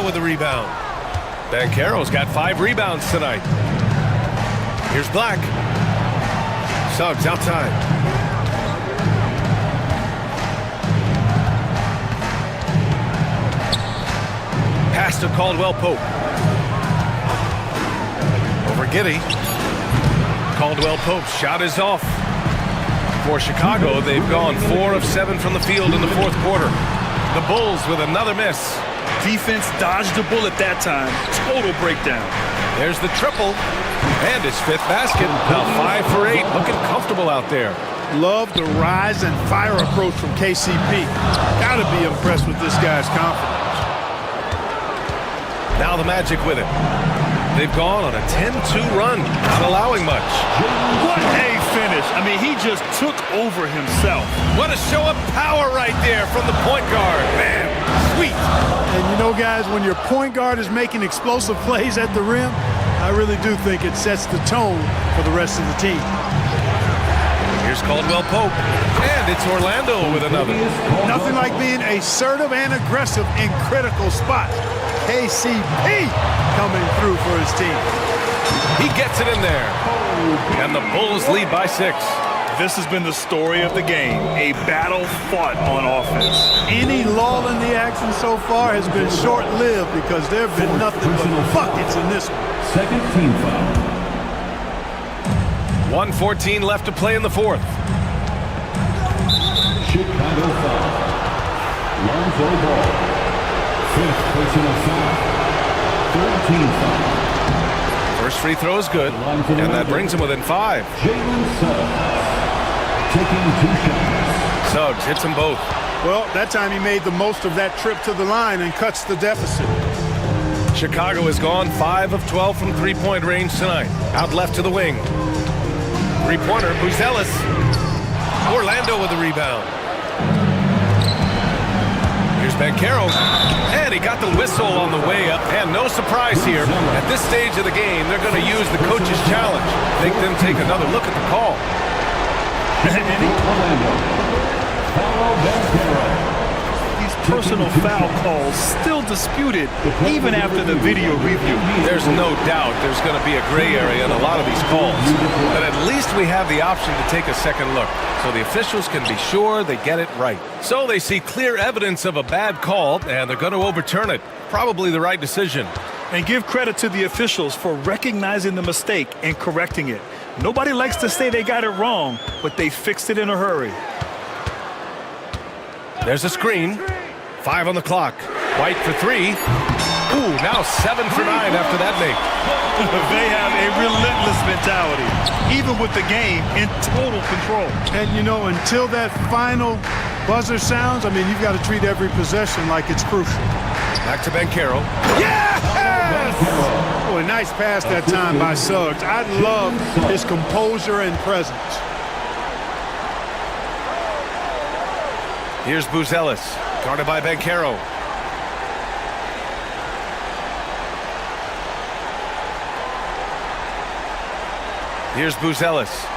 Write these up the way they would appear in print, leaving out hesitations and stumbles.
with the rebound. Banchero's got 5 rebounds tonight. Here's Black. Suggs outside. Pass to Caldwell-Pope. Over Giddey. Caldwell-Pope's shot is off. For Chicago, they've gone 4 of 7 from the field in the fourth quarter. The Bulls with another miss. Defense dodged the bullet that time. Total breakdown. There's the triple. And his 5th basket. Now 5 for 8. Looking comfortable out there. Love the rise and fire approach from KCP. Gotta be impressed with this guy's confidence. Now the Magic with it. They've gone on a 10-2 run, not allowing much. What a finish. I mean, he just took over himself. What a show of power right there from the point guard. Man, sweet. And you know, guys, when your point guard is making explosive plays at the rim, I really do think it sets the tone for the rest of the team. Here's Caldwell-Pope. And it's Orlando with another. Nothing like being assertive and aggressive in critical spots. KCP coming through for his team. He gets it in there. And the Bulls lead by 6. This has been the story of the game. A battle fought on offense. Any lull in the action so far has been short-lived because there have been nothing but buckets in this one. Second team foul. 1:14 left to play in the fourth. Chicago foul. Lonzo Ball. 5th personal foul. 3rd team foul. First free throw is good, and that brings him within 5. Jalen Suggs taking 2 shots. Suggs hits them both. Well, that time he made the most of that trip to the line and cuts the deficit. Chicago has gone 5 of 12 from three-point range tonight. Out left to the wing. Three-pointer, Buzelis. Orlando with the rebound. Here's Banchero. And he got the whistle on the way up. And no surprise here. At this stage of the game, they're going to use the coach's challenge. Make them take another look at the call. Orlando. Foul Banchero. These personal foul calls still disputed even after the video review. There's no doubt there's going to be a gray area in a lot of these calls. But at least we have the option to take a second look, so the officials can be sure they get it right. So they see clear evidence of a bad call, and they're going to overturn it. Probably the right decision. And give credit to the officials for recognizing the mistake and correcting it. Nobody likes to say they got it wrong, but they fixed it in a hurry. There's a screen. 5 on the clock. White for 3. Ooh, now 7 for 9 after that make. They have a relentless mentality, even with the game in total control. And, you know, until that final buzzer sounds, I mean, you've got to treat every possession like it's crucial. Back to Banchero. Yes! Oh, a nice pass that time by Suggs. I love his composure and presence. Here's Buzelis, guarded by Banchero. Here's Buzelis.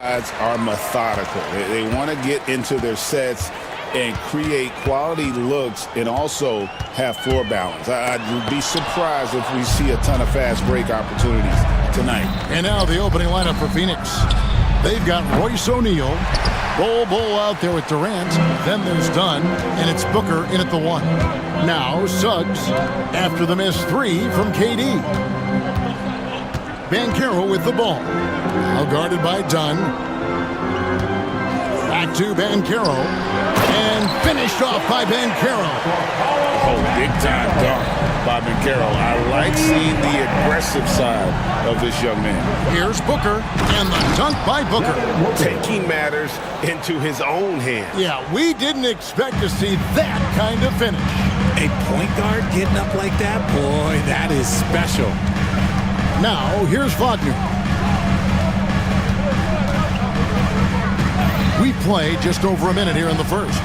Guys are methodical. They want to get into their sets and create quality looks and also have floor balance. I'd be surprised if we see a ton of fast break opportunities tonight. And now the opening lineup for Phoenix. They've got Royce O'Neal, Bull out there with Durant. Then there's Dunn, and it's Booker in at the 1. Now Suggs after the missed 3 from KD. Banchero with the ball. Now guarded by Dunn. Back to Banchero. And finished off by Banchero. Oh, big-time dunk by Banchero. I like seeing the aggressive side of this young man. Here's Booker, and the dunk by Booker. Taking matters into his own hands. Yeah, we didn't expect to see that kind of finish. A point guard getting up like that? Boy, that is special. Now, here's Wagner. We play just over a minute here in the first.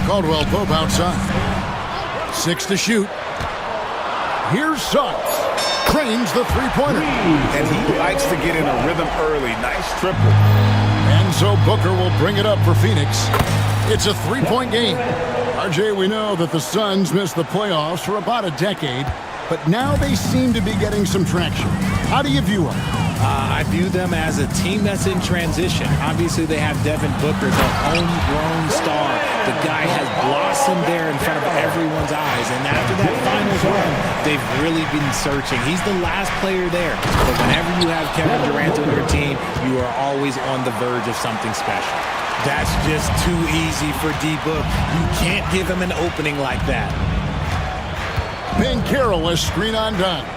Caldwell Pope outside. 6 to shoot. Here's Suggs. Trains the three-pointer. And he likes to get in a rhythm early. Nice triple. And so Booker will bring it up for Phoenix. It's a three-point game. RJ, we know that the Suns missed the playoffs for about a decade, but now they seem to be getting some traction. How do you view them? I view them as a team that's in transition. Obviously, they have Devin Booker, the homegrown star. The guy has blossomed there in front of everyone's eyes. And after that finals run, they've really been searching. He's the last player there. But whenever you have Kevin Durant on your team, you are always on the verge of something special. That's just too easy for D-Book. You can't give him an opening like that. Banchero, a screen on Dunn.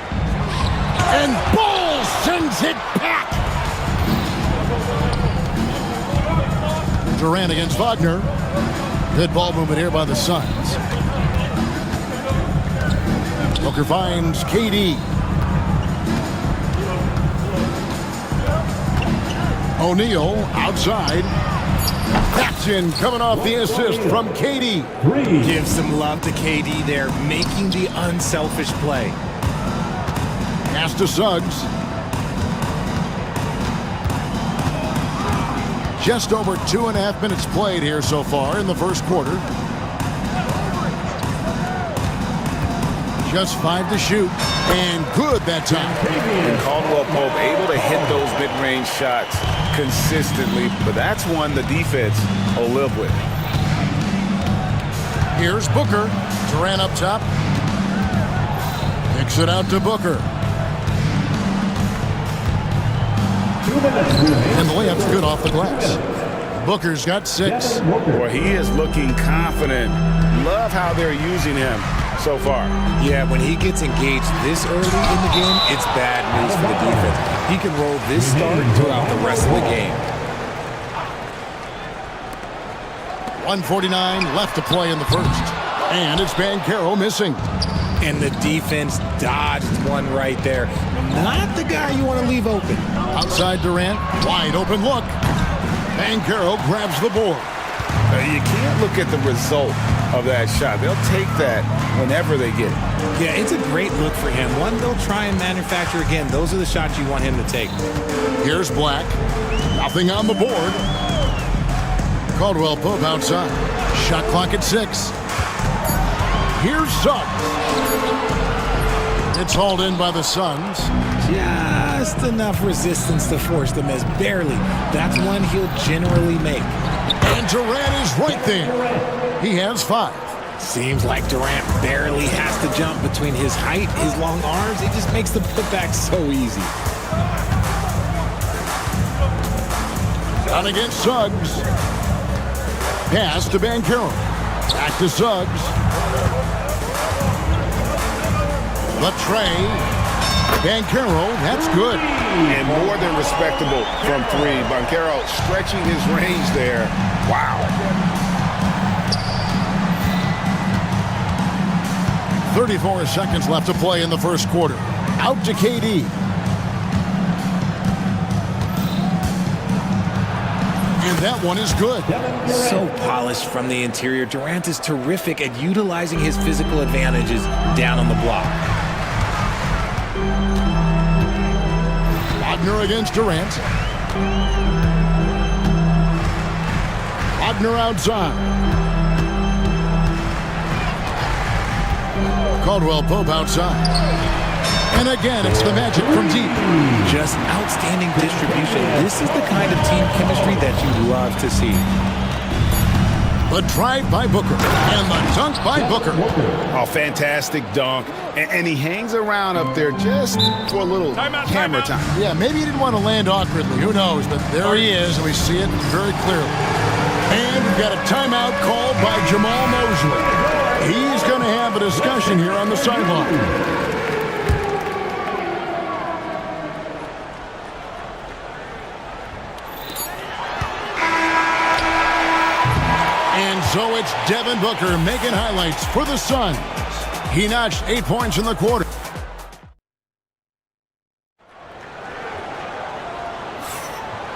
And Bull sends it back. Durant against Wagner. Good ball movement here by the Suns. Booker finds KD. O'Neal outside. That's in, coming off the assist from KD. Give some love to KD there, making the unselfish play. Pass to Suggs. Just over 2.5 minutes played here so far in the first quarter. Just 5 to shoot. And good that time. And Caldwell Pope able to hit those mid-range shots consistently, but that's one the defense will live with. Here's Booker. Durant up top. Kicks it out to Booker. And the layup's good off the glass. Booker's got 6. Boy, he is looking confident. Love how they're using him so far. Yeah, when he gets engaged this early in the game, it's bad news for the defense. He can roll this start throughout the rest of the game. 1:49 left to play in the first. And it's Banchero missing. And the defense dodged one right there. Not the guy you want to leave open. Outside Durant, wide open look. Banchero grabs the board. You can't look at the result of that shot. They'll take that whenever they get it. Yeah, it's a great look for him. One they'll try and manufacture again. Those are the shots you want him to take. Here's Black. Nothing on the board. Caldwell Pope outside. Shot clock at 6. Here's Suggs. It's hauled in by the Suns. Just enough resistance to force the miss. Barely. That's one he'll generally make. And Durant is right there. He has 5. Seems like Durant barely has to jump between his height, his long arms. It just makes the putback so easy. Down against Suggs. Pass to Banchero. Back to Suggs. The tray. Banchero, that's good. And more than respectable from 3. Banchero stretching his range there. Wow. 34 seconds left to play in the first quarter. Out to KD. And that one is good. So polished from the interior. Durant is terrific at utilizing his physical advantages down on the block. Wagner against Durant. Wagner outside. Caldwell Pope outside. And again, it's the Magic from deep. Just outstanding distribution. This is the kind of team chemistry that you love to see. The drive by Booker and the dunk by Booker. Oh, fantastic dunk. And he hangs around up there just for a little camera time. Yeah, maybe he didn't want to land awkwardly. Who knows? But there he is, and we see it very clearly. And we've got a timeout called by Jamal Mosley. He's going to have a discussion here on the sideline. So it's Devin Booker making highlights for the Suns. He notched 8 points in the quarter.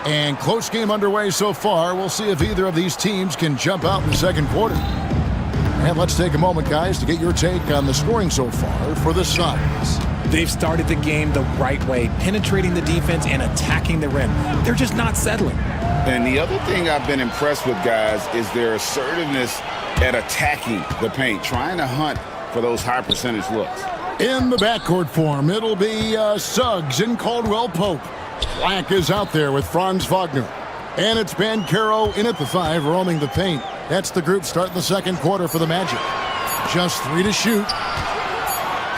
And close game underway so far. We'll see if either of these teams can jump out in the second quarter. And let's take a moment, guys, to get your take on the scoring so far for the Suns. They've started the game the right way, penetrating the defense and attacking the rim. They're just not settling. And the other thing I've been impressed with, guys, is their assertiveness at attacking the paint, trying to hunt for those high percentage looks. In the backcourt form, it'll be Suggs and Caldwell Pope. Black is out there with Franz Wagner. And it's Banchero in at the 5, roaming the paint. That's the group starting the second quarter for the Magic. Just 3 to shoot.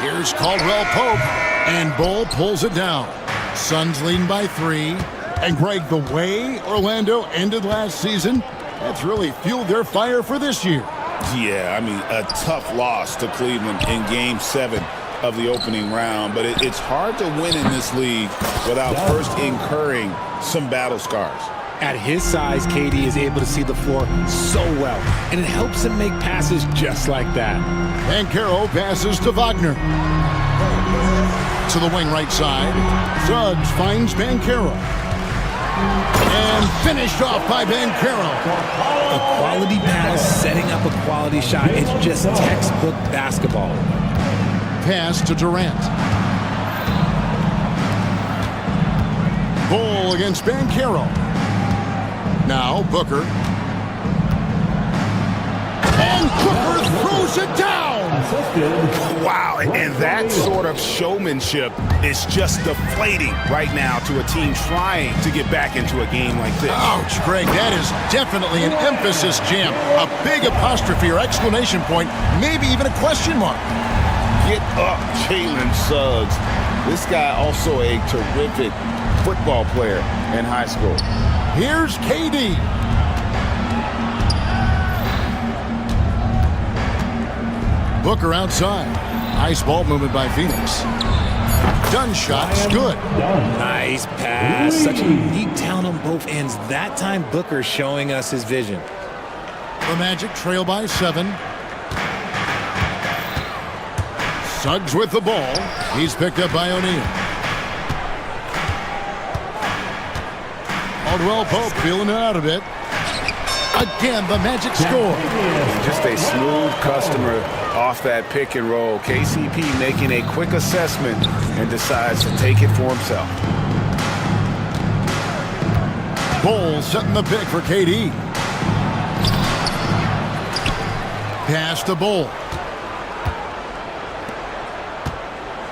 Here's Caldwell Pope, and Bull pulls it down. Suns leading by 3. And Greg, the way Orlando ended last season, that's really fueled their fire for this year. Yeah, I mean, a tough loss to Cleveland in Game 7 of the opening round. But it's hard to win in this league without first incurring some battle scars. At his size, KD is able to see the floor so well, and it helps him make passes just like that. Banchero passes to Wagner. To the wing right side. Suggs finds Banchero. And finished off by Banchero. A quality pass setting up a quality shot. It's just textbook basketball. Pass to Durant. Bull against Banchero. Now Booker. And Booker throws it down. Wow, and that sort of showmanship is just deflating right now to a team trying to get back into a game like this. Ouch, Greg, that is definitely an emphasis jam. A big apostrophe or exclamation point, maybe even a question mark. Get up, Jalen Suggs. This guy also a terrific football player in high school. Here's KD. Booker outside. Nice ball movement by Phoenix. Done shot's good. Nice pass. Such a unique talent on both ends. That time Booker showing us his vision. The Magic trail by 7. Suggs with the ball. He's picked up by O'Neal. Caldwell Pope feeling it out a bit. Again, the Magic score. Just a smooth customer off that pick and roll. KCP making a quick assessment and decides to take it for himself. Bull setting the pick for KD. Pass to Bull.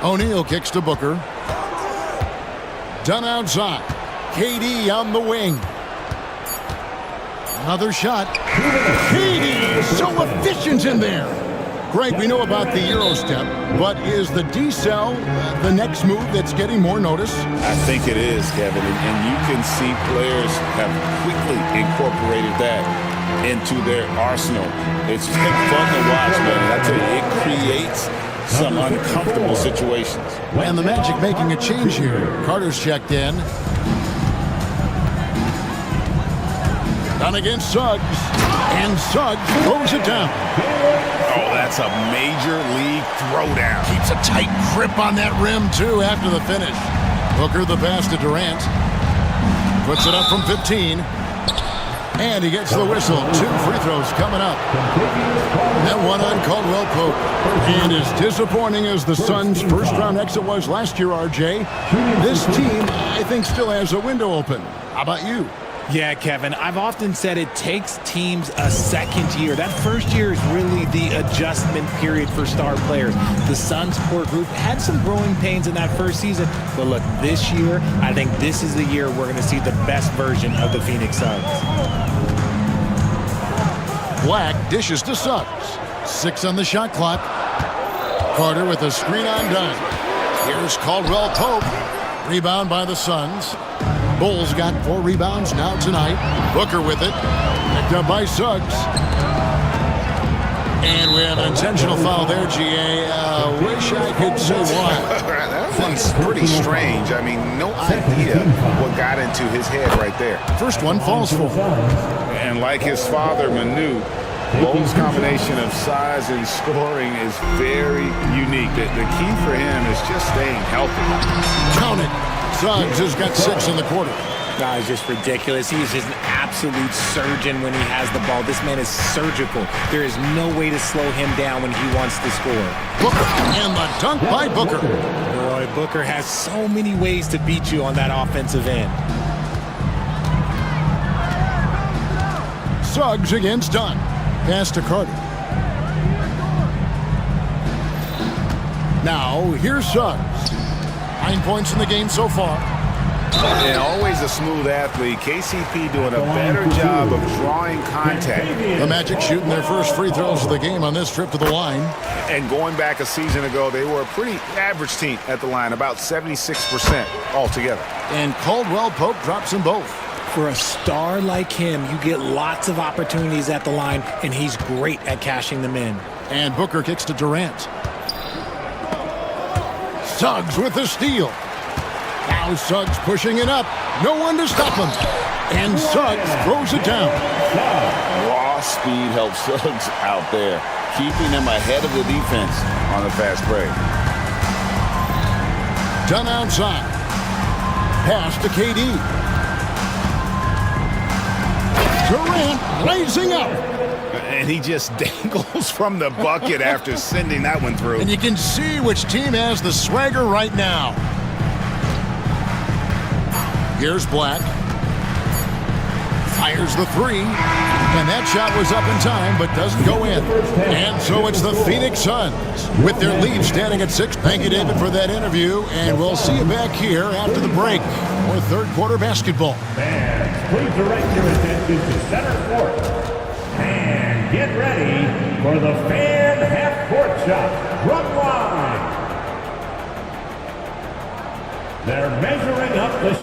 O'Neal kicks to Booker. Done outside. KD on the wing. Another shot. KD so efficient in there. Greg, we know about the Euro step, but is the decel the next move that's getting more notice? I think it is, Kevin, and you can see players have quickly incorporated that into their arsenal. It's been fun to watch, man. I tell you, it creates some uncomfortable situations. And the Magic making a change here. Carter's checked in. Done against Suggs. And Suggs throws it down. Oh, that's a major league throwdown. Keeps a tight grip on that rim, too, after the finish. Booker the pass to Durant. Puts it up from 15. And he gets the whistle. 2 free throws coming up. That one on Caldwell Pope. And as disappointing as the Suns' first-round exit was last year, RJ, this team, I think, still has a window open. How about you? Yeah, Kevin, I've often said it takes teams a second year. That first year is really the adjustment period for star players. The Suns core group had some growing pains in that first season, but look, this year, I think this is the year we're going to see the best version of the Phoenix Suns. Black dishes to Suggs. 6 on the shot clock. Carter with a screen on dime. Here's Caldwell Pope. Rebound by the Suns. Bulls got 4 rebounds now tonight. Booker with it. Picked up by Suggs. And we have an intentional foul there, GA. Wish I could say why. That one's pretty strange. I mean, no idea what got into his head right there. First one falls for him. And like his father, Manu, Bol's combination of size and scoring is very unique. The key for him is just staying healthy. Count it. Suggs has got 6 in the quarter. No, it's just ridiculous. He is just an absolute surgeon when he has the ball. This man is surgical. There is no way to slow him down when he wants to score. Booker, and the dunk by Booker. Boy, Booker has so many ways to beat you on that offensive end. Suggs against Dunn. Pass to Carter. Now, here's Suggs. 9 points in the game so far. And always a smooth athlete. KCP doing a better job of drawing contact. The Magic shooting their first free throws of the game on this trip to the line. And going back a season ago, they were a pretty average team at the line, about 76% altogether. And Caldwell Pope drops them both. For a star like him, you get lots of opportunities at the line, and he's great at cashing them in. And Booker kicks to Durant. Suggs with the steal. Now Suggs pushing it up. No one to stop him. And Suggs throws it down. Raw speed helps Suggs out there, keeping him ahead of the defense on the fast break. Done outside. Pass to KD. Durant blazing up. And he just dangles from the bucket after sending that one through. And you can see which team has the swagger right now. Here's Black. Fires the 3. And that shot was up in time, but doesn't go in. And so it's the Phoenix Suns with their lead standing at 6. Thank you, David, for that interview. And we'll see you back here after the break for third quarter basketball. Fans, please direct your attention to center court. And get ready for the fan half-court shot from line. They're measuring up the...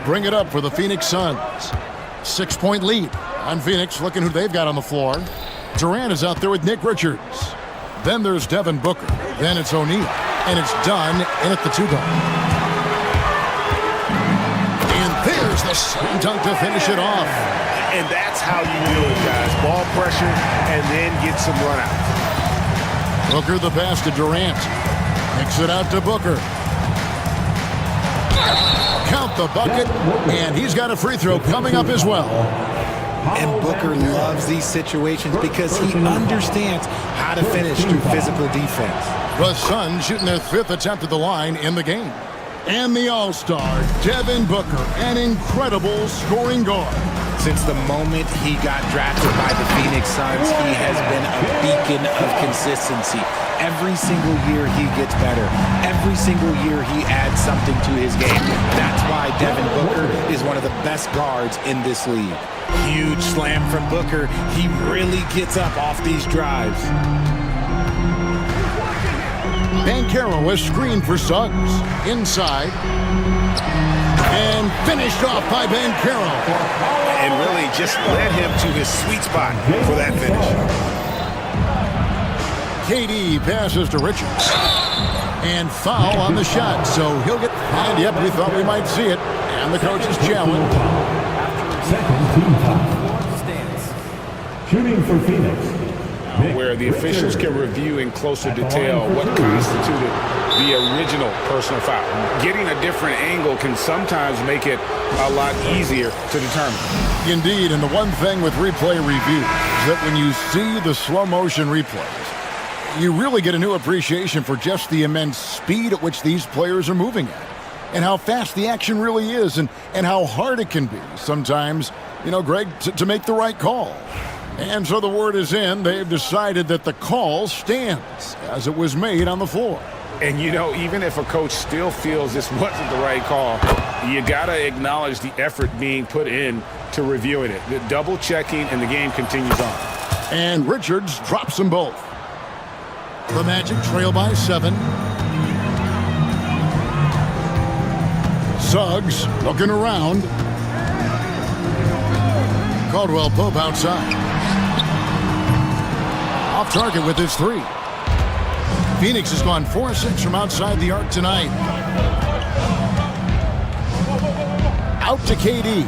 Bring it up for the Phoenix Suns. 6-point lead on Phoenix. Looking who they've got on the floor. Durant is out there with Nick Richards. Then there's Devin Booker. Then it's O'Neal. And it's done in at the 2-guard. And there's the slam dunk to finish it off. And that's how you do it, guys. Ball pressure and then get some runouts. Booker the pass to Durant. Kicks it out to Booker. Count the bucket, and he's got a free throw coming up as well. And Booker loves these situations because he understands how to finish through physical defense. The Suns shooting their 5th attempt at the line in the game. And the All-Star, Devin Booker, an incredible scoring guard. Since the moment he got drafted by the Phoenix Suns, he has been a beacon of consistency. Every single year he gets better. Every single year he adds something to his game. That's why Devin Booker is one of the best guards in this league. Huge slam from Booker. He really gets up off these drives. Banchero was screened for Suggs. Inside. And finished off by Banchero. And really just led him to his sweet spot for that finish. KD passes to Richards. And foul on the shot, so he'll get... And yep, we thought we might see it. And the coach's challenge. Second team foul. Shooting for Phoenix. Where the officials can review in closer detail what constituted the original personal foul. Getting a different angle can sometimes make it a lot easier to determine. Indeed, and the one thing with replay review is that when you see the slow motion replays, you really get a new appreciation for just the immense speed at which these players are moving at, and how fast the action really is, and how hard it can be sometimes, you know, Greg, to make the right call. And so the word is in. They've decided that the call stands as it was made on the floor. And, you know, even if a coach still feels this wasn't the right call, you got to acknowledge the effort being put in to reviewing it. The double checking, and the game continues on. And Richards drops them both. The Magic trail by 7. Suggs looking around. Caldwell Pope outside. Off target with his 3. Phoenix has gone 4-6 from outside the arc tonight. Out to KD.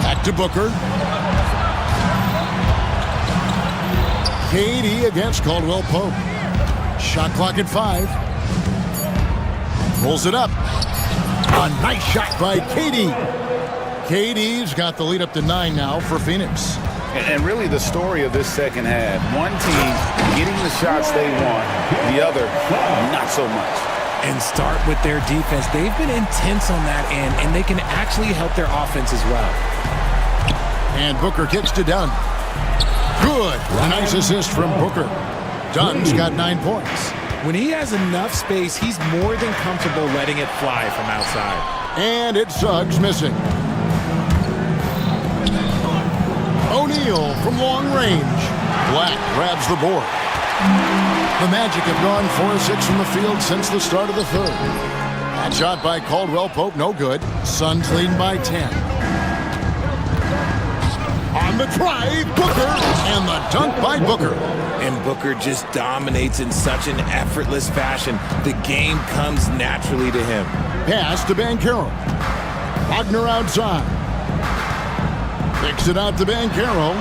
Back to Booker. KD against Caldwell Pope. Shot clock at 5. Pulls it up. A nice shot by KD. KD's got the lead up to 9 now for Phoenix. And really the story of this second half, one team getting the shots they want, the other not so much. And start with their defense. They've been intense on that end, and they can actually help their offense as well. And Booker kicks to Dunn. Good. A nice assist from Booker. Dunn's got 9 points. When he has enough space, he's more than comfortable letting it fly from outside. And it's Suggs missing. O'Neal from long range. Black grabs the board. The Magic have gone 4-6 from the field since the start of the third. That shot by Caldwell Pope, no good. Suns leading by 10. On the drive, Booker, and the dunk by Booker. And Booker just dominates in such an effortless fashion. The game comes naturally to him. Pass to Banchero. Wagner outside. Kicks it out to Banchero.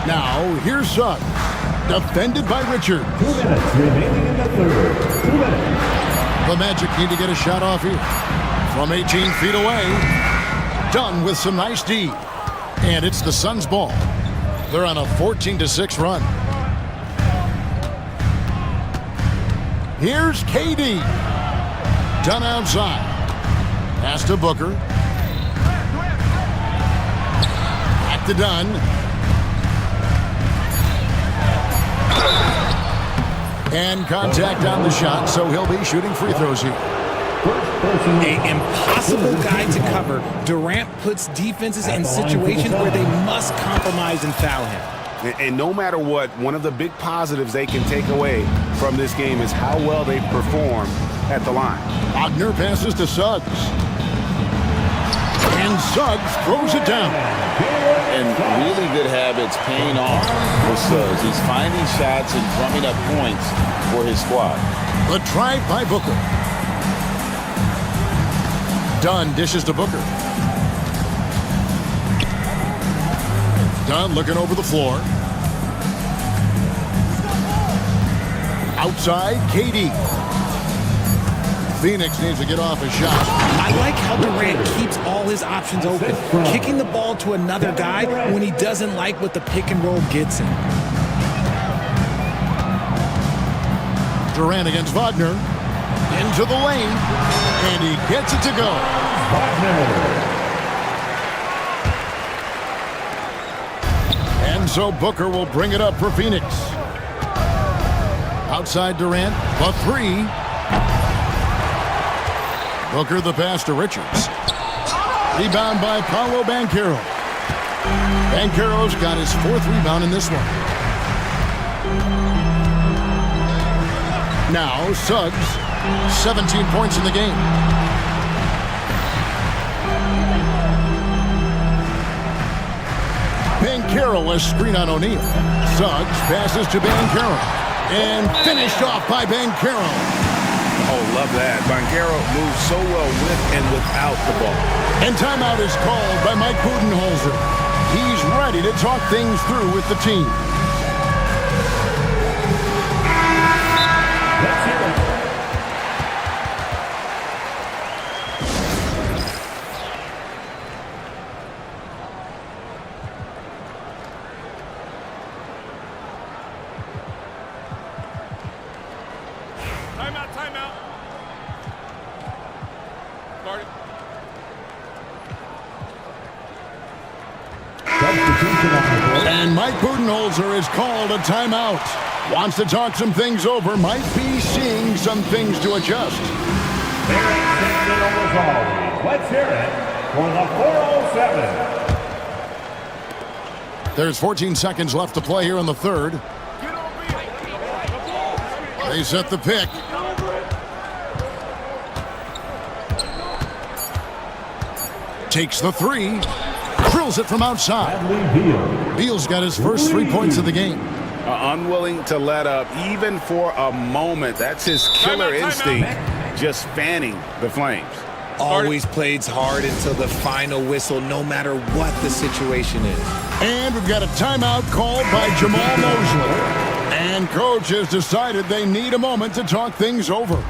Now, here's Suggs. Defended by Richard. 2 minutes remaining in the third. 2 minutes. The Magic need to get a shot off here. From 18 feet away. Dunn with some nice D. And it's the Suns' ball. They're on a 14-6 run. Here's KD. Dunn outside. Pass to Booker. Back to Dunn. And contact on the shot, so he'll be shooting free throws here. An impossible guy to cover. Durant puts defenses in situations where they must compromise and foul him. And no matter what, one of the big positives they can take away from this game is how well they perform at the line. Wagner passes to Suggs. And Suggs throws it down. And really good habits paying off for Suggs. He's finding shots and drumming up points for his squad. The drive by Booker. Dunn dishes to Booker. Dunn looking over the floor. Outside, KD. Phoenix needs to get off a shot. I like how Durant keeps all his options open, kicking the ball to another guy when he doesn't like what the pick and roll gets him. Durant against Wagner. Into the lane, and he gets it to go. And so Booker will bring it up for Phoenix. Outside Durant, the three. Booker the pass to Richards. Rebound by Paolo Banchero. Banchero's got his 4th rebound in this one. Now Suggs, 17 points in the game. Banchero a screen on O'Neal. Suggs passes to Banchero. And finished off by Banchero. Oh, love that. Banchero moves so well with and without the ball. And timeout is called by Mike Budenholzer. He's ready to talk things through with the team. Let's hear it. Timeout. Start it. And Mike Budenholzer has called a timeout. Wants to talk some things over. Might be seeing some things to adjust. Very excited as always. Let's hear it for the 407. There's 14 seconds left to play here in the third. They set the pick. Takes the three. Drills it from outside. Beal's got his first 3 points of the game. Unwilling to let up even for a moment. That's his killer instinct, just fanning the flames. Always plays hard until the final whistle, no matter what the situation is. And we've got a timeout called by Jamal Mosley. And coach has decided they need a moment to talk things over.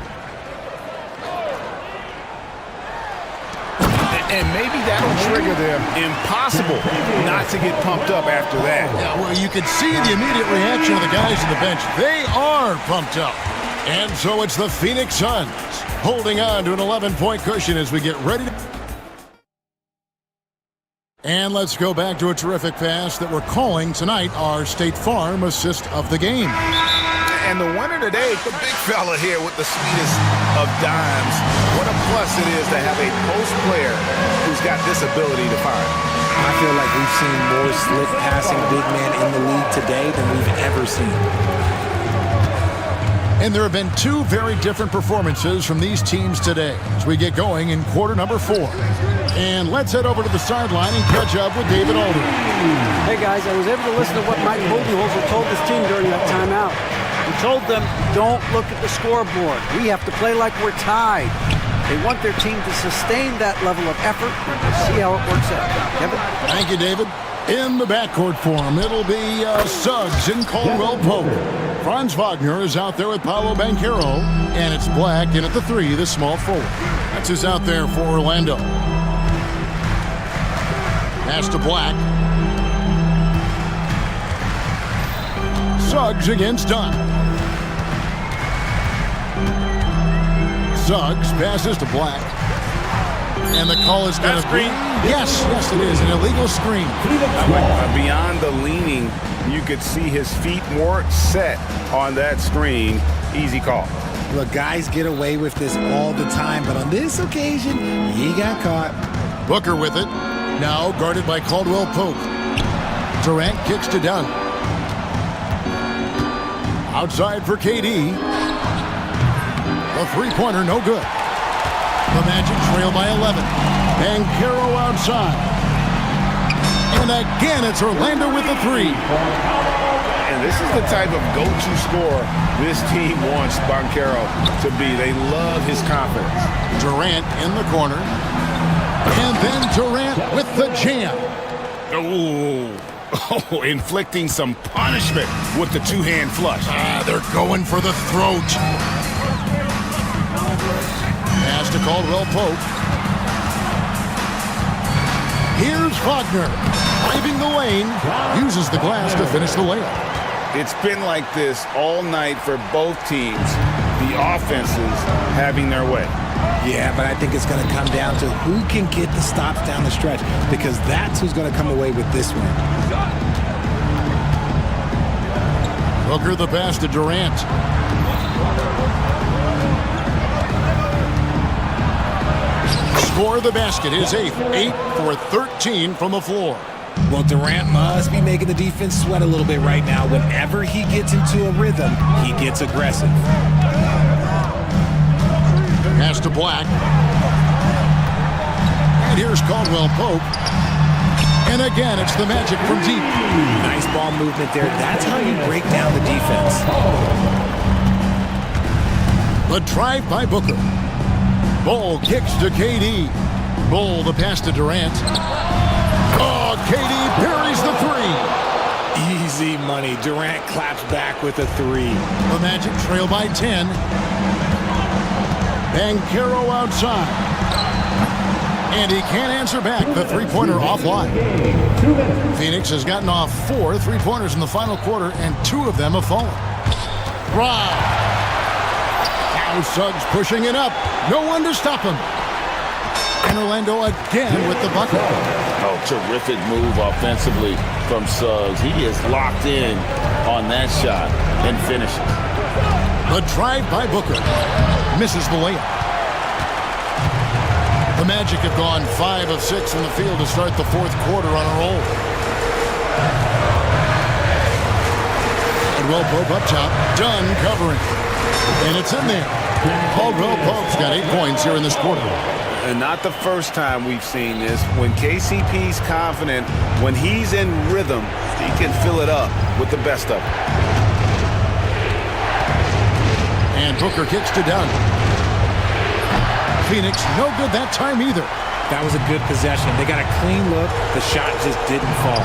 And maybe that'll trigger them. Impossible not to get pumped up after that. Yeah, well, you can see the immediate reaction of the guys on the bench. They are pumped up. And so it's the Phoenix Suns holding on to an 11-point cushion as we get ready to... And let's go back to a terrific pass that we're calling tonight our State Farm assist of the game. And the winner today, the big fella here with the sweetest of dimes. What a plus it is to have a post player who's got this ability to find. I feel like we've seen more slick passing big man in the league today than we've ever seen. And there have been two very different performances from these teams today as we get going in quarter number 4. And let's head over to the sideline and catch up with David Alder. Hey guys, I was able to listen to what Mike Budenholzer told his team during that timeout. He told them, don't look at the scoreboard. We have to play like we're tied. They want their team to sustain that level of effort and see how it works out. Kevin? Thank you, David. In the backcourt for him, it'll be Suggs and Caldwell Pope. Franz Wagner is out there with Paolo Banchero, and it's Black in at the 3, the small forward. That's who's out there for Orlando. Pass to Black. Suggs against Dunn. Suggs passes to Black. And the call is going to be... Yes, it is. An illegal screen. Beyond the leaning, you could see his feet more set on that screen. Easy call. Look, guys get away with this all the time, but on this occasion, he got caught. Booker with it. Now guarded by Caldwell Pope. Durant kicks to Dunn. Outside for KD. The three-pointer, no good. The Magic trail by 11. Banchero outside. And again, it's Orlando with the 3. And this is the type of go-to scorer this team wants Banchero to be. They love his confidence. Durant in the corner. And then Durant with the jam. Oh, inflicting some punishment with the two-hand flush. They're going for the throat. Pass to Caldwell Pope. Here's Wagner. Driving the lane. Uses the glass to finish the layup. It's been like this all night for both teams. the offenses having their way. Yeah, but I think it's going to come down to who can get the stops down the stretch, because that's who's going to come away with this one. Booker the pass to Durant. Score the basket, his eighth. 8 for 13 from the floor. Well, Durant must be making the defense sweat a little bit right now. Whenever he gets into a rhythm, he gets aggressive. Pass to Black. And here's Caldwell Pope. And again, it's the Magic from deep. Nice ball movement there. That's how you break down the defense. The drive by Booker. Bull kicks to KD. Bull the pass to Durant. Oh, KD parries the three. Easy money. Durant claps back with a three. The Magic trail by 10. Banchero outside. And he can't answer back. The three-pointer offline. Phoenix has gotten off 4 three-pointers in the final quarter, and 2 of them have fallen. Wow. Now Suggs pushing it up. No one to stop him. And Orlando again with the bucket. Oh, terrific move offensively from Suggs. He is locked in on that shot and finishes. The drive by Booker. Misses the layup. The Magic have gone 5 of 6 from the field to start the fourth quarter on a roll. Caldwell Pope up top. Dunn covering. And it's in there. Caldwell Pope's got 8 points here in this quarter. And not the first time we've seen this. When KCP's confident, when he's in rhythm, he can fill it up with the best of it. And Booker kicks to Dunn. Phoenix, no good that time either. That was a good possession. They got a clean look. The shot just didn't fall.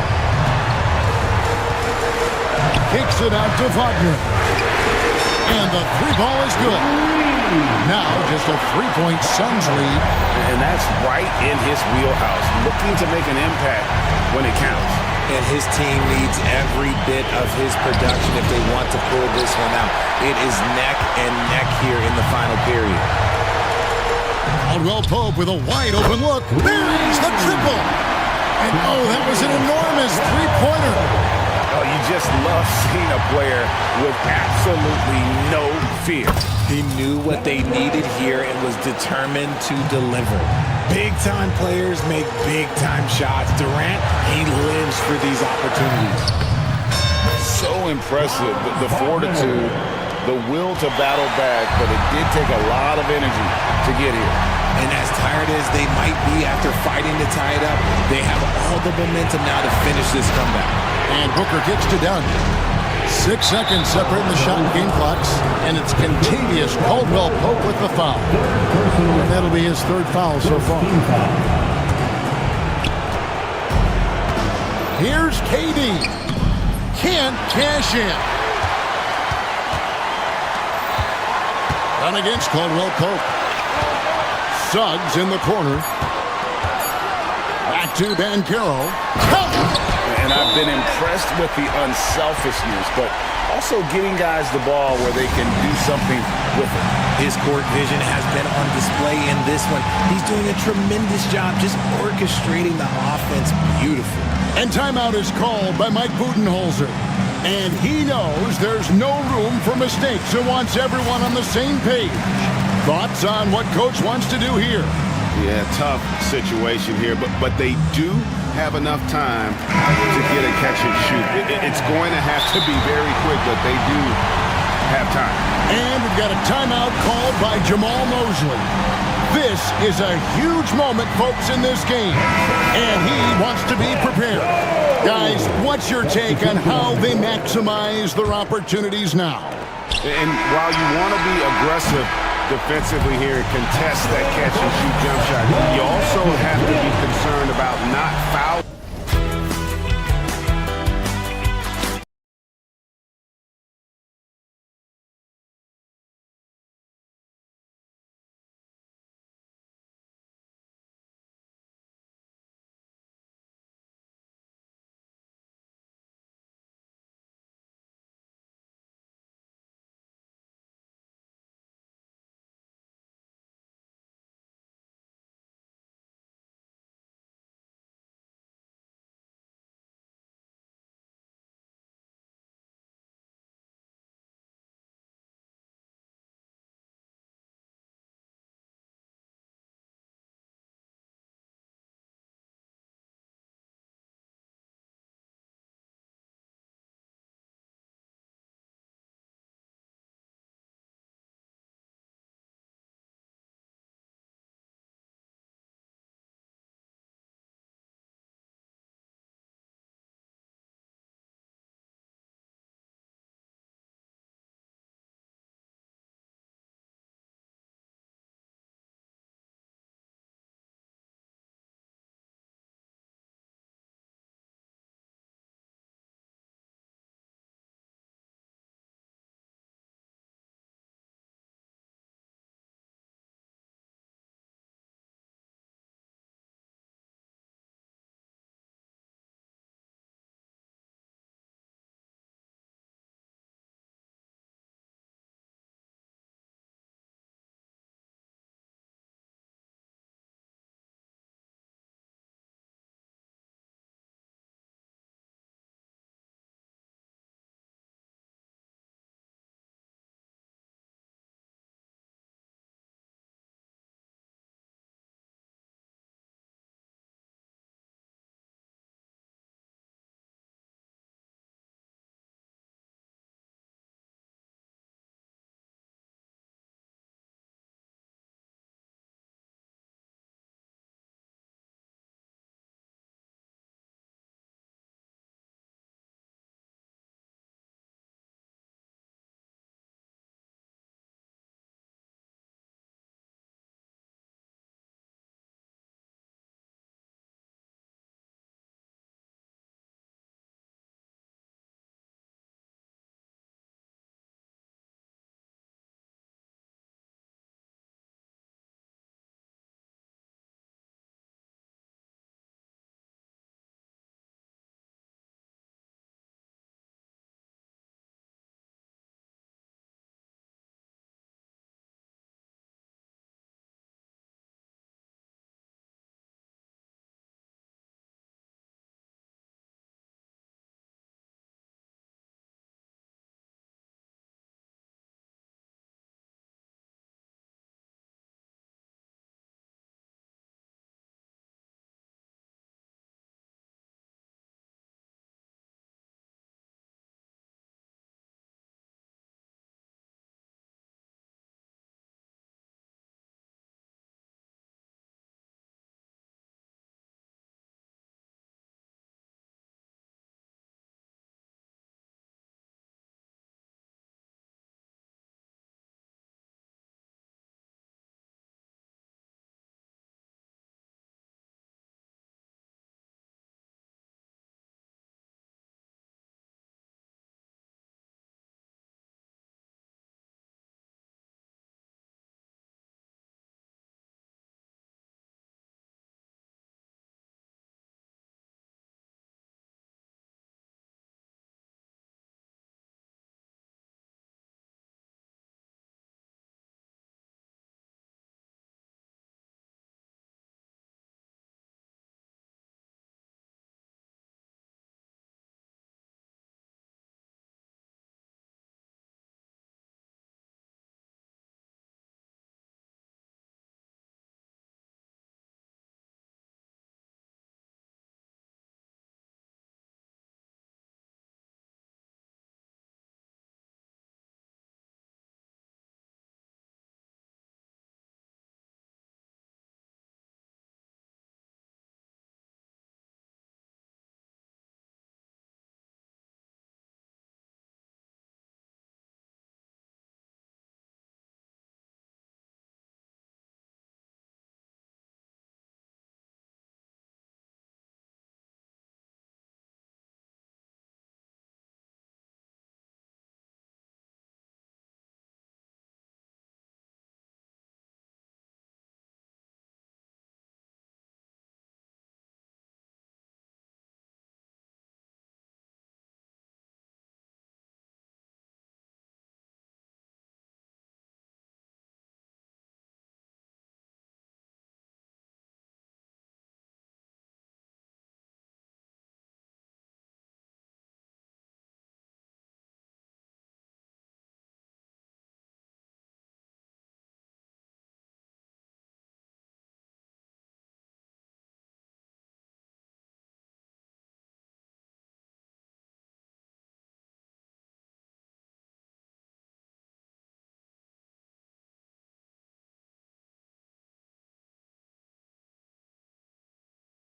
Kicks it out to Wagner. And the three ball is good. Now just a 3-point Suns lead. And that's right in his wheelhouse. Looking to make an impact when it counts. And his team needs every bit of his production if they want to pull this one out. It is neck and neck here in the final period. Caldwell Pope with a wide open look. Buries the triple. And oh, that was an enormous three-pointer. Oh, you just love seeing a player with absolutely no fear. He knew what they needed here and was determined to deliver. Big-time players make big-time shots. Durant, he lives for these opportunities. So impressive, the fortitude, the will to battle back, but it did take a lot of energy to get here. And as tired as they might be after fighting to tie it up, they have all the momentum now to finish this comeback. And Booker kicks to Dunn. 6 seconds separating the shot and game clocks. And it's contagious. Caldwell Pope with the foul. And that'll be his third foul so far. Here's KD. Can't cash in. Done against Caldwell Pope. Suggs in the corner. Back to Banchero. And I've been impressed with the unselfishness, but also getting guys the ball where they can do something with it. His court vision has been on display in this one. He's doing a tremendous job just orchestrating the offense beautifully. And timeout is called by Mike Budenholzer. And he knows there's no room for mistakes and wants everyone on the same page. Thoughts on what Coach wants to do here? Yeah, tough situation here, but they do have enough time to get a catch and shoot. It's going to have to be very quick, but they do have time. And we've got a timeout called by Jamal Mosley. This is a huge moment, folks, in this game. And he wants to be prepared. Guys, what's your take on how they maximize their opportunities now? And while you want to be aggressive defensively here, contest that catch and shoot jump shot, you also have to be concerned about not fouling.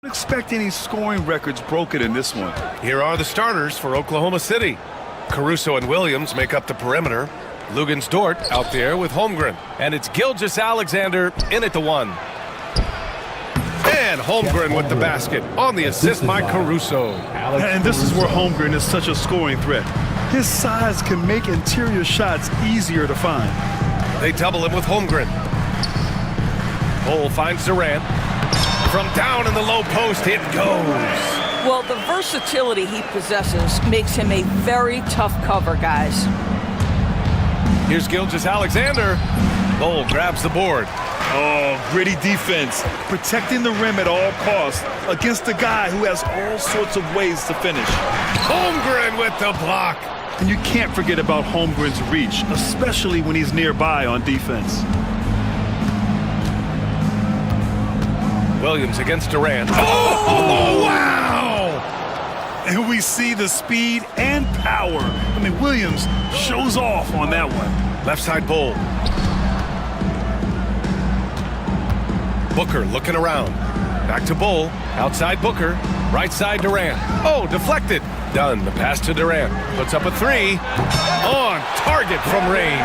Don't expect any scoring records broken in this one. Here are the starters for Oklahoma City. Caruso and Williams make up the perimeter. Lugans Dort out there with Holmgren. And it's Gilgeous-Alexander in at the one. And Holmgren with the basket on the assist by Caruso. And this is where Holmgren is such a scoring threat. His size can make interior shots easier to find. They double him with Holmgren. Cole finds Durant. From down in the low post, it goes. Well, the versatility he possesses makes him a very tough cover, guys. Here's Gilgeous-Alexander. Cole grabs the board. Oh, gritty defense. Protecting the rim at all costs against a guy who has all sorts of ways to finish. Holmgren with the block. And you can't forget about Holmgren's reach, especially when he's nearby on defense. Williams against Durant. Oh, wow! And we see the speed and power. I mean, Williams shows off on that one. Left side Bull. Booker looking around. Back to Bull. Outside Booker. Right side Durant. Oh, deflected. Done. The pass to Durant. Puts up a three. On target from range.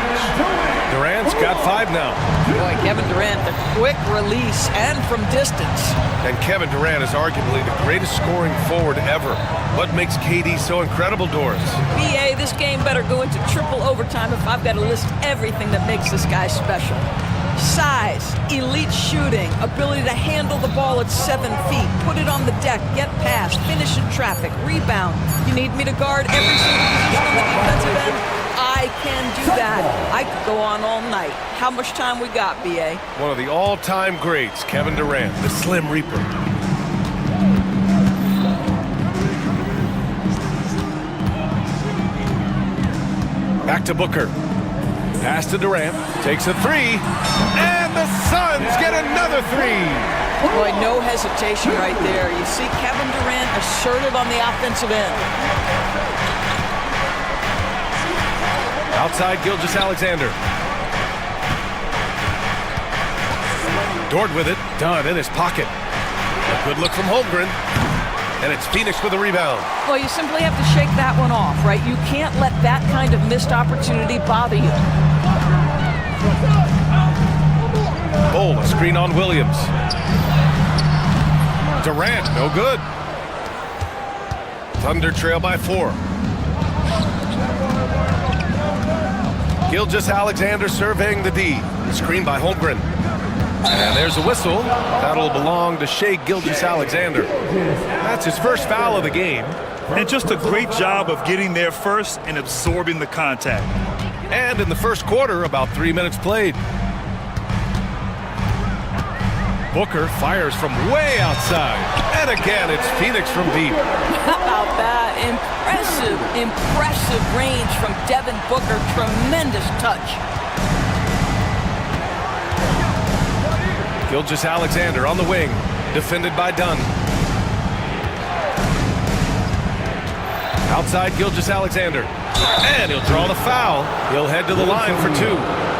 Durant's got 5 now. Boy, Kevin Durant, the quick release and from distance. And Kevin Durant is arguably the greatest scoring forward ever. What makes KD so incredible, Doris? BA, this game better go into triple overtime if I've got to list everything that makes this guy special. Size, elite shooting, ability to handle the ball at 7 feet, put it on the deck, get past, finish in traffic, rebound. You need me to guard every single position on the defensive end? I can do that. I could go on all night. How much time we got, BA? One of the all-time greats, Kevin Durant, the Slim Reaper. Back to Booker. Pass to Durant. Takes a three. And the Suns get another three. Boy, no hesitation right there. You see Kevin Durant assertive on the offensive end. Outside Gilgeous-Alexander. Dort with it. Done in his pocket. A good look from Holmgren. And it's Phoenix with a rebound. Well, you simply have to shake that one off, right? You can't let that kind of missed opportunity bother you. Bull, a screen on Williams. Durant, no good. Thunder trail by 4. Gilgeous-Alexander surveying the D. Screen by Holmgren. And there's a whistle. That'll belong to Shai Gilgeous-Alexander. That's his first foul of the game. And just a great job of getting there first and absorbing the contact. And in the first quarter, about 3 minutes played. Booker fires from way outside. And again, it's Phoenix from deep. How about that? Impressive range from Devin Booker. Tremendous touch. Gilgeous-Alexander on the wing, defended by Dunn. Outside Gilgeous-Alexander. And he'll draw the foul. He'll head to the line for 2.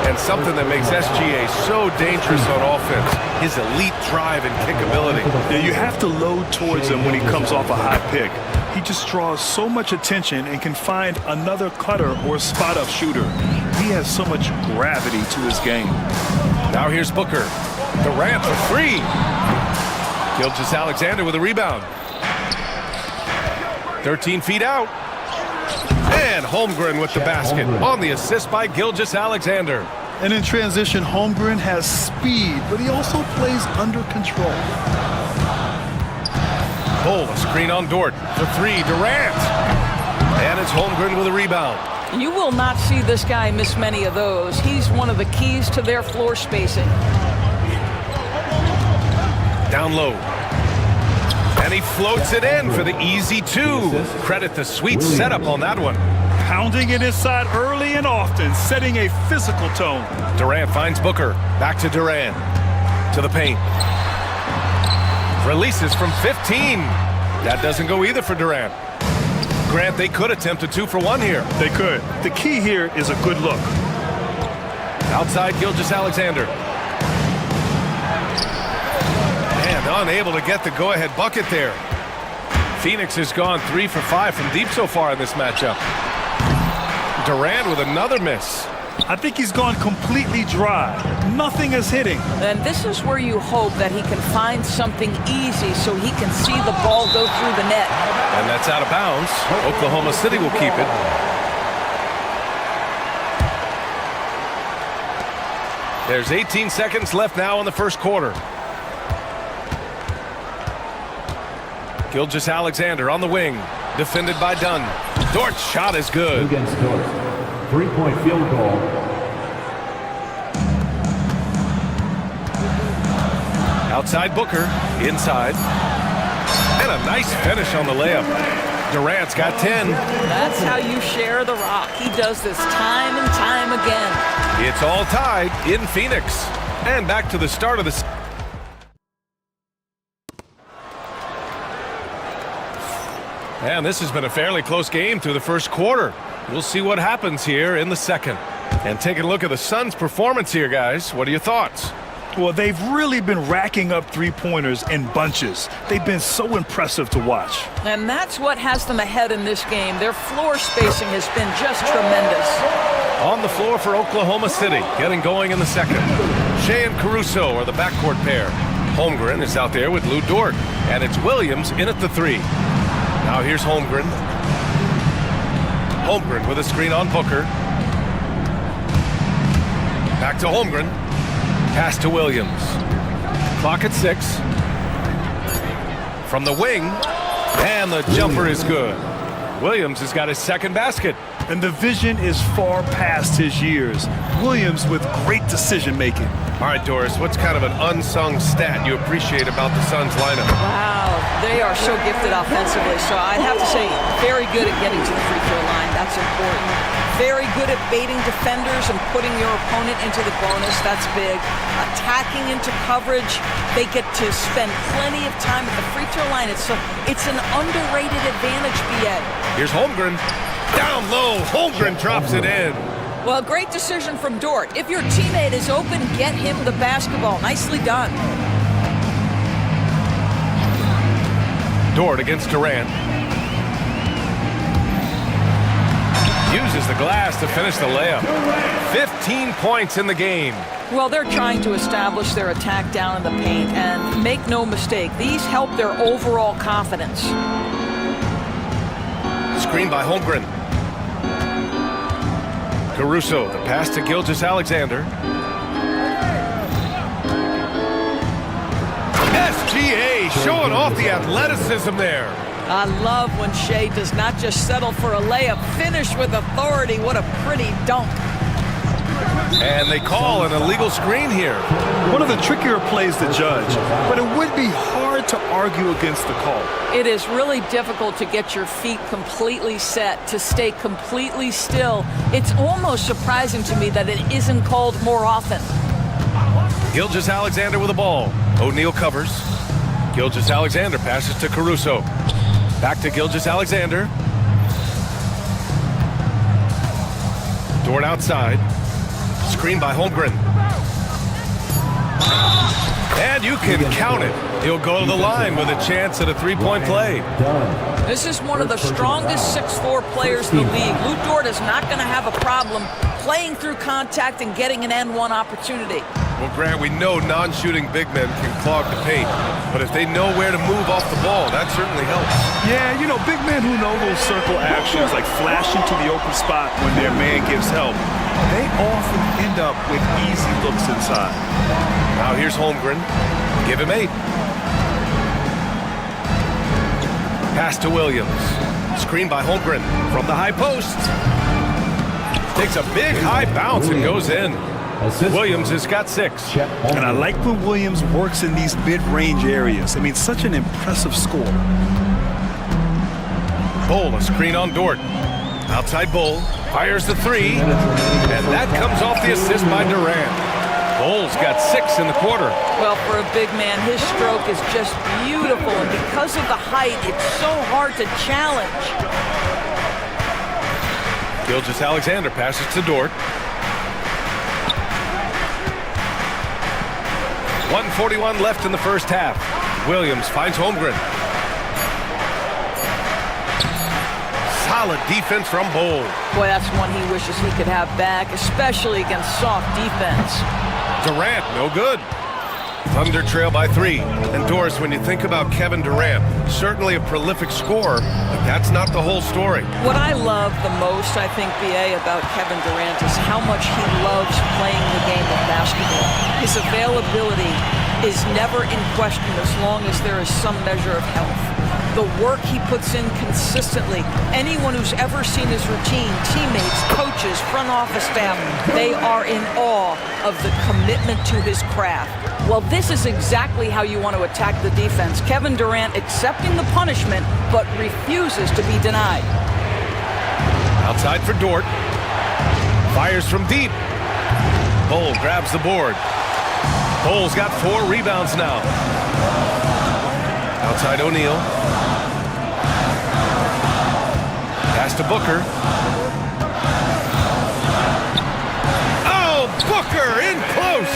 And something that makes SGA so dangerous on offense, his elite drive and kick ability. Yeah, you have to load towards him when he comes off a high pick. He just draws so much attention and can find another cutter or spot-up shooter. He has so much gravity to his game. Now here's Booker. Durant for 3. Gilgeous-Alexander with a rebound. 13 feet out. And Holmgren with the basket on the assist by Gilgeous-Alexander. And in transition, Holmgren has speed, but he also plays under control. Bull, a screen on Dort for 3. Durant. And it's Holmgren with a rebound. You will not see this guy miss many of those. He's one of the keys to their floor spacing. Down low. And he floats it in for the easy 2. Credit the sweet setup on that one. Pounding it inside early and often, setting a physical tone. Durant finds Booker. Back to Durant. To the paint. Releases from 15. That doesn't go either for Durant. Grant, they could attempt a 2 for 1 here. They could. The key here is a good look. Outside Gilgeous-Alexander. And unable to get the go-ahead bucket there. Phoenix has gone 3 for 5 from deep so far in this matchup. Durant with another miss. I think he's gone completely dry. Nothing is hitting. And this is where you hope that he can find something easy so he can see the ball go through the net. And that's out of bounds. Oklahoma City will keep it. There's 18 seconds left now in the first quarter. Gilgeous-Alexander on the wing, defended by Dunn. Dort's shot is good. Against Dort. 3-point field goal. Outside Booker, inside. And a nice finish on the layup. Durant's got 10. That's how you share the rock. He does this time and time again. It's all tied in Phoenix. And back to the start of the... And this has been a fairly close game through the first quarter. We'll see what happens here in the second. And taking a look at the Suns' performance here, guys. What are your thoughts? Well, they've really been racking up three-pointers in bunches. They've been so impressive to watch. And that's what has them ahead in this game. Their floor spacing has been just tremendous. On the floor for Oklahoma City, getting going in the second. Shea and Caruso are the backcourt pair. Holmgren is out there with Lou Dort. And it's Williams in at the 3. Now here's Holmgren. Holmgren with a screen on Booker. Back to Holmgren. Pass to Williams. Clock at 6. From the wing. And the jumper is good. Williams has got his second basket. And the vision is far past his years. Williams with great decision-making. All right, Doris, what's kind of an unsung stat you appreciate about the Suns lineup? Wow, they are so gifted offensively. So I'd have to say very good at getting to the free throw line. That's important. Very good at baiting defenders and putting your opponent into the bonus. That's big. Attacking into coverage. They get to spend plenty of time at the free throw line. It's an underrated advantage, BA. Here's Holmgren. Down low, Holmgren drops it in. Well, great decision from Dort. If your teammate is open, get him the basketball. Nicely done. Dort against Durant. Uses the glass to finish the layup. 15 points in the game. Well, they're trying to establish their attack down in the paint, and make no mistake, these help their overall confidence. Screen by Holmgren. Caruso, the pass to Gilgeous-Alexander. SGA showing off the athleticism there. I love when Shea does not just settle for a layup, finish with authority. What a pretty dunk. And they call an illegal screen here. One of the trickier plays to judge, but it would be hard to argue against the call. It is really difficult to get your feet completely set, to stay completely still. It's almost surprising to me that it isn't called more often. Gilgeous-Alexander with the ball. O'Neal covers. Gilgeous-Alexander passes to Caruso. Back to Gilgeous-Alexander. Dort outside. Screen by Holmgren. And you can count it. He'll go to the line with a chance at a three-point play. This is one of the strongest 6'4" players in the league. Lou Dort is not going to have a problem playing through contact and getting an N1 opportunity. Well, Grant, we know non-shooting big men can clog the paint, but if they know where to move off the ball, that certainly helps. Yeah, you know, big men who know those circle actions, like flashing to the open spot when their man gives help, they often end up with easy looks inside. Now here's Holmgren. Give him 8. Pass to Williams. Screen by Holmgren from the high post. Takes a big high bounce and goes in. Williams has got 6. And I like when Williams works in these mid-range areas. I mean, such an impressive score. Bull, a screen on Dort. Outside Bull, fires the 3, and that comes off the assist by Durant. Bull's got 6 in the quarter. Well, for a big man, his stroke is just beautiful, and because of the height, it's so hard to challenge. Gilgeous-Alexander passes to Dort. 1:41 left in the first half. Williams finds Holmgren. Solid defense from Bull. Boy, that's one he wishes he could have back, especially against soft defense. Durant, no good. Thunder trail by 3. And Doris, when you think about Kevin Durant, certainly a prolific scorer, but that's not the whole story. What I love the most, I think, BA, about Kevin Durant is how much he loves playing the game of basketball. His availability is never in question as long as there is some measure of health. The work he puts in consistently. Anyone who's ever seen his routine, teammates, coaches, front office staff, they are in awe of the commitment to his craft. Well, this is exactly how you want to attack the defense. Kevin Durant accepting the punishment, but refuses to be denied. Outside for Dort. Fires from deep. Bull grabs the board. Bull's got 4 rebounds now. Outside O'Neal. Pass to Booker. Oh, Booker in close.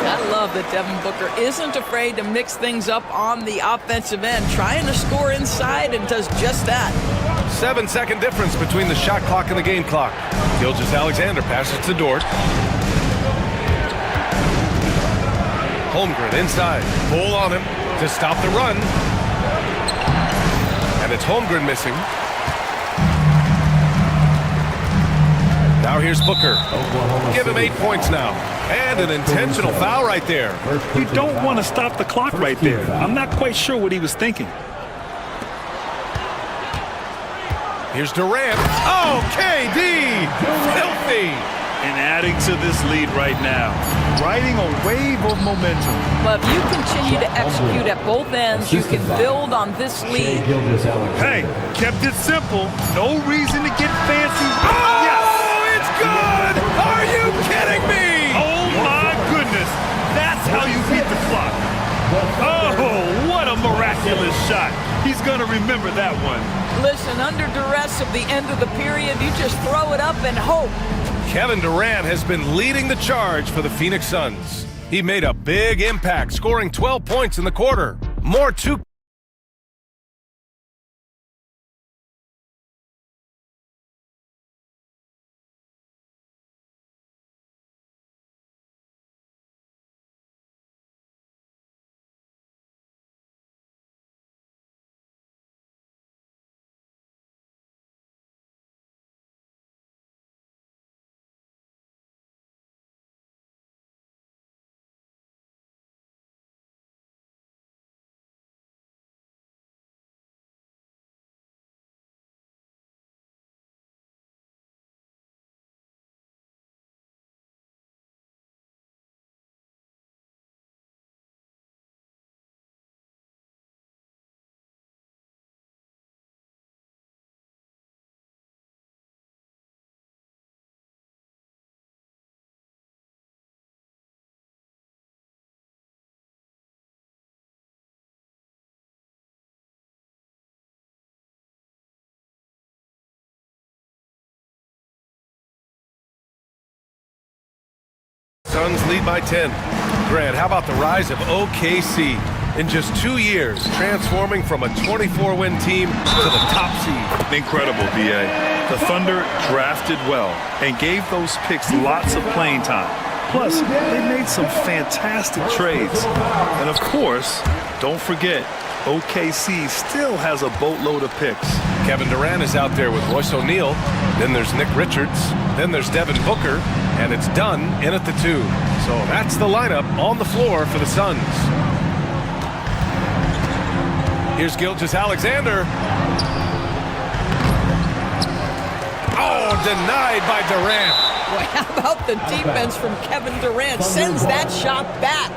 I love that Devin Booker isn't afraid to mix things up on the offensive end, trying to score inside, and does just that. 7-second difference between the shot clock and the game clock. Gilgeous-Alexander passes to Dort. Holmgren inside. Bull on him to stop the run. And it's Holmgren missing. Now here's Booker. Give him 8 points now. And an intentional foul right there. You don't want to stop the clock right there. I'm not quite sure what he was thinking. Here's Durant. Oh, KD! Filthy! And adding to this lead right now. Riding a wave of momentum. But if you continue to execute at both ends, you can build on this lead. Hey, kept it simple. No reason to get fancy. Oh, yes! It's good! Are you kidding me? Oh, my goodness. That's how you beat the clock. Oh, what a miraculous shot. He's going to remember that one. Listen, under duress of the end of the period, you just throw it up and hope. Kevin Durant has been leading the charge for the Phoenix Suns. He made a big impact, scoring 12 points in the quarter. More two. Suns lead by 10. Grant, how about the rise of OKC? In just 2 years, transforming from a 24-win team to the top seed. Incredible, B.A. The Thunder drafted well and gave those picks lots of playing time. Plus, they made some fantastic trades. And of course, don't forget, OKC still has a boatload of picks. Kevin Durant is out there with Royce O'Neal. Then there's Nick Richards. Then there's Devin Booker. And it's done in at the 2. So that's the lineup on the floor for the Suns. Here's Gilgeous-Alexander. Oh, denied by Durant. Boy, how about the defense from Kevin Durant? Sends that shot back.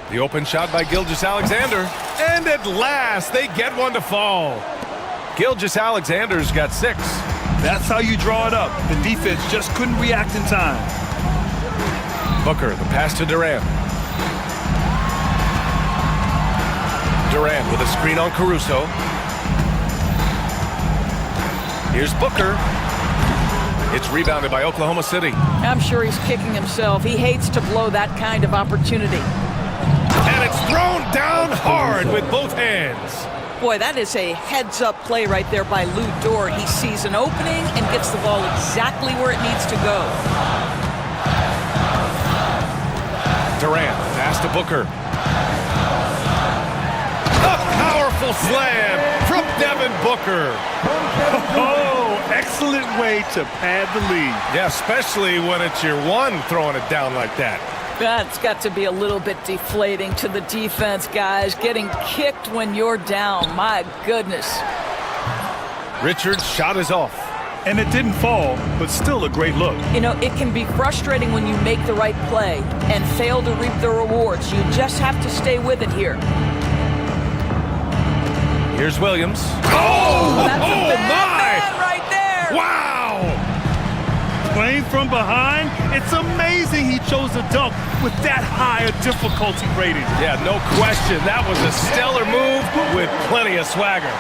The open shot by Gilgeous-Alexander. And at last, they get one to fall. Gilgeous-Alexander's got 6. That's how you draw it up. The defense just couldn't react in time. Booker, the pass to Durant. Durant with a screen on Caruso. Here's Booker. It's rebounded by Oklahoma City. I'm sure he's kicking himself. He hates to blow that kind of opportunity. And it's thrown down hard with both hands. Boy, that is a heads-up play right there by Lou Dort. He sees an opening and gets the ball exactly where it needs to go. Durant, pass to Booker. A powerful slam from Devin Booker. Oh, excellent way to pad the lead. Yeah, especially when it's your one throwing it down like that. That's got to be a little bit deflating to the defense, guys. Getting kicked when you're down. My goodness. Richards' shot is off. And it didn't fall, but still a great look. You know, it can be frustrating when you make the right play and fail to reap the rewards. You just have to stay with it here. Here's Williams. That's a bad man right there. Wow! Playing from behind, it's amazing he chose a dunk with that high a difficulty rating. Yeah, no question. That was a stellar move with plenty of swagger.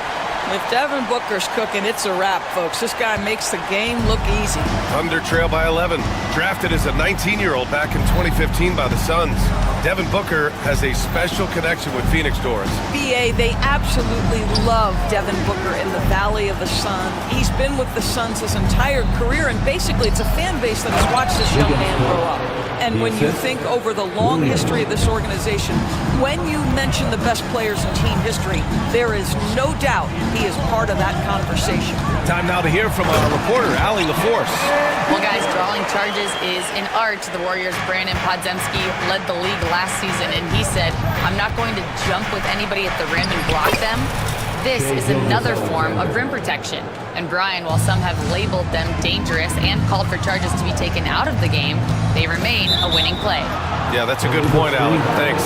If Devin Booker's cooking, it's a wrap, folks. This guy makes the game look easy. Thunder trail by 11. Drafted as a 19-year-old back in 2015 by the Suns. Devin Booker has a special connection with Phoenix Doors. BA, they absolutely love Devin Booker in the Valley of the Sun. He's been with the Suns his entire career, and basically it's a fan base that has watched this young man grow up. And when you think over the long history of this organization, when you mention the best players in team history, there is no doubt he is part of that conversation. Time now to hear from our reporter, Allie LaForce. Well, guys, drawing charges is an art. The Warriors' Brandon Podziemski led the league last season, and he said, "I'm not going to jump with anybody at the rim and block them. This is another form of rim protection." And Brian, while some have labeled them dangerous and called for charges to be taken out of the game, they remain a winning play. Yeah, that's a good point, Allie. Thanks.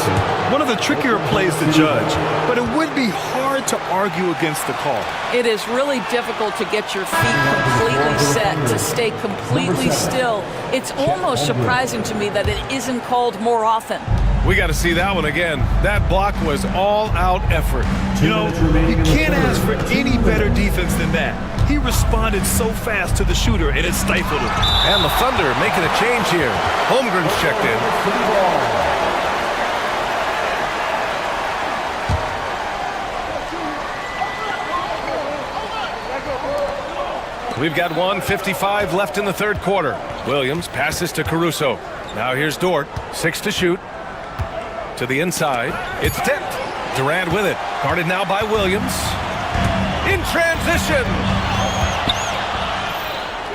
One of the trickier plays to judge, but it would be hard to argue against the call. It is really difficult to get your feet completely set, to stay completely still. It's almost surprising to me that it isn't called more often. We got to see that one again. That block was all-out effort. You know, you can't ask for any better defense than that. He responded so fast to the shooter, and it stifled him. And the Thunder making a change here. Holmgren's checked in. We've got 1:55 left in the third quarter. Williams passes to Caruso. Now here's Dort. 6 to shoot. To the inside. It's tipped. Durant with it. Guarded now by Williams. In transition.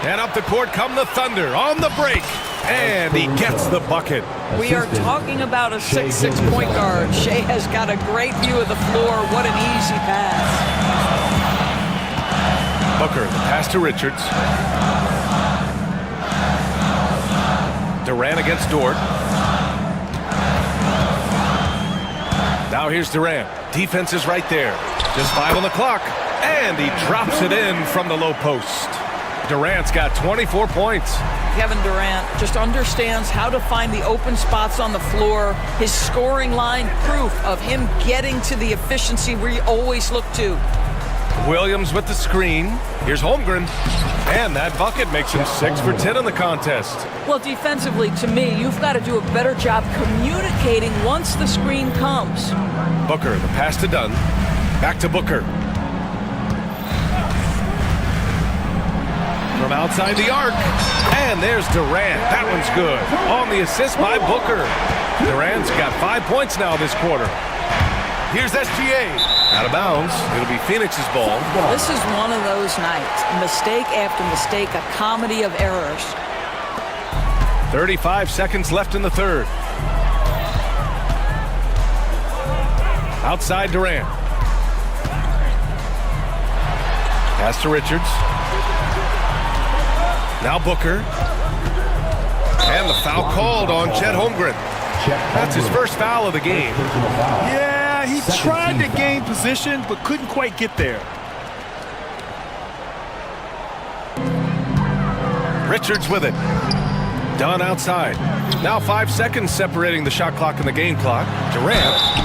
And up the court come the Thunder on the break. And he gets the bucket. We are talking about a 6'6" point guard. Shea has got a great view of the floor. What an easy pass. Booker, the pass to Richards. Durant against Dort. Now here's Durant. Defense is right there. Just 5 on the clock. And he drops it in from the low post. Durant's got 24 points. Kevin Durant just understands how to find the open spots on the floor. His scoring line, proof of him getting to the efficiency we always look to. Williams with the screen. Here's Holmgren. And that bucket makes him 6 for 10 in the contest. Well, defensively, to me, you've got to do a better job communicating once the screen comes. Booker, the pass to Dunn. Back to Booker. From outside the arc. And there's Durant. That one's good. On the assist by Booker. Durant's got 5 points now this quarter. Here's SGA. Out of bounds. It'll be Phoenix's ball. This is one of those nights. Mistake after mistake, a comedy of errors. 35 seconds left in the third. Outside Durant. Pass to Richards. Now Booker. And the foul called on Chet Holmgren. That's his first foul of the game. Yeah, he tried to gain position, but couldn't quite get there. Richards with it. Done outside. Now 5 seconds separating the shot clock and the game clock. Durant,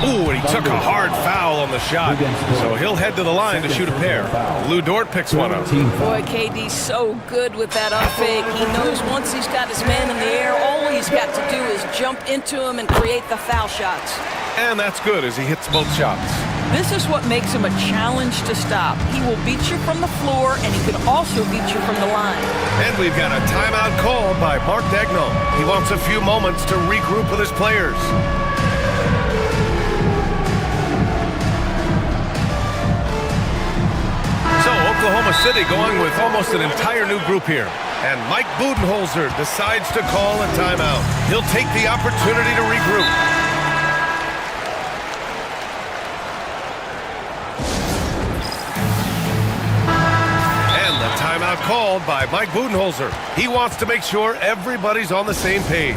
ooh, and he took a hard foul on the shot. So he'll head to the line to shoot a pair. Lou Dort picks one up. Boy, KD's so good with that up fake. He knows once he's got his man in the air, all he's got to do is jump into him and create the foul shots. And that's good as he hits both shots. This is what makes him a challenge to stop. He will beat you from the floor, and he can also beat you from the line. And we've got a timeout called by Mark Dagnall. He wants a few moments to regroup with his players. So Oklahoma City going with almost an entire new group here. And Mike Budenholzer decides to call a timeout. He'll take the opportunity to regroup. Timeout called by Mike Budenholzer. He wants to make sure everybody's on the same page.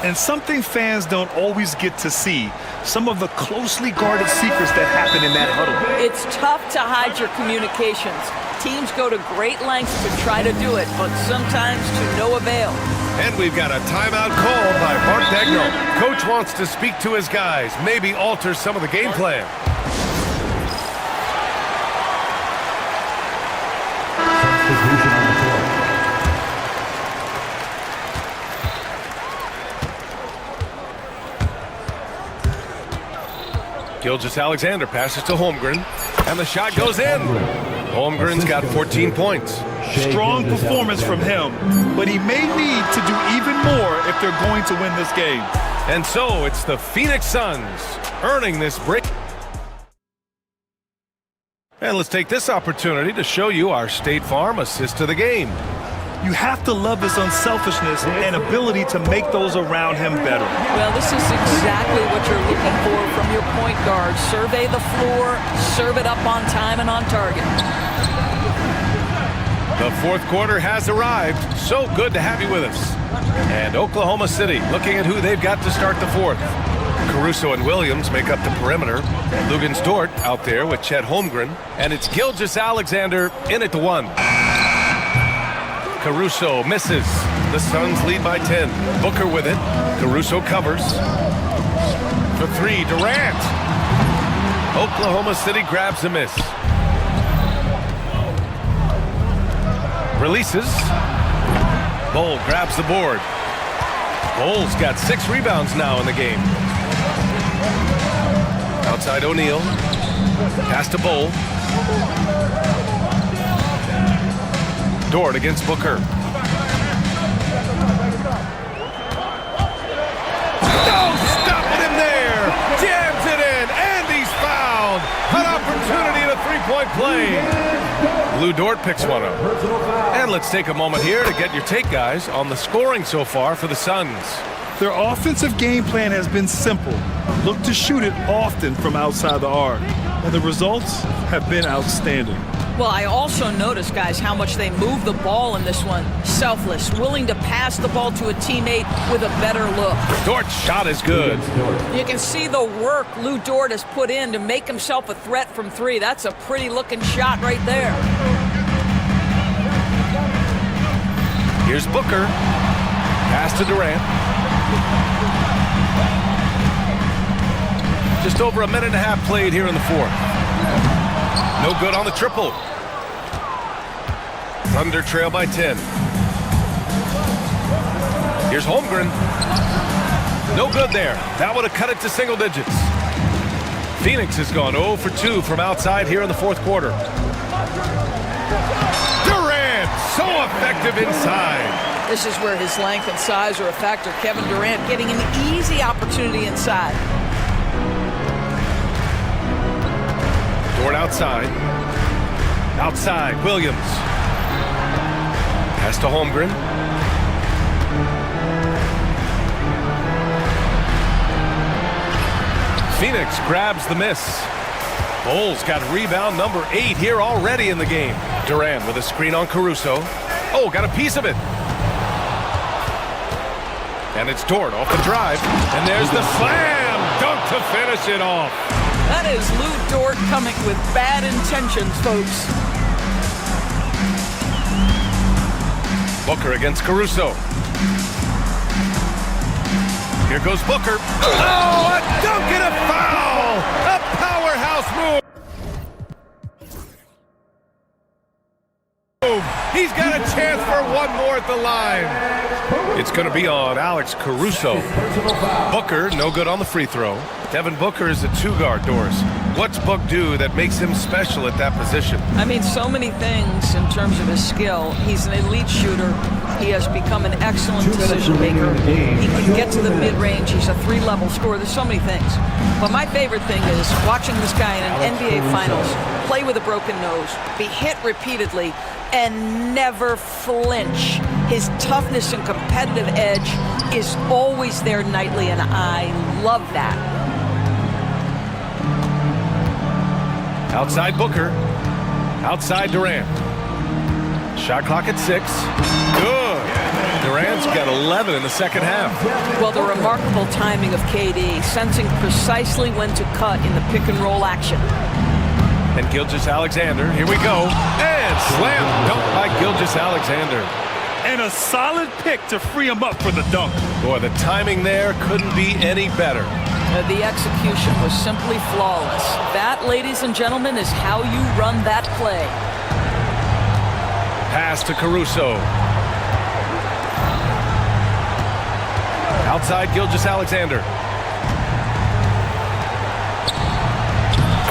And something fans don't always get to see, some of the closely guarded secrets that happen in that huddle. It's tough to hide your communications. Teams go to great lengths to try to do it, but sometimes to no avail. And we've got a timeout called by Mark Dagnall. Coach wants to speak to his guys, maybe alter some of the game plan. Gilgeous-Alexander passes to Holmgren, and the shot goes in. Holmgren's got 14 points. Strong performance from him, but he may need to do even more if they're going to win this game. And so it's the Phoenix Suns earning this break. And let's take this opportunity to show you our State Farm assist to the game. You have to love his unselfishness and ability to make those around him better. Well, this is exactly what you're looking for from your point guard. Survey the floor, serve it up on time and on target. The fourth quarter has arrived. So good to have you with us. And Oklahoma City looking at who they've got to start the fourth. Caruso and Williams make up the perimeter. Lugens Dort out there with Chet Holmgren. And it's Gilgeous-Alexander in at the one. Caruso misses. The Suns lead by 10. Booker with it. Caruso covers. For three, Durant. Oklahoma City grabs a miss. Releases. Bol grabs the board. Bol's got 6 rebounds now in the game. Outside O'Neal. Pass to Bol. Dort against Booker. No, stopping him there. Jams it in, and he's fouled. An opportunity in a three-point play. Lou Dort picks one up. And let's take a moment here to get your take, guys, on the scoring so far for the Suns. Their offensive game plan has been simple. Look to shoot it often from outside the arc. And the results have been outstanding. Well, I also noticed, guys, how much they move the ball in this one. Selfless, willing to pass the ball to a teammate with a better look. Dort's shot is good. You can see the work Lou Dort has put in to make himself a threat from three. That's a pretty looking shot right there. Here's Booker. Pass to Durant. Just over a minute and a half played here in the fourth. No good on the triple. Thunder trail by 10. Here's Holmgren. No good there. That would have cut it to single digits. Phoenix has gone 0 for 2 from outside here in the fourth quarter. Durant, so effective inside. This is where his length and size are a factor. Kevin Durant getting an easy opportunity inside. Dort outside. Outside, Williams. Pass to Holmgren. Phoenix grabs the miss. Bol's got rebound number 8 here already in the game. Durant with a screen on Caruso. Oh, got a piece of it. And it's Dort off the drive. And there's the slam dunk to finish it off. That is Lou Dort coming with bad intentions, folks. Booker against Caruso. Here goes Booker. Oh, a dunk and a foul! A powerhouse move! He's got a chance for one more at the line. It's going to be on Alex Caruso. Booker, no good on the free throw. Devin Booker is a two-guard, Doris. What's Book do that makes him special at that position? I mean, so many things in terms of his skill. He's an elite shooter. He has become an excellent decision maker. He can get to the mid-range. He's a three-level scorer. There's so many things. But my favorite thing is watching this guy in an NBA Finals play with a broken nose, be hit repeatedly, and never flinch. His toughness and competitive edge is always there nightly, and I love that. Outside Booker. Outside Durant. Shot clock at 6. Good. Durant's got 11 in the second half. Well, the remarkable timing of KD, sensing precisely when to cut in the pick and roll action. And Gilgeous-Alexander, here we go. And slam dunk by Gilgeous-Alexander. And a solid pick to free him up for the dunk. Boy, the timing there couldn't be any better. The execution was simply flawless. That, ladies and gentlemen, is how you run that play. Pass to Caruso. Outside Gilgeous-Alexander.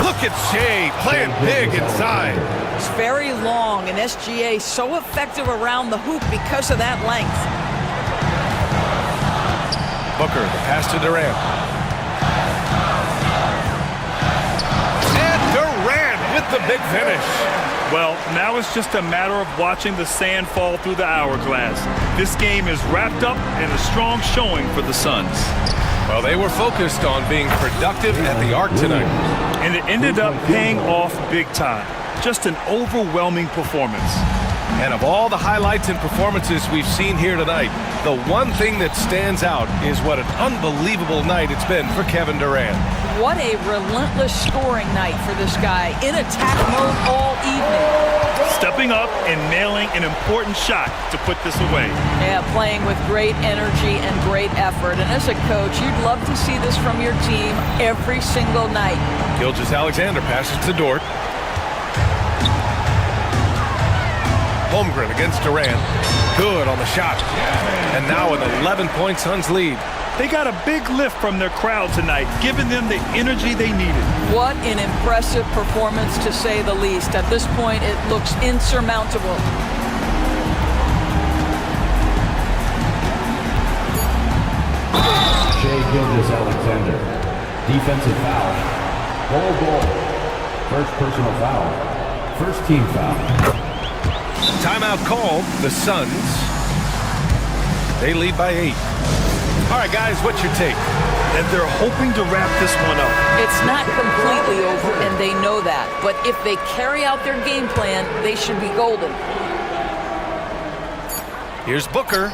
Look at Shea playing big inside. It's very long, and SGA so effective around the hoop because of that length. Booker, the pass to Durant. And Durant with the big finish. Well, now it's just a matter of watching the sand fall through the hourglass. This game is wrapped up in a strong showing for the Suns. Well, they were focused on being productive at the arc tonight. And it ended up paying off big time. Just an overwhelming performance. And of all the highlights and performances we've seen here tonight, the one thing that stands out is what an unbelievable night it's been for Kevin Durant. What a relentless scoring night for this guy, in attack mode all evening. Stepping up and nailing an important shot to put this away. Yeah, playing with great energy and great effort. And as a coach, you'd love to see this from your team every single night. Gilgeous-Alexander passes to Dort. Holmgren against Durant. Good on the shot. And now an 11-point Suns lead. They got a big lift from their crowd tonight, giving them the energy they needed. What an impressive performance, to say the least. At this point, it looks insurmountable. Shea Gilgeous-Alexander. Defensive foul. Ball. First personal foul. First team foul. Timeout called. The Suns. They lead by 8. All right, guys, what's your take? And they're hoping to wrap this one up. It's not completely over, and they know that. But if they carry out their game plan, they should be golden. Here's Booker.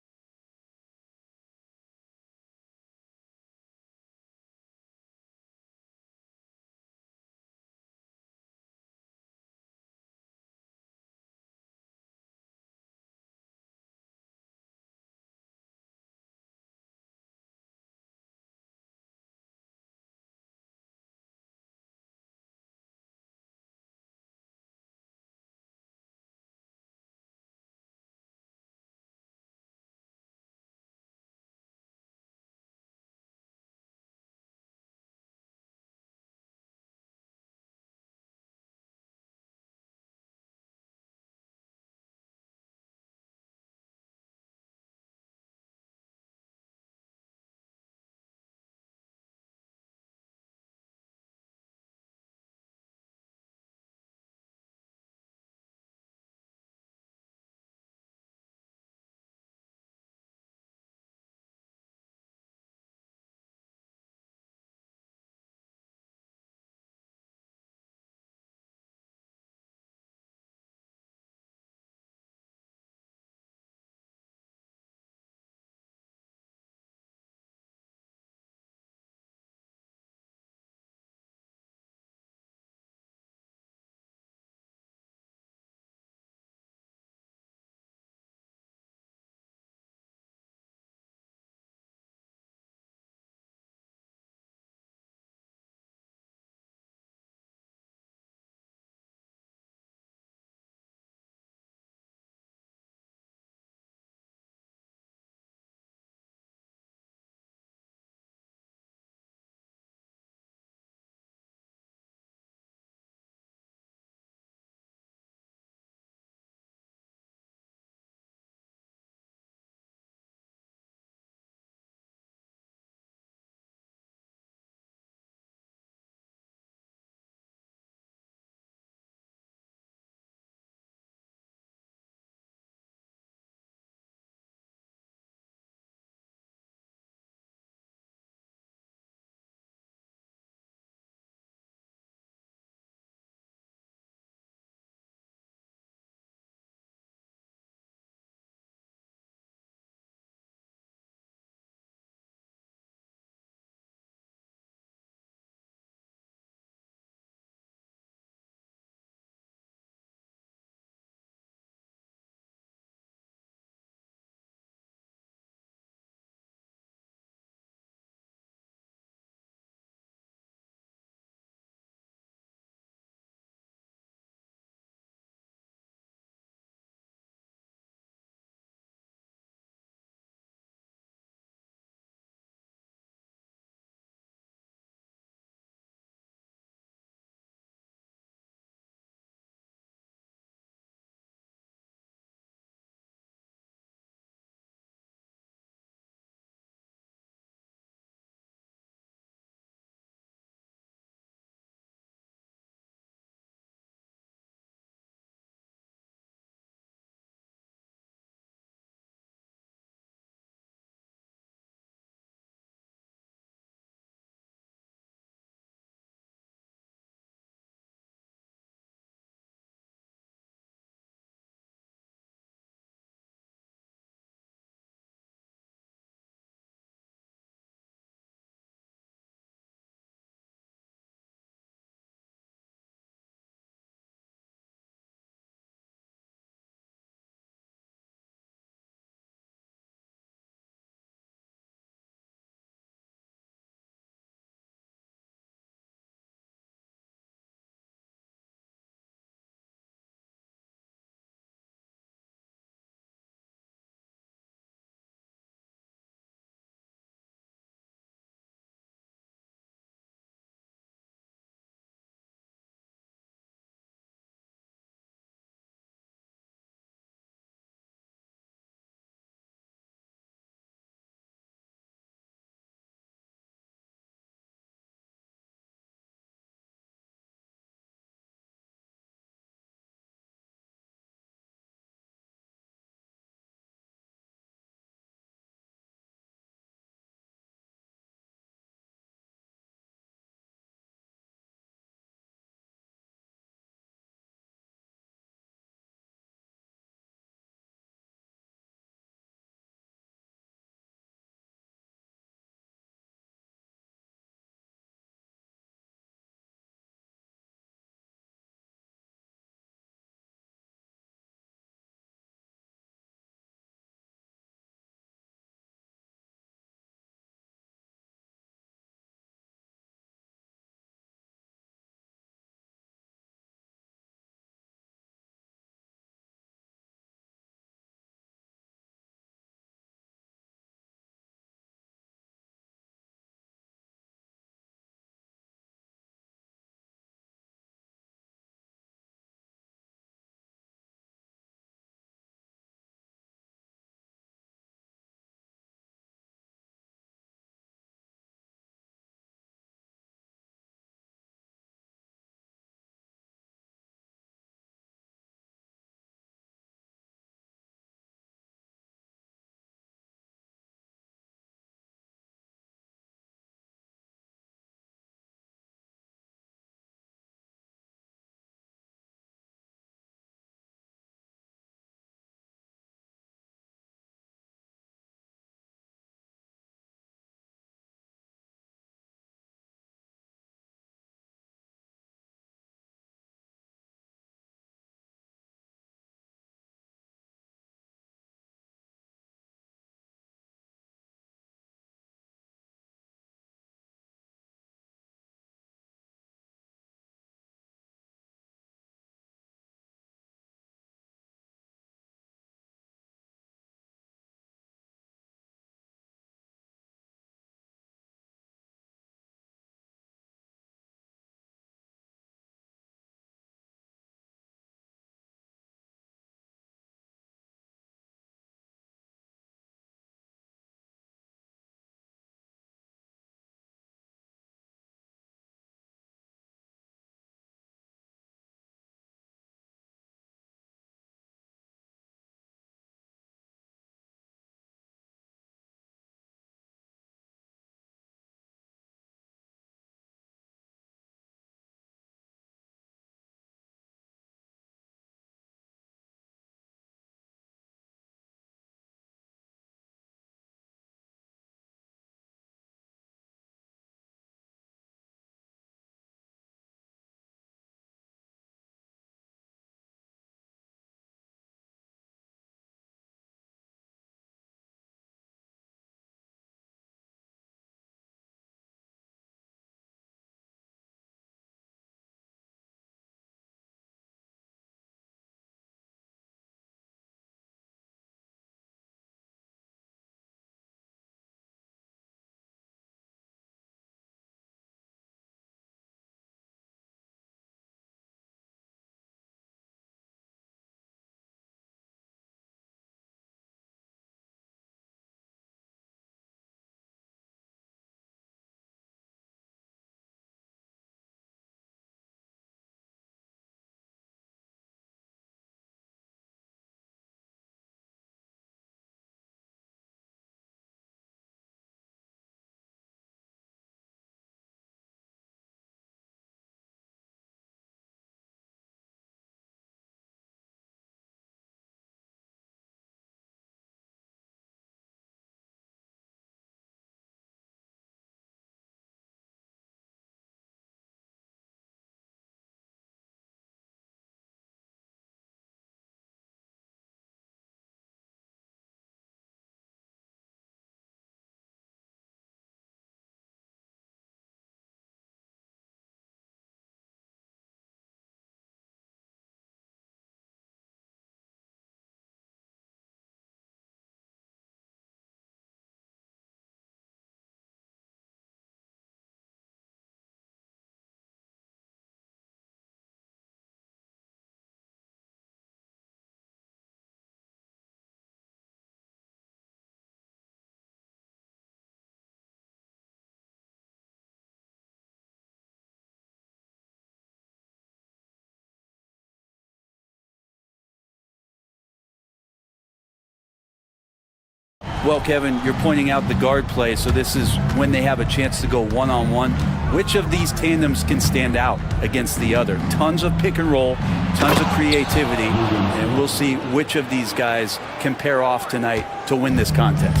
Well, Kevin, you're pointing out the guard play, so this is when they have a chance to go one-on-one. Which of these tandems can stand out against the other? Tons of pick and roll, tons of creativity, and we'll see which of these guys can pair off tonight to win this contest.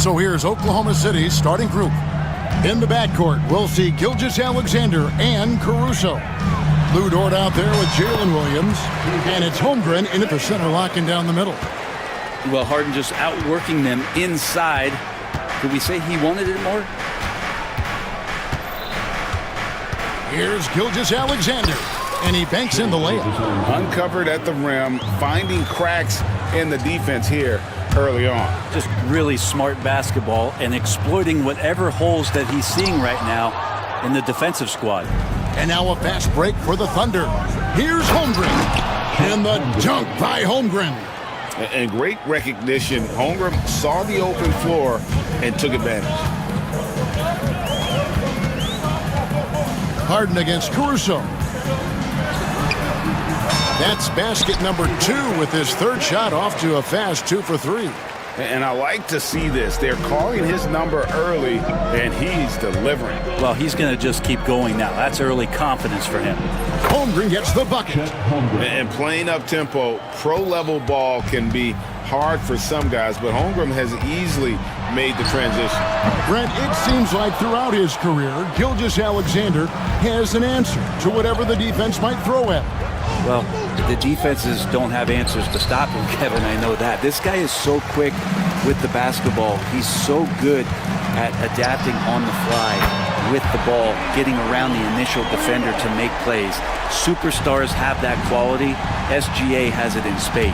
So here's Oklahoma City's starting group. In the backcourt, we'll see Gilgeous-Alexander and Caruso. Lou Dort out there with Jalen Williams, and it's Holmgren in at the center, locking down the middle. Well, Harden just outworking them inside. Could we say he wanted it more? Here's Gilgeous-Alexander, and he banks in the layup. Uncovered at the rim, finding cracks in the defense here early on. Just really smart basketball and exploiting whatever holes that he's seeing right now in the defensive squad. And now a fast break for the Thunder. Here's Holmgren, and the dunk by Holmgren. And great recognition. Holmgren saw the open floor and took advantage. Harden against Caruso. That's basket number 2 with his third shot off to a fast 2 for 3. And I like to see this. They're calling his number early, and he's delivering. Well, he's going to just keep going now. That's early confidence for him. Holmgren gets the bucket. And playing up-tempo, pro-level ball can be hard for some guys, but Holmgren has easily made the transition. Brent, it seems like throughout his career, Gilgeous-Alexander has an answer to whatever the defense might throw at him. Well, the defenses don't have answers to stop him, Kevin. I know that. This guy is so quick with the basketball. He's so good at adapting on the fly with the ball, getting around the initial defender to make plays. Superstars have that quality. SGA has it in spades.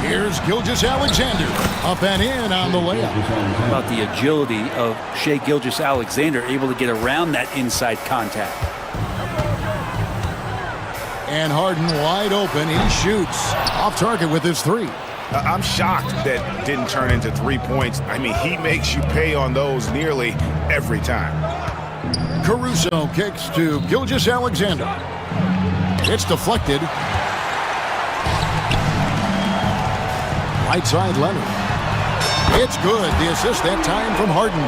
Here's Gilgeous-Alexander, up and in on the layup. How about the agility of Shai Gilgeous-Alexander, able to get around that inside contact. And Harden wide open. He shoots off target with his 3. I'm shocked that didn't turn into 3 points. I mean, he makes you pay on those nearly every time. Caruso kicks to Gilgeous-Alexander. It's deflected. Right side Leonard. It's good. The assist that time from Harden.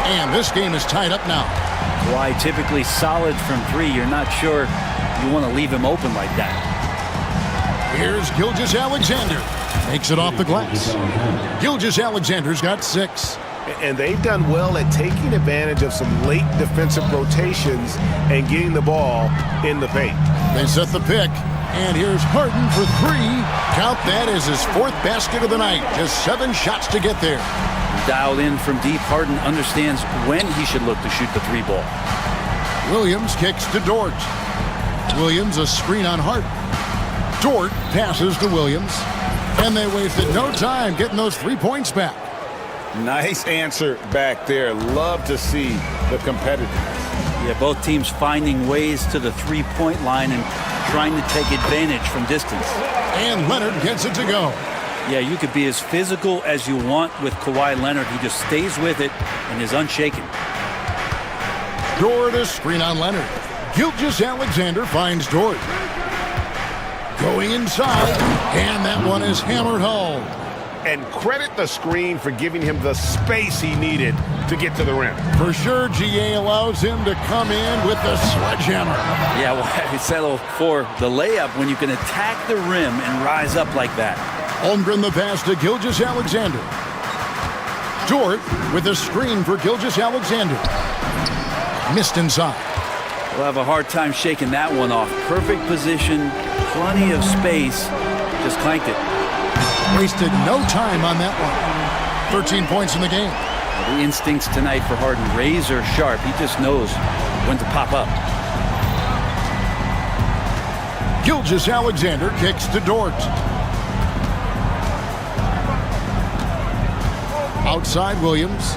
And this game is tied up now. Why typically solid from 3. You're not sure you want to leave him open like that. Here's Gilgeous-Alexander. Makes it off the glass. Gilgeous-Alexander's got 6. And they've done well at taking advantage of some late defensive rotations and getting the ball in the paint. They set the pick. And here's Harden for 3. Count that as his 4th basket of the night. Just 7 shots to get there. Dialed in from deep, Harden understands when he should look to shoot the 3 ball. Williams kicks to Dort. Williams a screen on Harden. Dort passes to Williams. And they wasted no time getting those 3 points back. Nice answer back there. Love to see the competitiveness. Yeah, both teams finding ways to the 3-point line and trying to take advantage from distance. And Leonard gets it to go. Yeah, you could be as physical as you want with Kawhi Leonard. He just stays with it and is unshaken. Dort a screen on Leonard. Gilgeous-Alexander finds Dort. Going inside, and that one is hammered home. And credit the screen for giving him the space he needed to get to the rim. For sure, GA allows him to come in with the sledgehammer. Yeah, well, settle for the layup when you can attack the rim and rise up like that. Holmgren the pass to Gilgeous-Alexander. Dort with a screen for Gilgeous-Alexander. Missed inside. We'll have a hard time shaking that one off. Perfect position, plenty of space, just clanked it. Wasted no time on that one. 13 points in the game. The instincts tonight for Harden, razor sharp. He just knows when to pop up. Gilgeous-Alexander kicks to Dort. Outside Williams.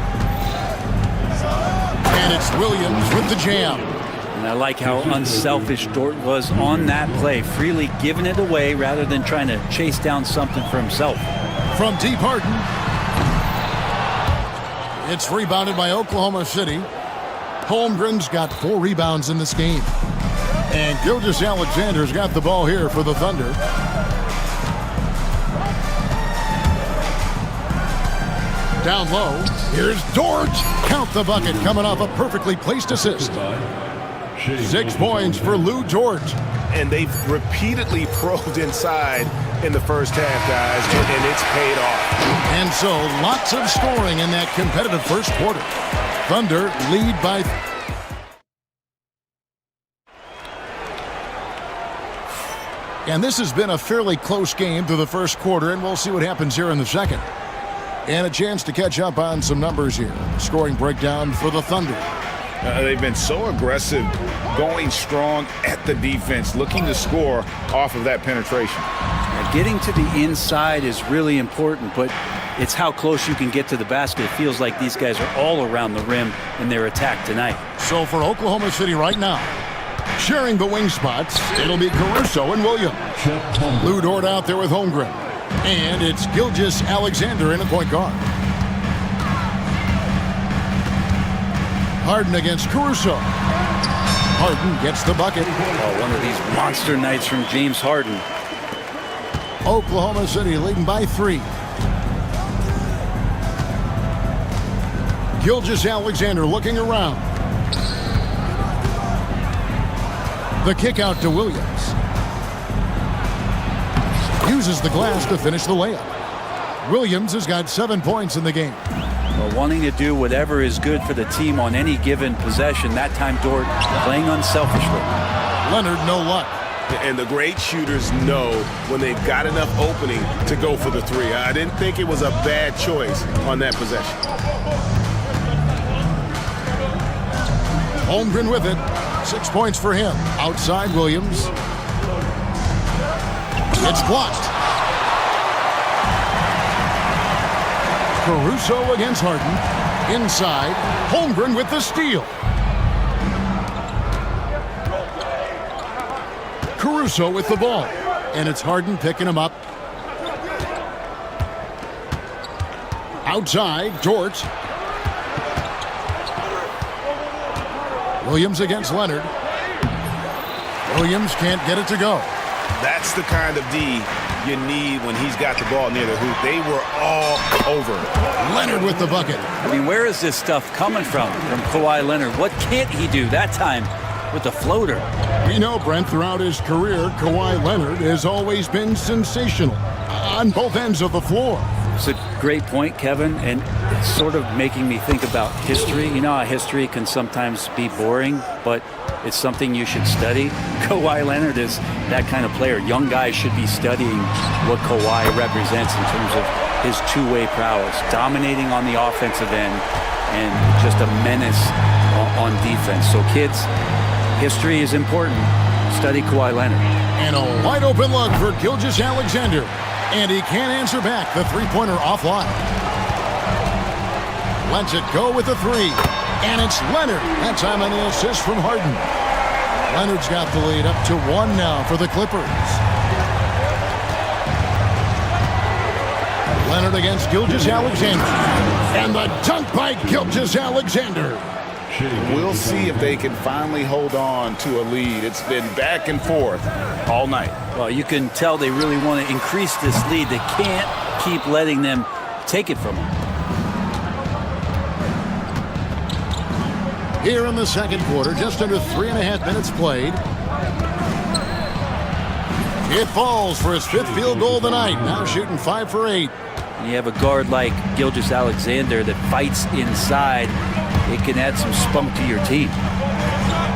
And it's Williams with the jam. And I like how unselfish Dort was on that play, freely giving it away rather than trying to chase down something for himself. From deep, Harden. It's rebounded by Oklahoma City. Holmgren's got 4 rebounds in this game. And Gilgeous-Alexander's got the ball here for the Thunder. Down low, here's Dort. Count the bucket coming off a perfectly placed assist. 6 points for Lou George. And they've repeatedly probed inside in the first half, guys, and it's paid off. And so, lots of scoring in that competitive first quarter. Thunder lead by... And this has been a fairly close game through the first quarter, and we'll see what happens here in the second. And a chance to catch up on some numbers here. Scoring breakdown for the Thunder. They've been so aggressive, going strong at the defense, looking to score off of that penetration. Getting to the inside is really important, but it's how close you can get to the basket. It feels like these guys are all around the rim in their attack tonight. So for Oklahoma City right now, sharing the wing spots, it'll be Caruso and Williams. Lou Dort out there with Holmgren. And it's Gilgeous Alexander in a point guard. Harden against Caruso. Harden gets the bucket. Oh, one of these monster nights from James Harden. Oklahoma City leading by 3. Gilgeous Alexander looking around. The kick out to Williams. Uses the glass to finish the layup. Williams has got 7 points in the game. Well, wanting to do whatever is good for the team on any given possession. That time, Dort playing unselfishly. Leonard, no luck. And the great shooters know when they've got enough opening to go for the 3. I didn't think it was a bad choice on that possession. Holmgren with it. 6 points for him. Outside Williams. It's blocked. Caruso against Harden. Inside. Holmgren with the steal. Caruso with the ball. And it's Harden picking him up. Outside, Dort. Williams against Leonard. Williams can't get it to go. That's the kind of D you need when he's got the ball near the hoop. They were all over. Leonard with the bucket. I mean, where is this stuff coming from Kawhi Leonard? What can't he do that time with the floater? We know, Brent, throughout his career, Kawhi Leonard has always been sensational on both ends of the floor. It's a great point, Kevin, and it's sort of making me think about history. You know how history can sometimes be boring, but it's something you should study. Kawhi Leonard is that kind of player. Young guys should be studying what Kawhi represents in terms of his two-way prowess, dominating on the offensive end, and just a menace on defense. So kids, history is important. Study Kawhi Leonard. And a wide open look for Gilgeous Alexander. And he can't answer back. The three-pointer offline. Lets it go with the 3. And it's Leonard. That time on the assist from Harden. Leonard's got the lead up to 1 now for the Clippers. Leonard against Gilgeous Alexander. And the dunk by Gilgeous Alexander. We'll see if they can finally hold on to a lead. It's been back and forth all night. Well, you can tell they really want to increase this lead. They can't keep letting them take it from them. Here in the second quarter, just under 3.5 minutes played. It falls for his 5th field goal of the night. Now shooting 5 for 8. And you have a guard like Gilgeous Alexander that fights inside. It can add some spunk to your team.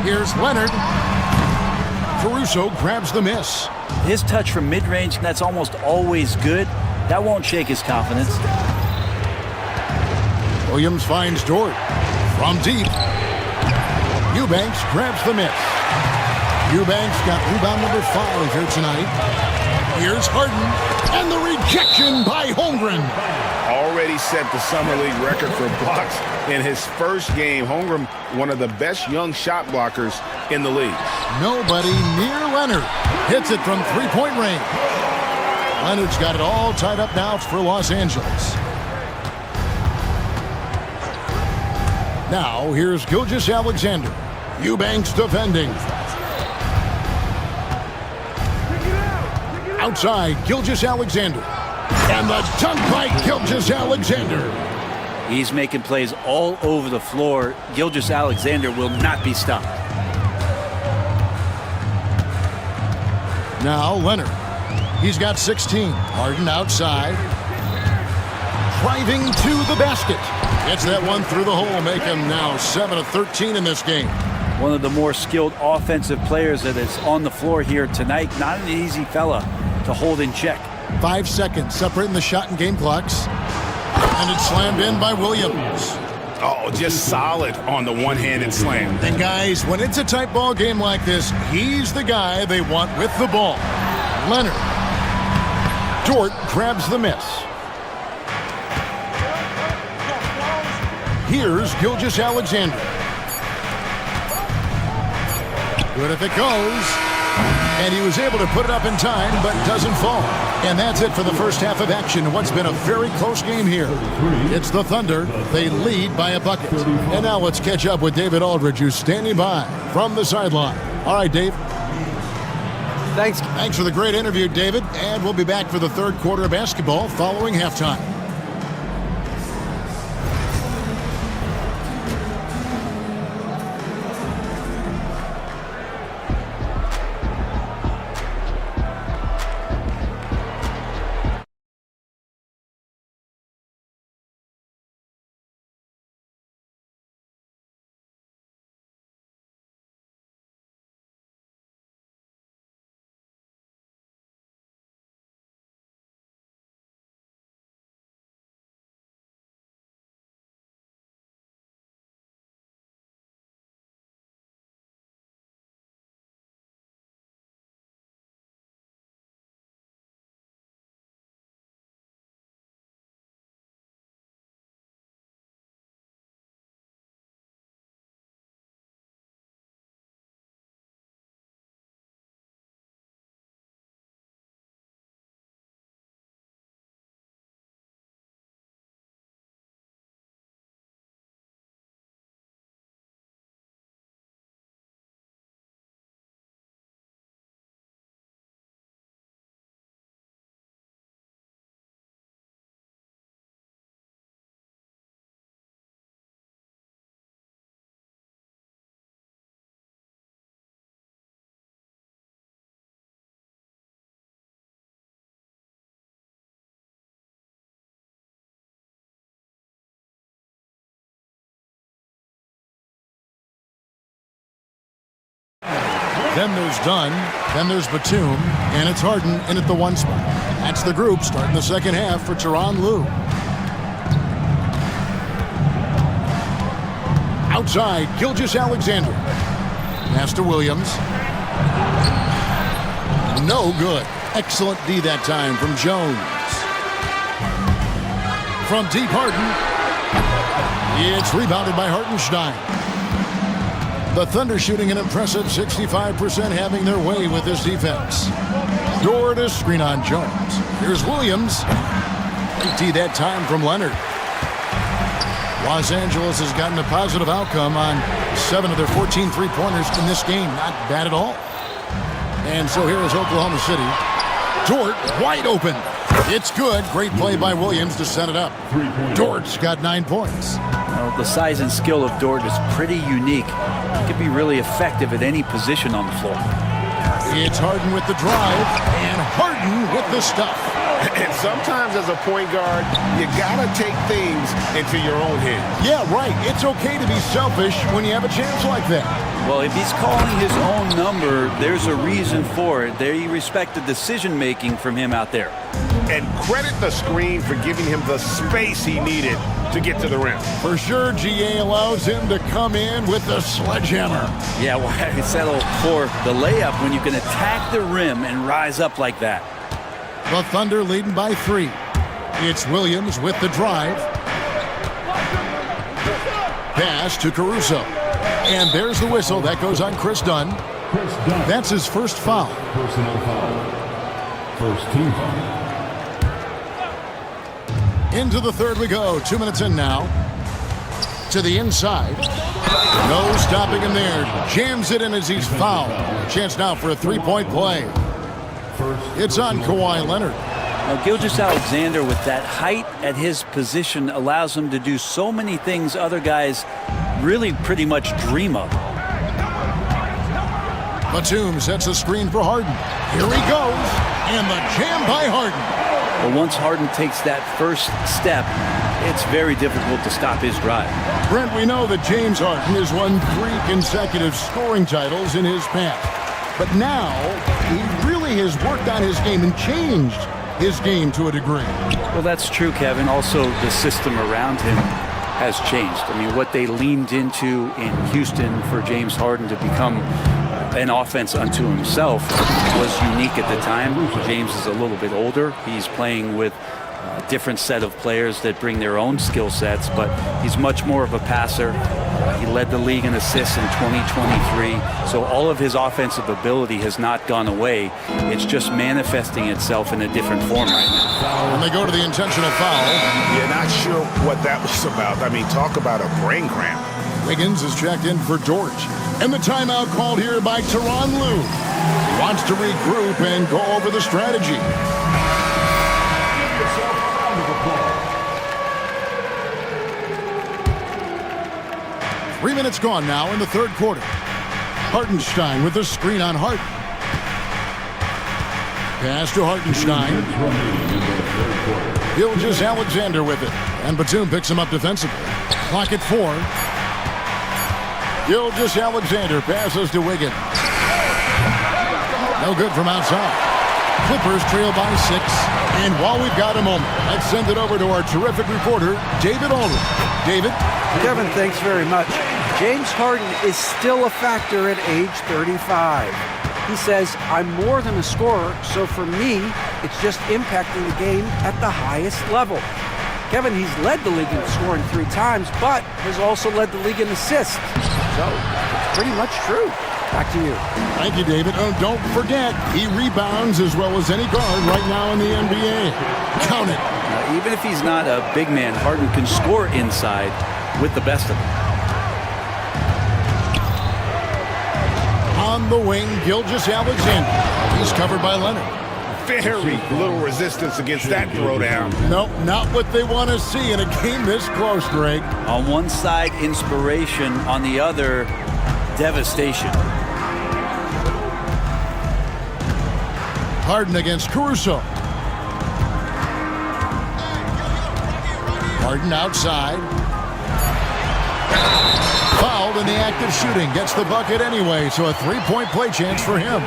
Here's Leonard. Caruso grabs the miss. His touch from mid-range, that's almost always good. That won't shake his confidence. Williams finds Dort. From deep. Eubanks grabs the miss. Eubanks got rebound number 5 here tonight. Here's Harden. And the rejection by Holmgren. Already set the Summer League record for blocks in his first game. Holmgren, one of the best young shot blockers in the league. Nobody near Leonard. Hits it from 3-point range. Leonard's got it all tied up now for Los Angeles. Now, here's Gilgeous Alexander. Eubanks defending. Outside, Gilgeous Alexander. And the dunk by Gilgeous Alexander. He's making plays all over the floor. Gilgeous-Alexander will not be stopped. Now Leonard. He's got 16. Harden outside. Driving to the basket. Gets that one through the hole, make him now 7 of 13 in this game. One of the more skilled offensive players that is on the floor here tonight. Not an easy fella to hold in check. 5 seconds separating the shot and game clocks. And it's slammed in by Williams. Oh, just solid on the one-handed slam. And guys, when it's a tight ball game like this, he's the guy they want with the ball. Leonard. Dort grabs the miss. Here's Gilgeous-Alexander. Good if it goes. And he was able to put it up in time, but doesn't fall. And that's it for the first half of action in what's been a very close game here. It's the Thunder. They lead by a bucket. And now let's catch up with David Aldridge, who's standing by from the sideline. All right, Dave. Thanks for the great interview, David. And we'll be back for the third quarter of basketball following halftime. Then there's Dunn, then there's Batum, and it's Harden in at the 1 spot. That's the group starting the second half for Tyronn Lue. Outside, Gilgeous-Alexander. Pass to Williams. No good. Excellent D that time from Jones. From deep, Harden. It's rebounded by Hartenstein. The Thunder shooting an impressive 65%, having their way with this defense. Dort to screen on Jones. Here's Williams. AT that time from Leonard. Los Angeles has gotten a positive outcome on 7 of their 14 three-pointers in this game. Not bad at all. And so here is Oklahoma City. Dort wide open. It's good. Great play by Williams to set it up. Dort's got 9 points. Well, the size and skill of Dort is pretty unique. He could be really effective at any position on the floor. It's Harden with the drive, and Harden with the stuff. And sometimes as a point guard, you gotta take things into your own hands. Yeah, right. It's okay to be selfish when you have a chance like that. Well, if he's calling his own number, there's a reason for it. They respect the decision-making from him out there. And credit the screen for giving him the space he needed to get to the rim. For sure, GA allows him to come in with the sledgehammer. Yeah, why settle for the layup when you can attack the rim and rise up like that? The Thunder leading by 3. It's Williams with the drive. Pass to Caruso. And there's the whistle. That goes on Chris Dunn. That's his first foul. Personal foul. First team foul. Into the third we go. 2 minutes in now. To the inside. No stopping him there. Jams it in as he's fouled. Chance now for a three-point play. It's on Kawhi Leonard. Now, Gilgeous-Alexander, with that height at his position, allows him to do so many things other guys really pretty much dream of. Batum sets a screen for Harden. Here he goes, and the jam by Harden. But once Harden takes that first step, it's very difficult to stop his drive. Brent, we know that James Harden has won 3 consecutive scoring titles in his past. But now, he really has worked on his game and changed his game to a degree. Well, that's true, Kevin. Also, the system around him has changed. I mean, what they leaned into in Houston for James Harden to become an offense unto himself was unique at the time. James is a little bit older. He's playing with a different set of players that bring their own skill sets, but he's much more of a passer. He led the league in assists in 2023, so all of his offensive ability has not gone away. It's just manifesting itself in a different form right now. And they go to the intentional foul. Yeah, not sure what that was about. I mean, talk about a brain cramp. Wiggins is checked in for George. And the timeout called here by Tyronn Lue. He wants to regroup and go over the strategy. 3 minutes gone now in the third quarter. Hartenstein with the screen on Harden. Pass to Hartenstein. Gilgeous-Alexander with it. And Batum picks him up defensively. Clock at 4. Gilgeous-Alexander passes to Wiggins. No good from outside. Clippers trail by 6. And while we've got a moment, let's send it over to our terrific reporter, David Aldridge. David? Kevin, thanks very much. James Harden is still a factor at age 35. He says, I'm more than a scorer, so for me, it's just impacting the game at the highest level. Kevin, he's led the league in scoring 3 times, but has also led the league in assists. So, it's pretty much true. Back to you. Thank you, David. Oh, don't forget, he rebounds as well as any guard right now in the NBA. Count it. Even if he's not a big man, Harden can score inside with the best of them. On the wing, Gilgeous-Alexander. He's covered by Leonard. Very little resistance against that throwdown. Nope, not what they want to see in a game this close, Greg. On one side, inspiration. On the other, devastation. Harden against Caruso. Harden outside. Fouled in the act of shooting. Gets the bucket anyway, so a 3-point play chance for him.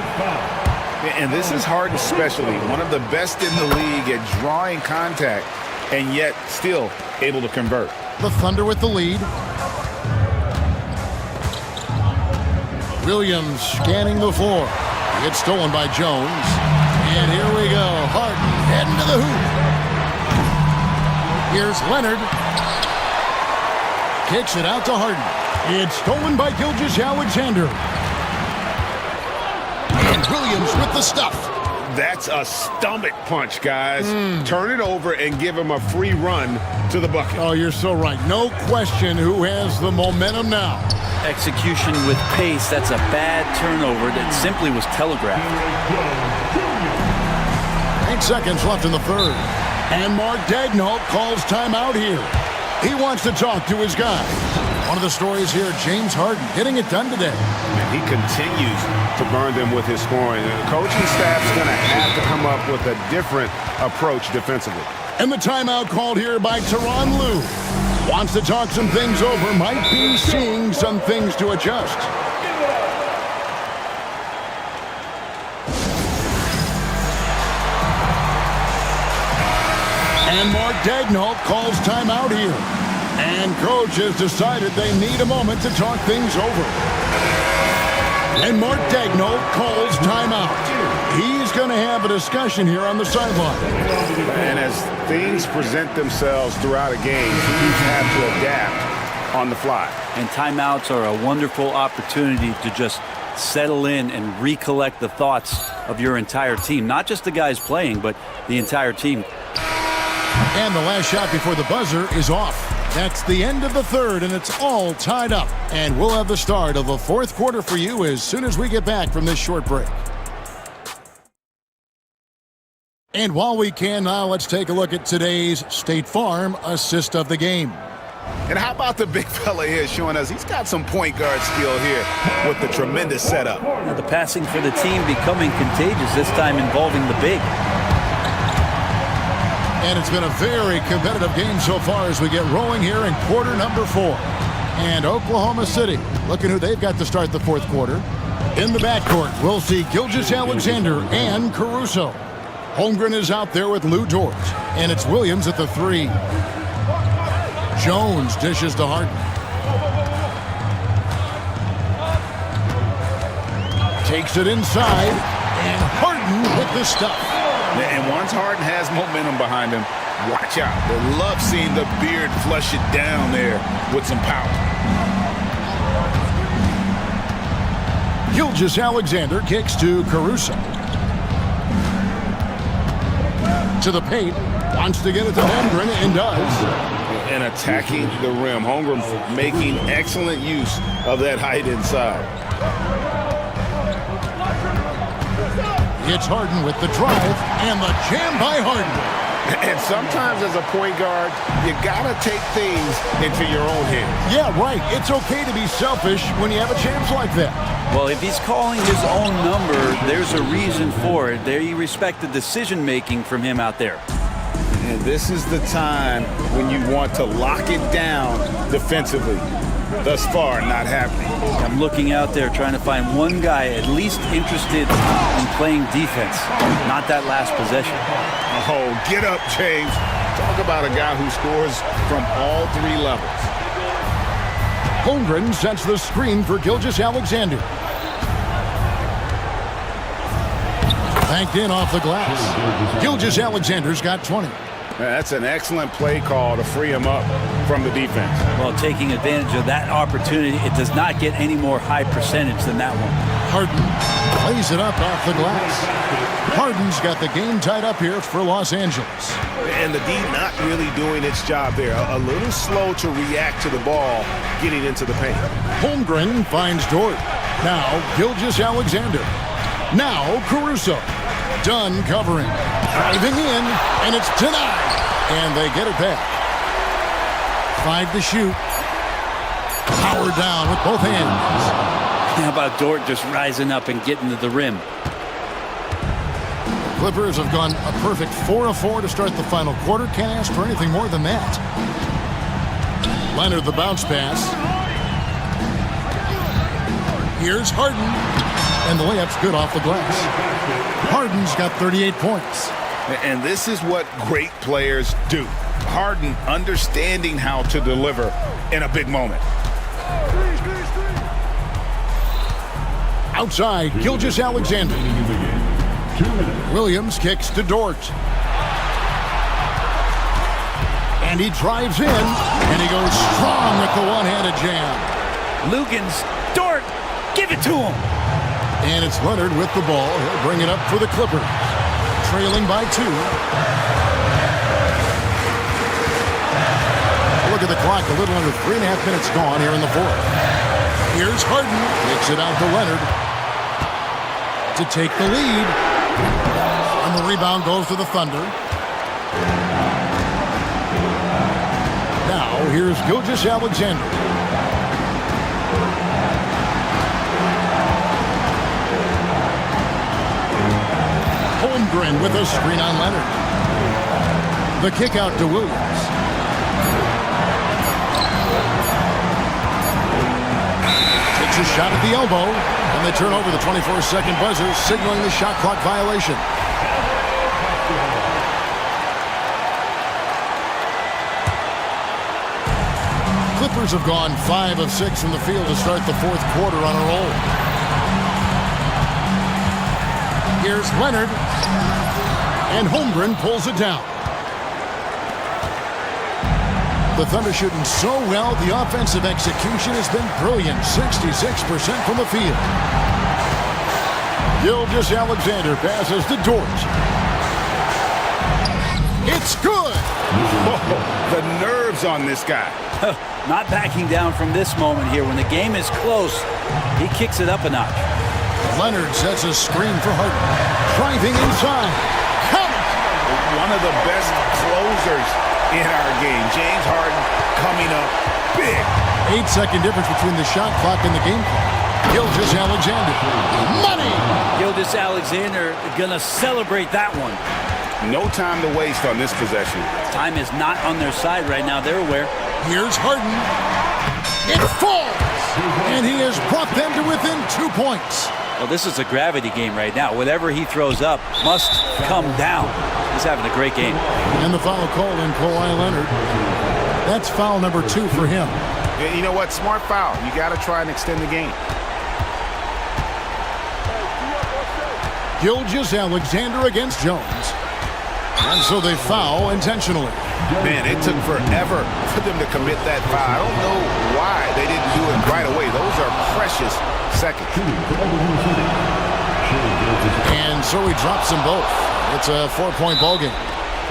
And this is Harden's specialty. One of the best in the league at drawing contact and yet still able to convert. The Thunder with the lead. Williams scanning the floor. It's stolen by Jones. And here we go. Harden heading to the hoop. Here's Leonard. Kicks it out to Harden. It's stolen by Gilgeous-Alexander. And Williams with the stuff. That's a stomach punch, guys. Turn it over and give him a free run to the bucket. Oh, you're so right. No question who has the momentum now. Execution with pace. That's a bad turnover that simply was telegraphed. 8 seconds left in the third. And Mark Daigneault calls timeout here. He wants to talk to his guy. One of the stories here, James Harden getting it done today. And he continues to burn them with his scoring. And the coaching staff's going to have to come up with a different approach defensively. And the timeout called here by Tyronn Lue. Wants to talk some things over, might be seeing some things to adjust. And Mark Daigneault calls timeout here. And coach has decided they need a moment to talk things over. And Mark Daigneault calls timeout. He's going to have a discussion here on the sideline. And as things present themselves throughout a game, teams have to adapt on the fly. And timeouts are a wonderful opportunity to just settle in and recollect the thoughts of your entire team. Not just the guys playing, but the entire team. And the last shot before the buzzer is off. That's the end of the third, and it's all tied up. And we'll have the start of the fourth quarter for you as soon as we get back from this short break. And while we can now, let's take a look at today's State Farm assist of the game. And how about the big fella here showing us he's got some point guard skill here with the tremendous setup. Now the passing for the team becoming contagious, this time involving the big. And it's been a very competitive game so far as we get rolling here in quarter number 4. And Oklahoma City, looking who they've got to start the fourth quarter. In the backcourt, we'll see Gilgeous-Alexander and Caruso. Holmgren is out there with Lou Dort. And it's Williams at the 3. Jones dishes to Harden. Takes it inside, and Harden with the stuff. And once Harden has momentum behind him, watch out. They love seeing the beard flush it down there with some power. Gilgeous-Alexander kicks to Caruso. To the paint, wants to get it to Holmgren, and does. And attacking the rim. Holmgren making excellent use of that height inside. It's Harden with the drive, and the jam by Harden. And sometimes as a point guard, you gotta take things into your own hands. Yeah, right. It's okay to be selfish when you have a chance like that. Well, if he's calling his own number, there's a reason for it. There you respect the decision-making from him out there. And this is the time when you want to lock it down defensively. Thus far, not happening. I'm looking out there trying to find one guy at least interested in playing defense, not that last possession. Oh, get up, James. Talk about a guy who scores from all 3 levels. Holmgren sets the screen for Gilgeous-Alexander. Banked in off the glass. Gilgeous-Alexander's got 20. That's an excellent play call to free him up from the defense. Well, taking advantage of that opportunity, it does not get any more high percentage than that one. Harden plays it up off the glass. Harden's got the game tied up here for Los Angeles. And the D not really doing its job there. A little slow to react to the ball getting into the paint. Holmgren finds Dort. Now Gilgeous-Alexander. Now Caruso. Dunn covering. Driving in, and it's denied. And they get it back. 5 to shoot. Power down with both hands. How about Dort just rising up and getting to the rim? Clippers have gone a perfect 4 of 4 to start the final quarter. Can't ask for anything more than that. Leonard the bounce pass. Here's Harden. And the layup's good off the glass. Harden's got 38 points. And this is what great players do. Harden understanding how to deliver in a big moment. Outside, Gilgeous-Alexander. Williams kicks to Dort. And he drives in, and he goes strong with the one-handed jam. Lugans, Dort, give it to him. And it's Leonard with the ball. He'll bring it up for the Clippers. Trailing by 2. Look at the clock, a little under 3.5 minutes gone here in the fourth. Here's Harden, kicks it out to Leonard to take the lead. And the rebound goes to the Thunder. Now, here's Gilgeous-Alexander. Holmgren with a screen on Leonard. The kick out to Williams. Takes a shot at the elbow, and they turn over the 24-second buzzer, signaling the shot clock violation. Clippers have gone 5 of 6 from the field to start the fourth quarter on a roll. Here's Leonard, and Holmgren pulls it down. The Thunder shooting so well, the offensive execution has been brilliant. 66% from the field. Gilgeous-Alexander passes to Dort. It's good! Oh, the nerves on this guy. Not backing down from this moment here. When the game is close, he kicks it up a notch. Leonard sets a screen for Harden. Driving inside. Count it! one of the best closers in our game. James Harden coming up big. 8-second difference between the shot clock and the game clock. Gilgeous-Alexander. Money! Gilgeous-Alexander gonna celebrate that one. No time to waste on this possession. Time is not on their side right now. They're aware. Here's Harden. It falls! And he has brought them to within 2 points. Well, this is a gravity game right now. Whatever he throws up must come down. He's having a great game. And the foul called on Kawhi Leonard. That's foul number 2 for him. Yeah, you know what? Smart foul. You got to try and extend the game. Gilgeous-Alexander against Jones. And so they foul intentionally. Man, it took forever for them to commit that foul. I don't know why they didn't do it right away. Those are precious seconds. And so he drops them both. It's a 4-point ball game.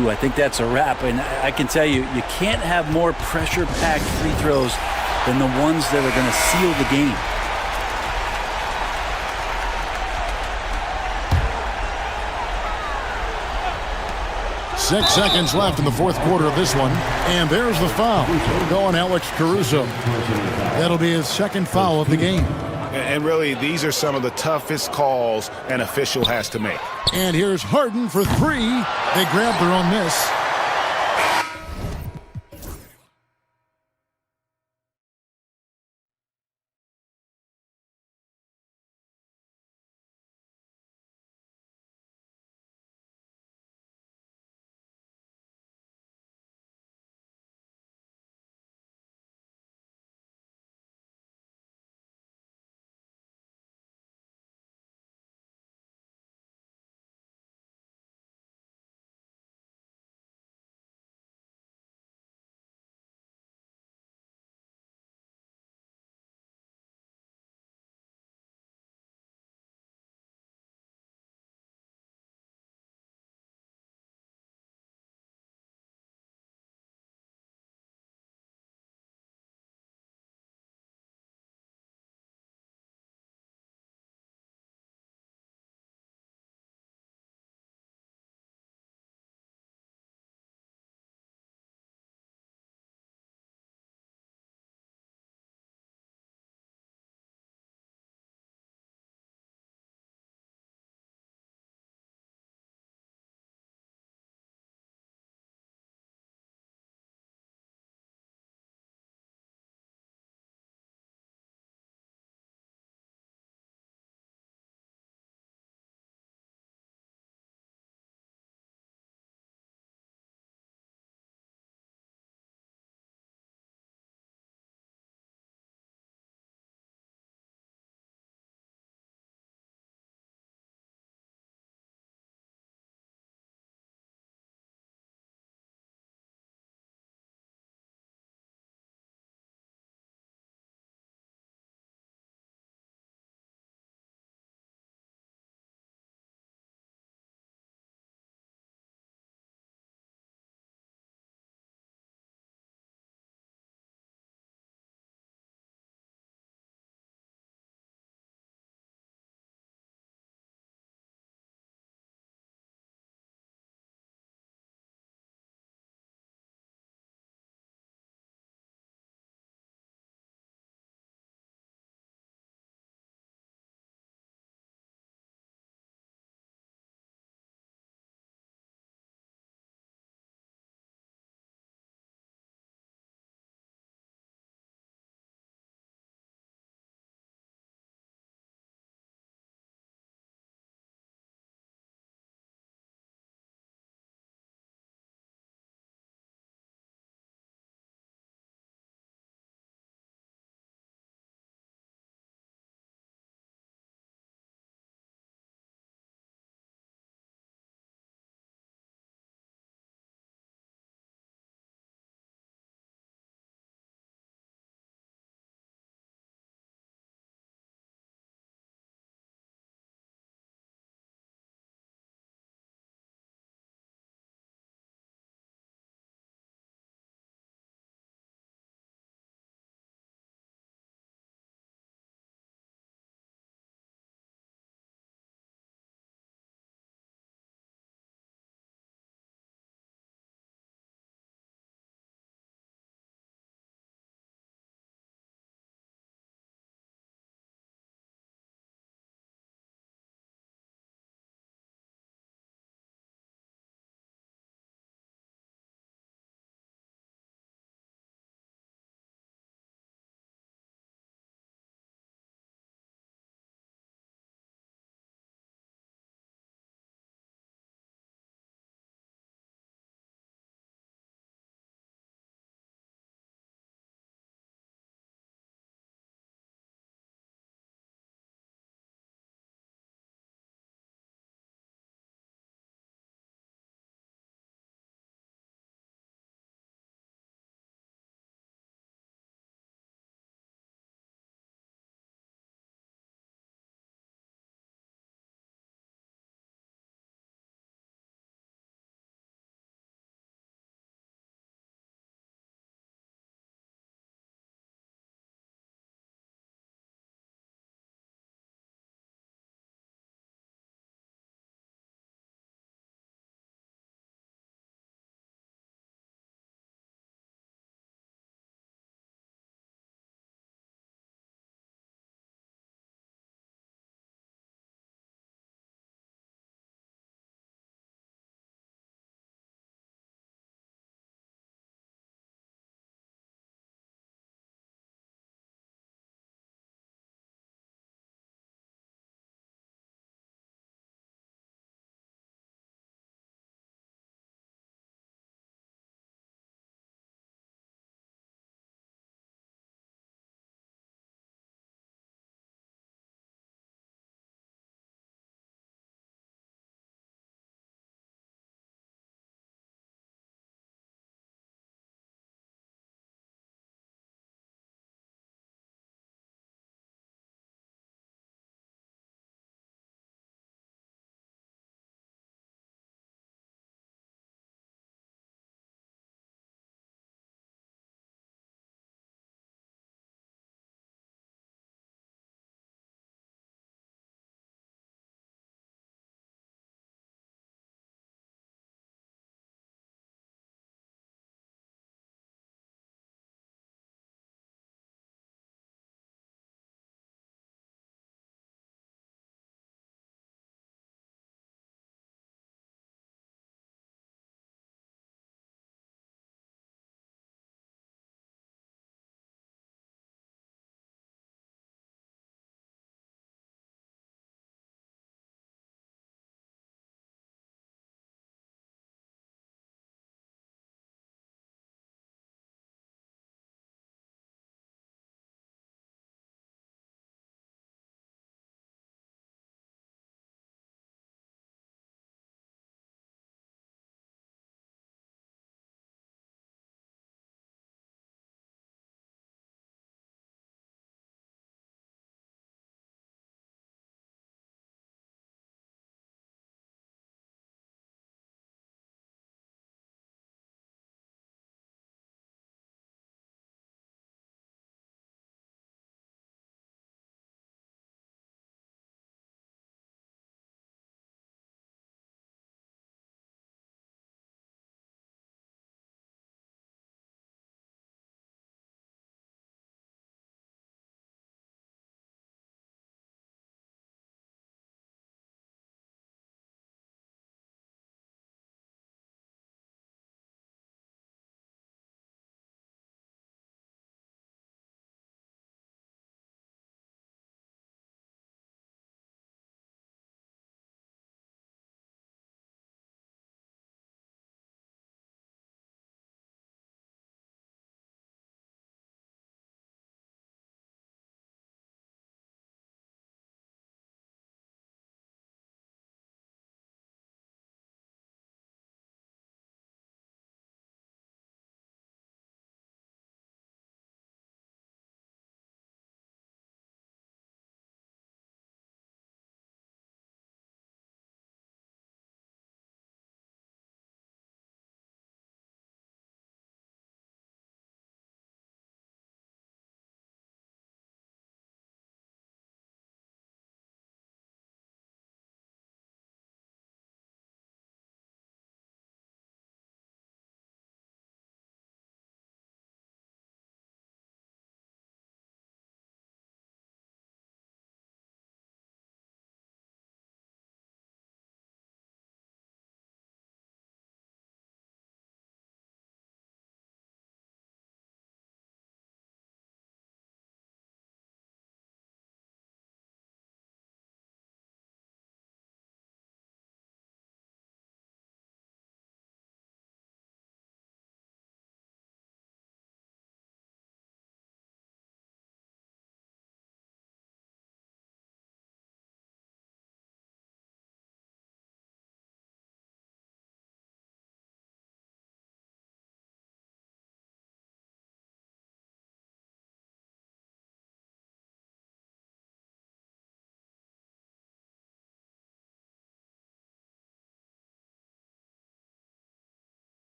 Ooh, I think that's a wrap. And I can tell you, you can't have more pressure-packed free throws than the ones that are going to seal the game. 6 seconds left in the fourth quarter of this one. And there's the foul. Going Alex Caruso. That'll be his second foul of the game. And really, these are some of the toughest calls an official has to make. And here's Harden for 3. They grabbed their own miss.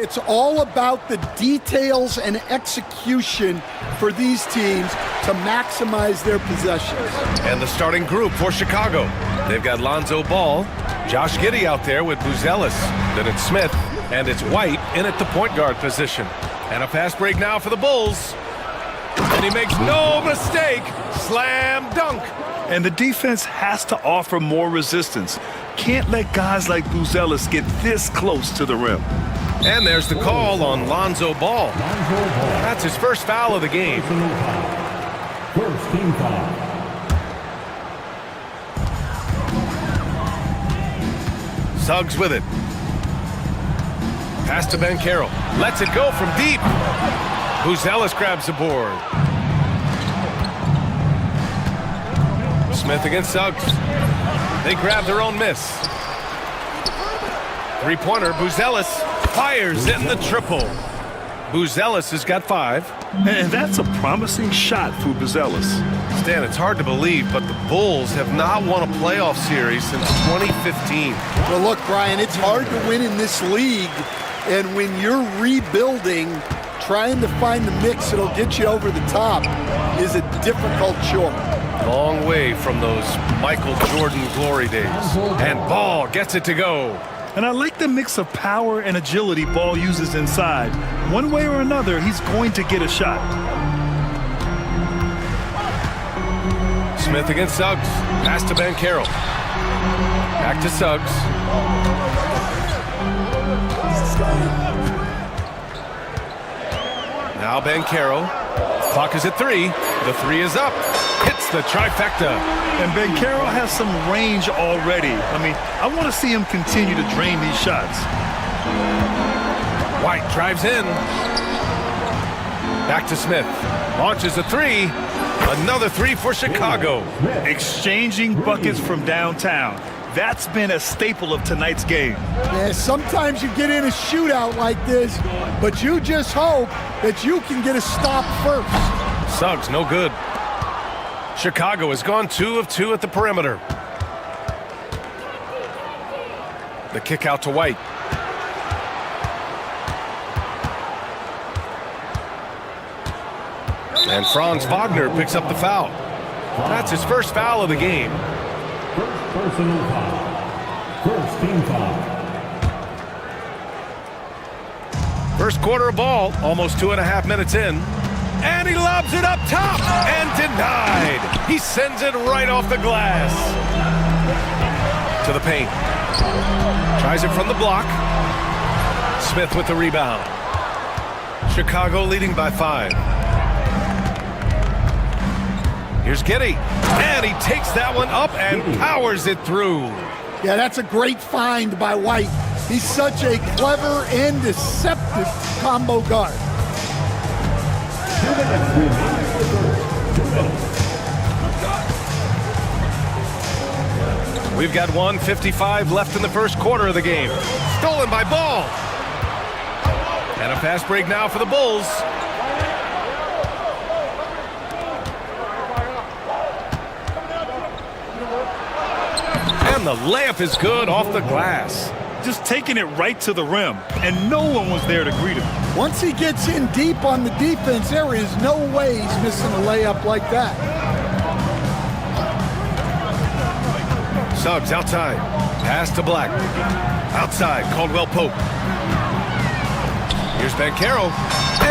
It's all about the details and execution for these teams to maximize their possessions. And the starting group for Chicago. They've got Lonzo Ball, Josh Giddey out there with Buzelis. Then it's Smith, and it's White in at the point guard position. And a fast break now for the Bulls. And he makes no mistake. Slam dunk. And the defense has to offer more resistance. Can't let guys like Buzelis get this close to the rim. And there's the call on Lonzo Ball. That's his first foul of the game. First team foul. Suggs with it. Pass to Banchero. Lets it go from deep. Buzelis grabs the board. Smith against Suggs. They grab their own miss. Three-pointer, Buzelis fires in the triple. Buzelis has got 5. And that's a promising shot for Buzelis. Stan, it's hard to believe, but the Bulls have not won a playoff series since 2015. Well, look, Brian, it's hard to win in this league, and when you're rebuilding, trying to find the mix that'll get you over the top is a difficult chore. Long way from those Michael Jordan glory days. And Ball gets it to go. And I like the mix of power and agility Ball uses inside. One way or another, he's going to get a shot. Smith against Suggs. Pass to Banchero. Back to Suggs. Now Banchero. Clock is at 3. The 3 is up. Hits the trifecta. And Banchero has some range already. I mean, I want to see him continue to drain these shots. White drives in. Back to Smith. Launches a 3. Another 3 for Chicago. Exchanging buckets from downtown. That's been a staple of tonight's game. Yeah, sometimes you get in a shootout like this, but you just hope that you can get a stop first. Suggs, no good. Chicago has gone 2 of 2 at the perimeter. The kick out to White. And Franz Wagner picks up the foul. That's his first foul of the game. First personal foul. First team foul. First quarter of ball, almost 2.5 minutes in. And he lobs it up top and denied. He sends it right off the glass. To the paint. Tries it from the block. Smith with the rebound. Chicago leading by 5. Here's Giddey. And he takes that one up and powers it through. Yeah, that's a great find by White. He's such a clever and deceptive combo guard. We've got 1:55 left in the first quarter of the game. Stolen by Ball. And a fast break now for the Bulls. And the layup is good off the glass. Just taking it right to the rim, and no one was there to greet him. Once he gets in deep on the defense, there is no way he's missing a layup like that. Suggs outside. Pass to Black. Outside, Caldwell Pope. Here's Banchero.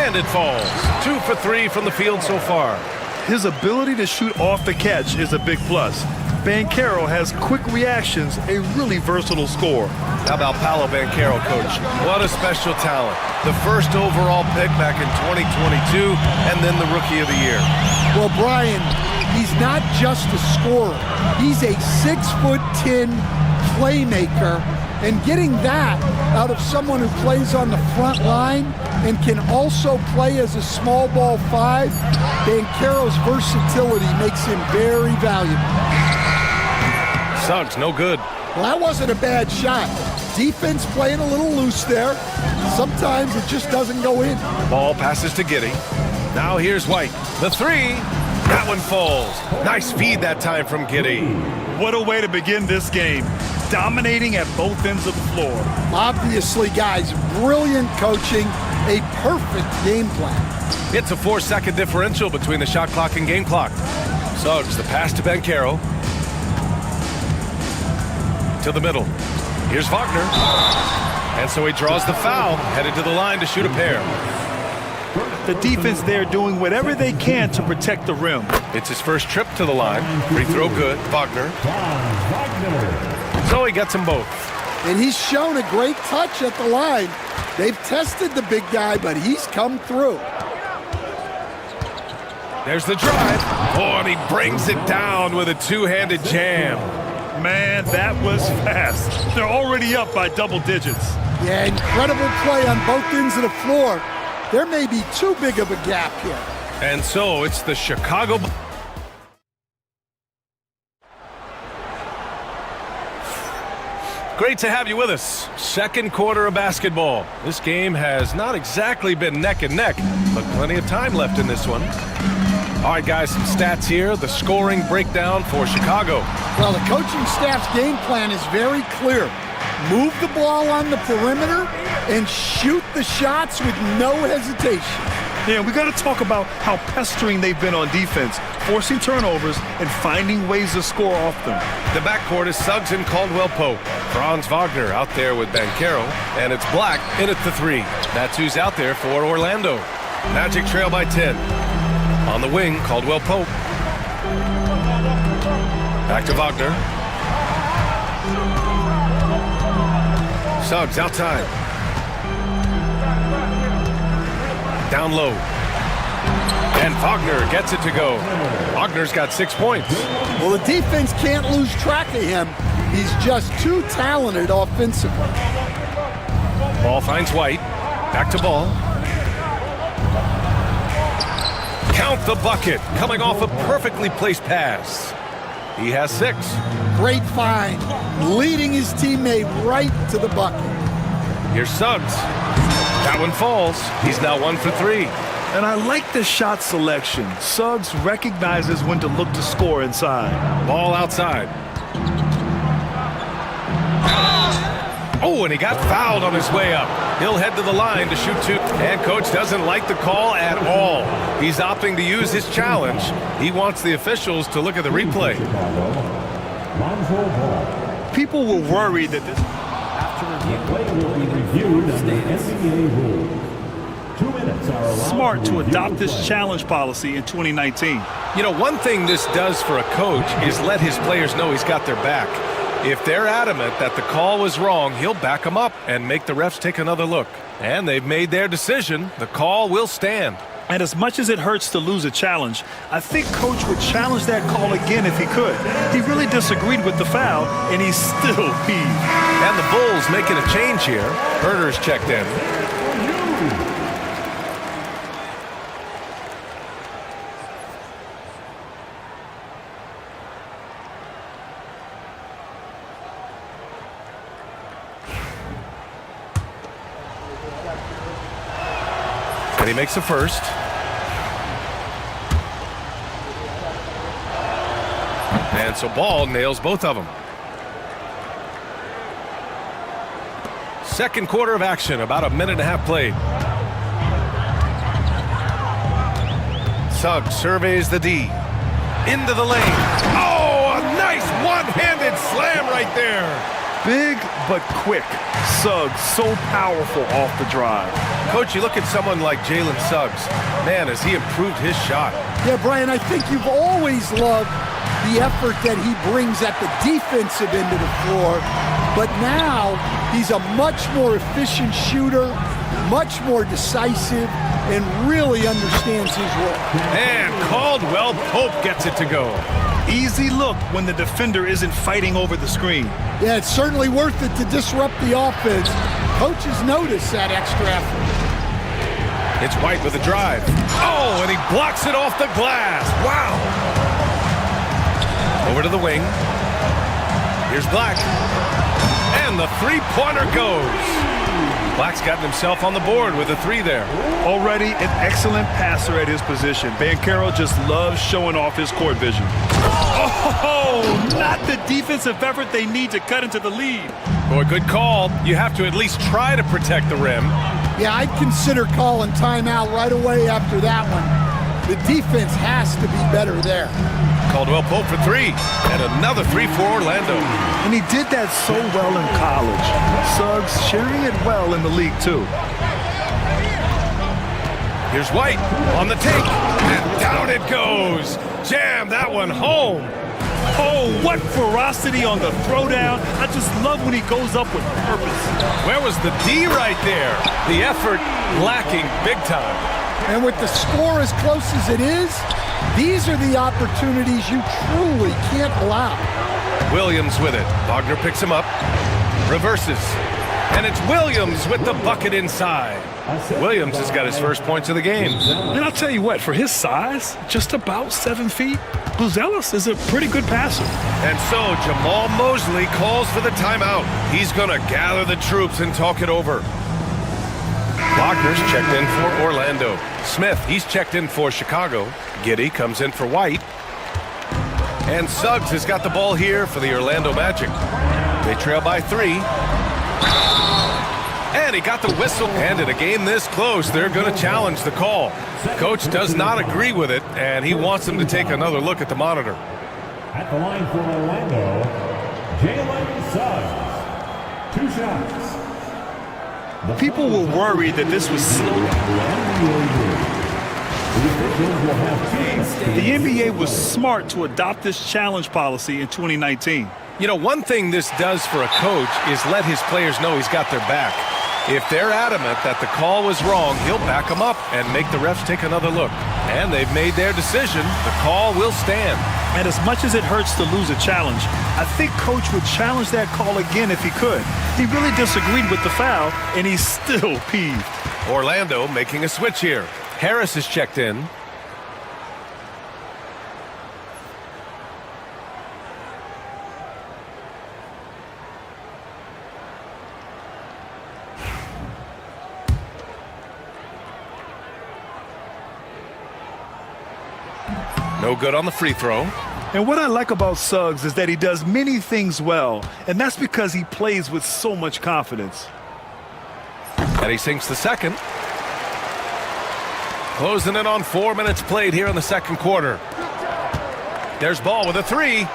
And it falls. 2 for 3 from the field so far. His ability to shoot off the catch is a big plus. Banchero has quick reactions, a really versatile scorer. How about Paolo Banchero, coach? What a special talent. The first overall pick back in 2022, and then the Rookie of the Year. Well, Brian, he's not just a scorer. He's a 6'10" playmaker, and getting that out of someone who plays on the front line and can also play as a small ball 5, Banchero's versatility makes him very valuable. Suggs, no good. Well, that wasn't a bad shot. Defense playing a little loose there. Sometimes it just doesn't go in. Ball passes to Giddey. Now here's White. The 3. That one falls. Nice feed that time from Giddey. What a way to begin this game. dominating at both ends of the floor. Obviously, guys, brilliant coaching, a perfect game plan. It's a 4-second differential between the shot clock and game clock. Suggs, the pass to Banchero. To the middle. Here's Wagner. And so he draws the foul, headed to the line to shoot a pair. The defense there doing whatever they can to protect the rim. It's his first trip to the line. Free throw good. Wagner. So he gets them both. And he's shown a great touch at the line. They've tested the big guy, but he's come through. There's the drive. Oh, and he brings it down with a two-handed jam. Man, that was fast. They're already up by double digits. Yeah, incredible play on both ends of the floor. There may be too big of a gap here. And so it's the Chicago... Great to have you with us. Second quarter of basketball. This game has not exactly been neck and neck, but plenty of time left in this one. All right, guys, some stats here. The scoring breakdown for Chicago. Well, the coaching staff's game plan is very clear. Move the ball on the perimeter and shoot the shots with no hesitation. Yeah, we got to talk about how pestering they've been on defense, forcing turnovers and finding ways to score off them. The backcourt is Suggs and Caldwell-Pope. Franz Wagner out there with Banchero, and it's Black in at the 3. That's who's out there for Orlando. Magic trail by 10. On the wing, Caldwell-Pope. Back to Wagner. Suggs outside. Down low. And Wagner gets it to go. Wagner's got 6 points. Well, the defense can't lose track of him. He's just too talented offensively. Ball finds White. Back to Ball. Count the bucket. Coming off a perfectly placed pass. He has 6. Great find. Leading his teammate right to the bucket. Here's Suggs. That one falls. He's now 1 for 3. And I like the shot selection. Suggs recognizes when to look to score inside. Ball outside. Oh, and he got fouled on his way up. He'll head to the line to shoot 2. And coach doesn't like the call at all. He's opting to use his challenge. He wants the officials to look at the replay. People were worried that this... Smart to adopt this challenge policy in 2019. You know, one thing this does for a coach is let his players know he's got their back. If they're adamant that the call was wrong, he'll back them up and make the refs take another look. And they've made their decision. The call will stand. And as much as it hurts to lose a challenge, I think Coach would challenge that call again if he could. He really disagreed with the foul, and he's still peeved. And the Bulls making a change here. Herder's checked in. And he makes the first. And so Ball nails both of them. Second quarter of action, about a minute and a half played. Suggs surveys the D. Into the lane. Oh, a nice one-handed slam right there. Big but quick. Suggs so powerful off the drive. Coach, you look at someone like Jalen Suggs. Man, has he improved his shot. Yeah, Brian, I think you've always loved the effort that he brings at the defensive end of the floor. But now he's a much more efficient shooter, much more decisive, and really understands his role. And Caldwell-Pope gets it to go. Easy look when the defender isn't fighting over the screen. Yeah, it's certainly worth it to disrupt the offense. Coaches notice that extra effort. It's White with a drive. Oh, and he blocks it off the glass. Wow. Over to the wing. Here's Black. And the three-pointer goes. Black's gotten himself on the board with a 3 there. Already an excellent passer at his position. Banchero just loves showing off his court vision. Oh, not the defensive effort they need to cut into the lead. Boy, good call. You have to at least try to protect the rim. Yeah, I'd consider calling timeout right away after that one. The defense has to be better there. Caldwell Pope for three, and another three for Orlando. And he did that so well in college. Suggs sharing it well in the league, too. Here's White on the take, and down it goes. Jam that one home. Oh, what ferocity on the throwdown. I just love when he goes up with purpose. Where was the D right there? The effort lacking big time. And with the score as close as it is, these are the opportunities you truly can't allow. Williams with it. Wagner picks him up, reverses, and it's Williams with the bucket inside. Williams has got his first points of the game. And I'll tell you what, for his size, just about 7 feet, Buzelis is a pretty good passer. And so Jamal Mosley calls for the timeout. He's going to gather the troops and talk it over. Wagner's checked in for Orlando. Smith, he's checked in for Chicago. Giddey comes in for White. And Suggs has got the ball here for the Orlando Magic. They trail by 3. And he got the whistle. And in a game this close, they're going to challenge the call. Coach does not agree with it, and he wants them to take another look at the monitor. At the line for Orlando, Jalen Suggs. 2 shots. People were worried that this was slow. The NBA was smart to adopt this challenge policy in 2019. You know, one thing this does for a coach is let his players know he's got their back. If they're adamant that the call was wrong, he'll back them up and make the refs take another look. And they've made their decision. The call will stand. And as much as it hurts to lose a challenge, I think Coach would challenge that call again if he could. He really disagreed with the foul, and he's still peeved. Orlando making a switch here. Harris is checked in. No good on the free throw. And what I like about Suggs is that he does many things well, and that's because he plays with so much confidence. And he sinks the second. Closing in on 4 minutes played here in the second quarter. There's Ball with a 3.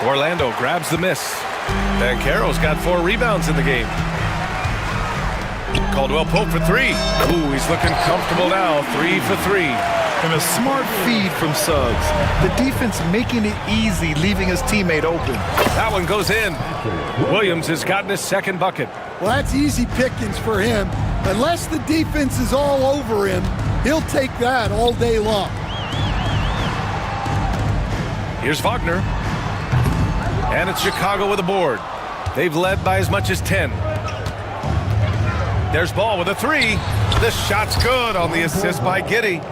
Orlando grabs the miss. Banchero's got 4 rebounds in the game. Caldwell Pope for 3. Ooh, he's looking comfortable now. 3 for 3. And a smart feed from Suggs. The defense making it easy, leaving his teammate open. That one goes in. Williams has gotten his second bucket. Well, that's easy pickings for him. Unless the defense is all over him, he'll take that all day long. Here's Wagner. And it's Chicago with a board. They've led by as much as 10. There's Ball with a 3. The shot's good on the assist by Giddey.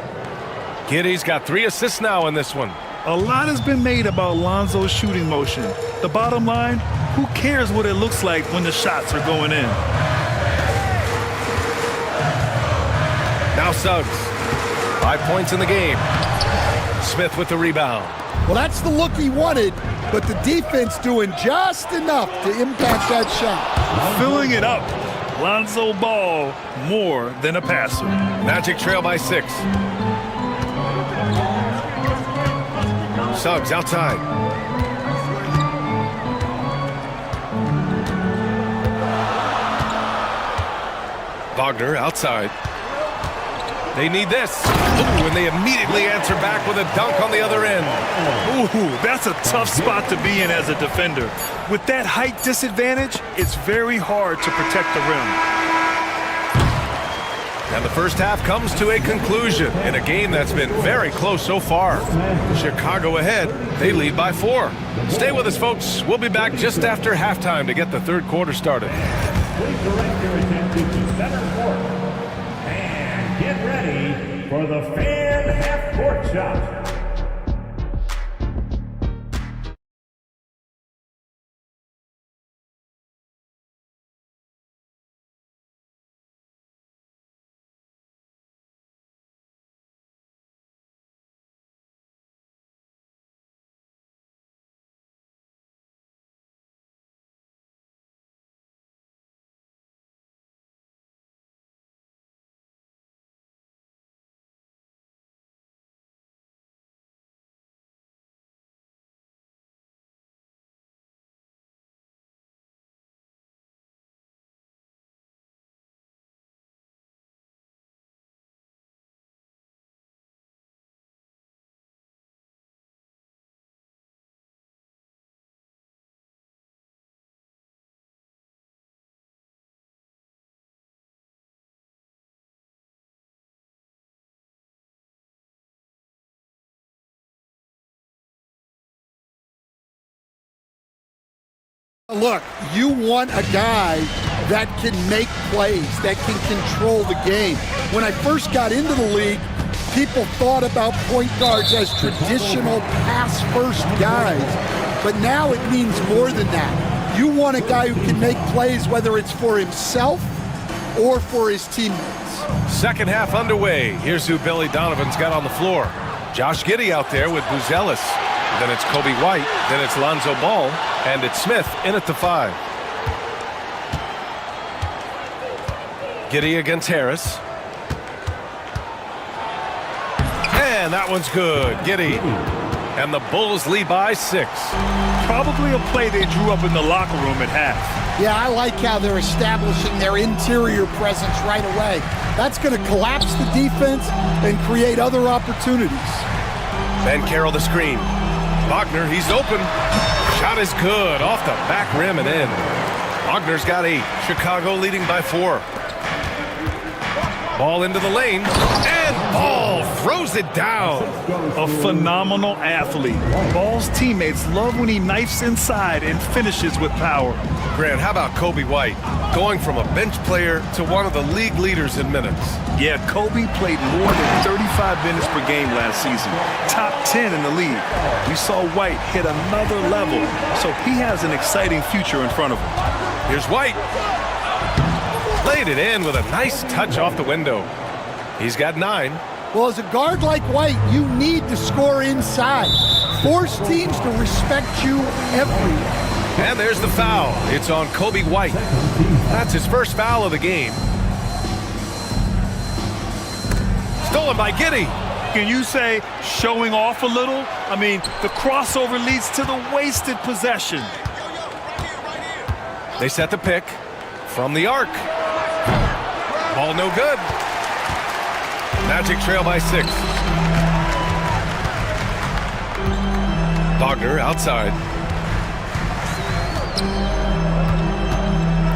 Giddey's got 3 assists now in this one. A lot has been made about Lonzo's shooting motion. The bottom line, who cares what it looks like when the shots are going in? Now Suggs. 5 points in the game. Smith with the rebound. Well, that's the look he wanted, but the defense doing just enough to impact that shot. Filling it up. Lonzo Ball, more than a passer. Magic trail by 6. Suggs outside. Wagner outside. They need this. Ooh, and they immediately answer back with a dunk on the other end. Ooh, that's a tough spot to be in as a defender. With that height disadvantage, it's very hard to protect the rim. And the first half comes to a conclusion in a game that's been very close so far. Chicago ahead. They lead by 4. Stay with us, folks. We'll be back just after halftime to get the third quarter started. Please direct your attention to center court. And get ready for the fan half-court shot. Look, you want a guy that can make plays, that can control the game. When I first got into the league, people thought about point guards as traditional pass-first guys. But now it means more than that. You want a guy who can make plays, whether it's for himself or for his teammates. Second half underway. Here's who Billy Donovan's got on the floor. Josh Giddey out there with Buzelis. Then it's Kobe White. Then it's Lonzo Ball. And it's Smith in at the 5. Giddey against Harris. And that one's good. Giddey. And the Bulls lead by 6. Probably a play they drew up in the locker room at half. Yeah, I like how they're establishing their interior presence right away. That's going to collapse the defense and create other opportunities. Ben Carroll the screen. Wagner, he's open. Shot is good. Off the back rim and in. Wagner's got 8. Chicago leading by 4. Ball into the lane. And Ball throws it down. A phenomenal athlete. Ball's teammates love when he knifes inside and finishes with power. Grant, how about Kobe White? Going from a bench player to one of the league leaders in minutes. Yeah, Kobe played more than 35 minutes per game last season. Top 10 in the league. We saw White hit another level, so he has an exciting future in front of him. Here's White. Laid it in with a nice touch off the window. He's got 9. Well, as a guard like White, you need to score inside. Force teams to respect you everywhere. And there's the foul. It's on Kobe White. That's his first foul of the game. Stolen by Giddey. Can you say showing off a little? I mean, the crossover leads to the wasted possession. They set the pick from the arc. Ball no good. Magic trail by 6. Wagner outside.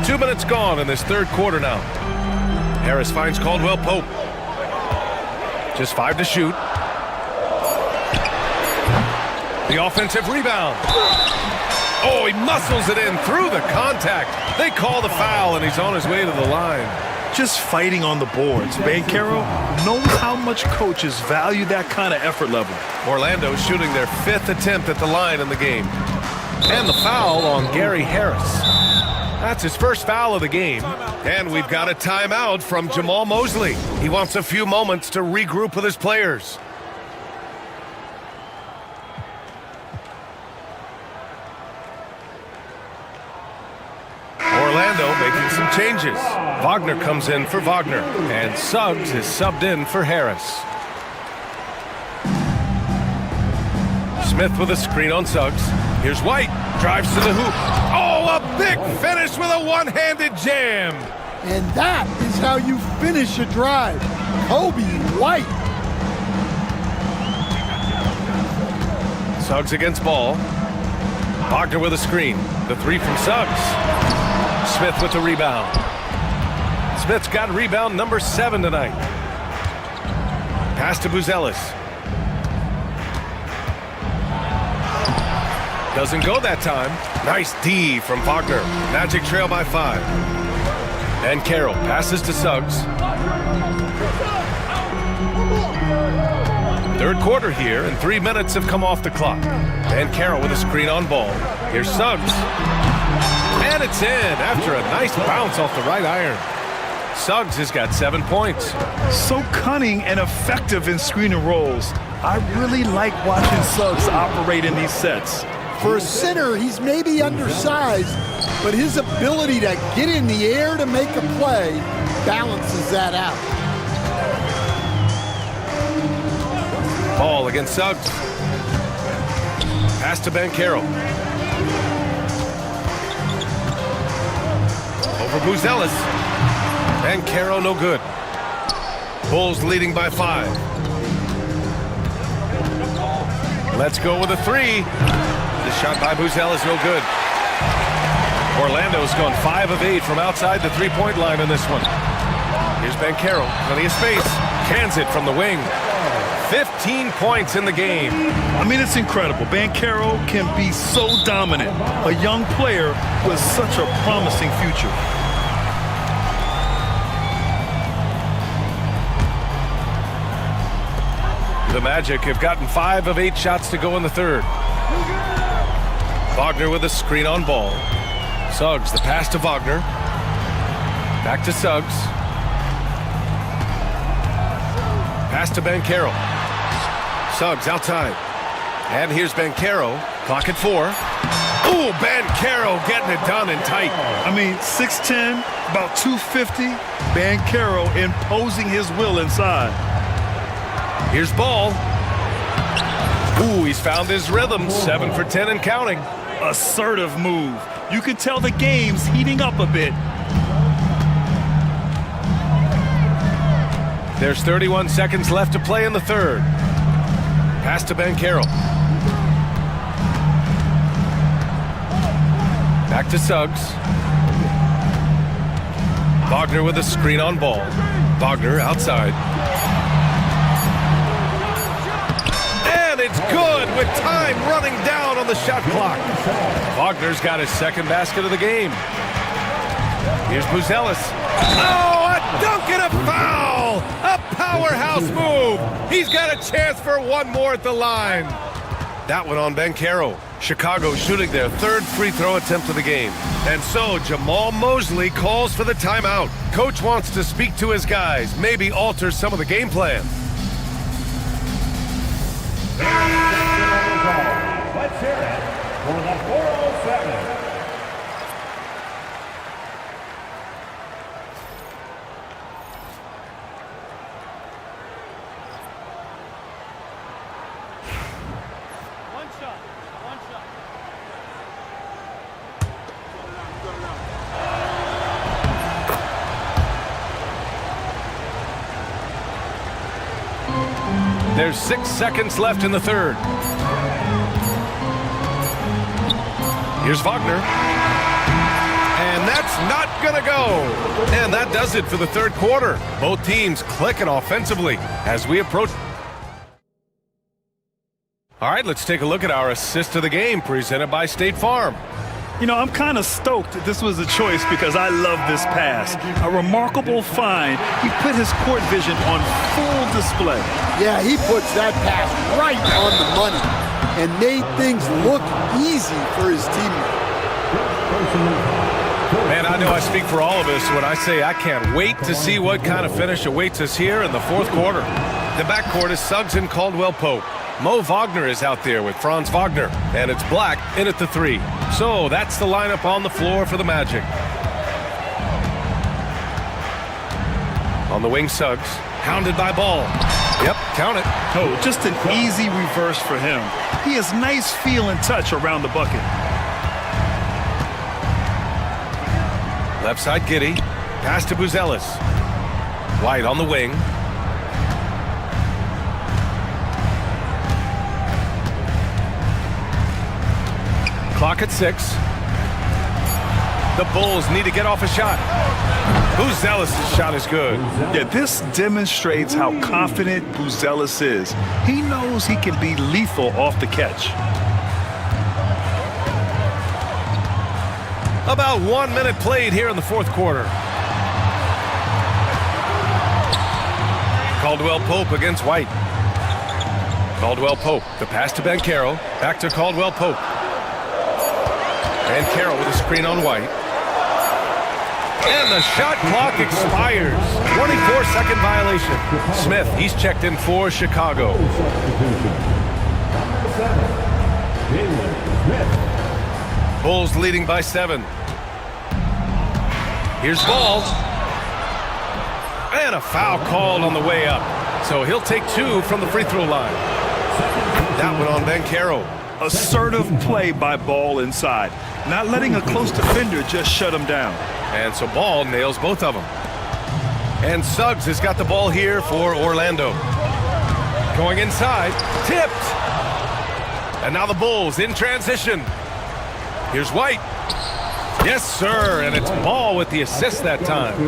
2 minutes gone in this third quarter now. Harris finds Caldwell Pope. Just 5 to shoot. The offensive rebound. Oh, he muscles it in through the contact. They call the foul, and he's on his way to the line. Just fighting on the boards. Banchero knows how much coaches value that kind of effort level. Orlando shooting their 5th attempt at the line in the game. And the foul on Gary Harris. That's his first foul of the game. And we've got a timeout from Jamal Mosley. He wants a few moments to regroup with his players. Orlando making some changes. Wagner comes in for Wagner. And Suggs is subbed in for Harris. Smith with a screen on Suggs. Here's White. Drives to the hoop. Oh, a big finish with a one-handed jam. And that is how you finish a drive. Kobe White. Suggs against Ball. Wagner with a screen. The 3 from Suggs. Smith with the rebound. Smith's got rebound number 7 tonight. Pass to Buzelis. Doesn't go that time. Nice D from Wagner. Magic trail by 5. And Carroll passes to Suggs. Third quarter here, and 3 minutes have come off the clock. And Carroll with a screen on Ball. Here's Suggs. And it's in after a nice bounce off the right iron. Suggs has got 7 points. So cunning and effective in screen and rolls. I really like watching Suggs operate in these sets. For a center, he's maybe undersized, but his ability to get in the air to make a play balances that out. Ball against Suggs. Pass to Ben Carroll. Over Buzelis. Ben Carroll no good. Bulls leading by 5. Let's go with a 3. The shot by Buzelis no good. Orlando's gone 5 of 8 from outside the 3-point line in this one. Here's Ben Carroll. Plenty of space. Cans it from the wing. 15 points in the game. I mean, it's incredible. Banchero can be so dominant. A young player with such a promising future. The Magic have gotten 5 of 8 shots to go in the third. Wagner with a screen on ball. Suggs, the pass to Wagner. Back to Suggs. Pass to Banchero. Suggs outside. And here's Banchero. Clock at 4. Ooh, Banchero getting it done in tight. I mean, 6'10", about 250. Banchero imposing his will inside. Here's Ball. Ooh, he's found his rhythm. 7 for 10 and counting. Assertive move. You can tell the game's heating up a bit. There's 31 seconds left to play in the third. Pass to Banchero. Back to Suggs. Wagner with a screen on ball. Wagner outside. And it's good with time running down on the shot clock. Wagner's got his second basket of the game. Here's Buzelis. Oh, a dunk and a foul! A powerhouse move! He's got a chance for one more at the line. That one on Banchero. Chicago shooting their third free throw attempt of the game. And so Jamal Mosley calls for the timeout. Coach wants to speak to his guys, maybe alter some of the game plan. Let's hear it for the 407. There's 6 seconds left in the third. Here's Wagner. And that's not gonna go. And that does it for the third quarter. Both teams clicking offensively as we approach. All right, let's take a look at our assist of the game presented by State Farm. You know, I'm kind of stoked that this was a choice because I love this pass. A remarkable find. He put his court vision on full display. Yeah, he puts that pass right on the money and made things look easy for his teammate. Man, I know I speak for all of us when I say I can't wait to see what kind of finish awaits us here in the fourth quarter. The backcourt is Suggs and Caldwell Pope. Mo Wagner is out there with Franz Wagner, and it's Black in at the 3. So that's the lineup on the floor for the Magic. On the wing, Suggs, hounded by Ball. Yep, count it. Oh, just an easy reverse for him. He has nice feel and touch around the bucket. Left side, Giddey. Pass to Buzelis. White on the wing. Clock at 6. The Bulls need to get off a shot. Buzelis' shot is good. Yeah, this demonstrates how confident Buzelis is. He knows he can be lethal off the catch. About 1 minute played here in the fourth quarter. Caldwell Pope against White. Caldwell Pope, the pass to Banchero. Back to Caldwell Pope. Banchero with a screen on White. And the shot clock expires. 24-second violation. Smith, he's checked in for Chicago. Bulls leading by 7. Here's Ball. And a foul called on the way up. So he'll take 2 from the free throw line. That one on Banchero. Assertive play by Ball inside. Not letting a close defender just shut him down. And so Ball nails both of them. And Suggs has got the ball here for Orlando. Going inside, tipped. And now the Bulls in transition. Here's White. Yes, sir, and it's Ball with the assist that time.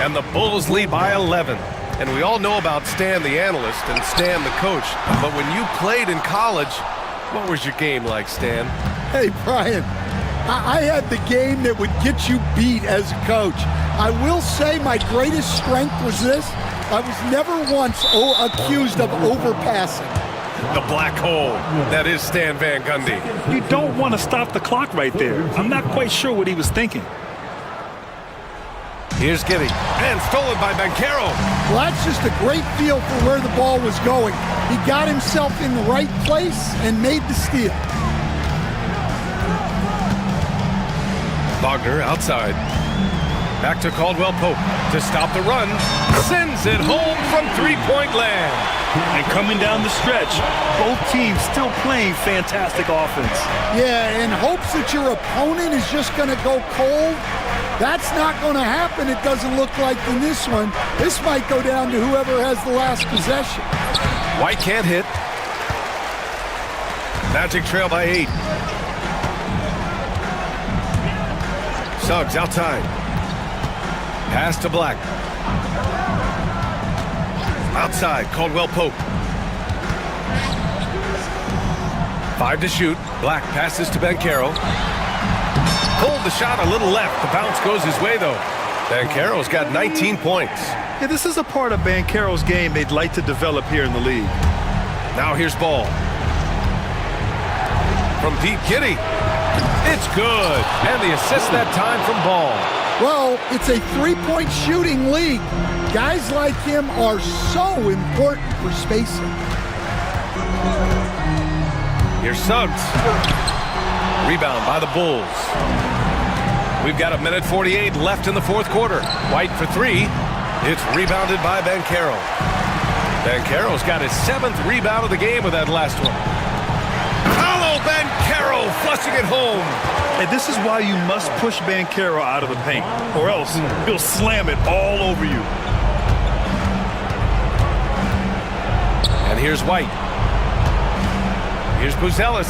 And the Bulls lead by 11. And we all know about Stan the analyst and Stan the coach. But when you played in college, what was your game like, Stan? Hey, Brian, I had the game that would get you beat as a coach. I will say my greatest strength was this. I was never once accused of overpassing. The black hole. That is Stan Van Gundy. You don't want to stop the clock right there. I'm not quite sure what he was thinking. Here's Giddy. And stolen by Banchero. Well, that's just a great feel for where the ball was going. He got himself in the right place and made the steal. Wagner outside. Back to Caldwell Pope to stop the run. Sends it home from three-point land. And coming down the stretch, both teams still playing fantastic offense. Yeah, in hopes that your opponent is just going to go cold. That's not going to happen, it doesn't look like in this one. This might go down to whoever has the last possession. White can't hit. Magic trail by 8. Suggs outside. Pass to Black. Outside, Caldwell Pope. 5 to shoot. Black passes to Banchero. Pulled the shot a little left. The bounce goes his way, though. Banchero's got 19 points. Yeah, this is a part of Banchero's game they'd like to develop here in the league. Now here's Ball. From deep, Giddy. It's good. And the assist that time from Ball. Well, it's a three-point shooting league. Guys like him are so important for spacing. Here's Suggs. Rebound by the Bulls. We've got 1:48 left in the fourth quarter. White for 3. It's rebounded by Banchero. Banchero's got his 7th rebound of the game with that last one. Paolo Banchero flushing it home. And this is why you must push Banchero out of the paint, or else he'll slam it all over you. And here's White. Here's Buzelis.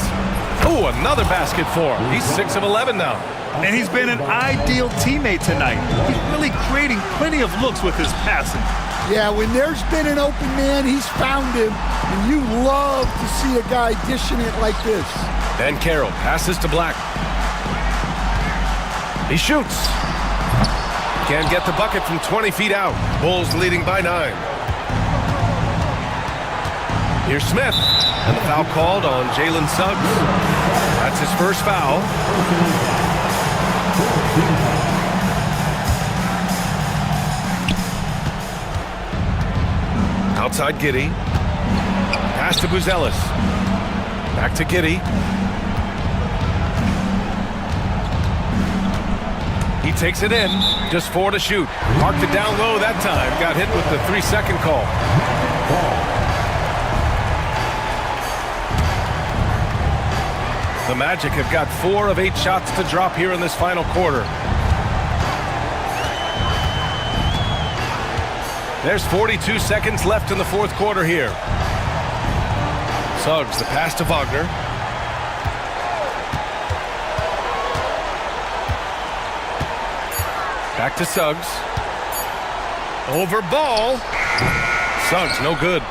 Oh, another basket for him. He's 6 of 11 now. And he's been an ideal teammate tonight. He's really creating plenty of looks with his passing. Yeah, when there's been an open man, he's found him. And you love to see a guy dishing it like this. Banchero passes to Black. He shoots. Can't get the bucket from 20 feet out. Bulls leading by 9. Here's Smith. And the foul called on Jalen Suggs. That's his first foul. Outside Giddy. Pass to Buzelis. Back to Giddy. He takes it in. Just 4 to shoot. Marked it down low that time. Got hit with the 3-second call. The Magic have got 4 of 8 shots to drop here in this final quarter. There's 42 seconds left in the fourth quarter here. Suggs, the pass to Wagner. Back to Suggs. Over Ball. Suggs, no good.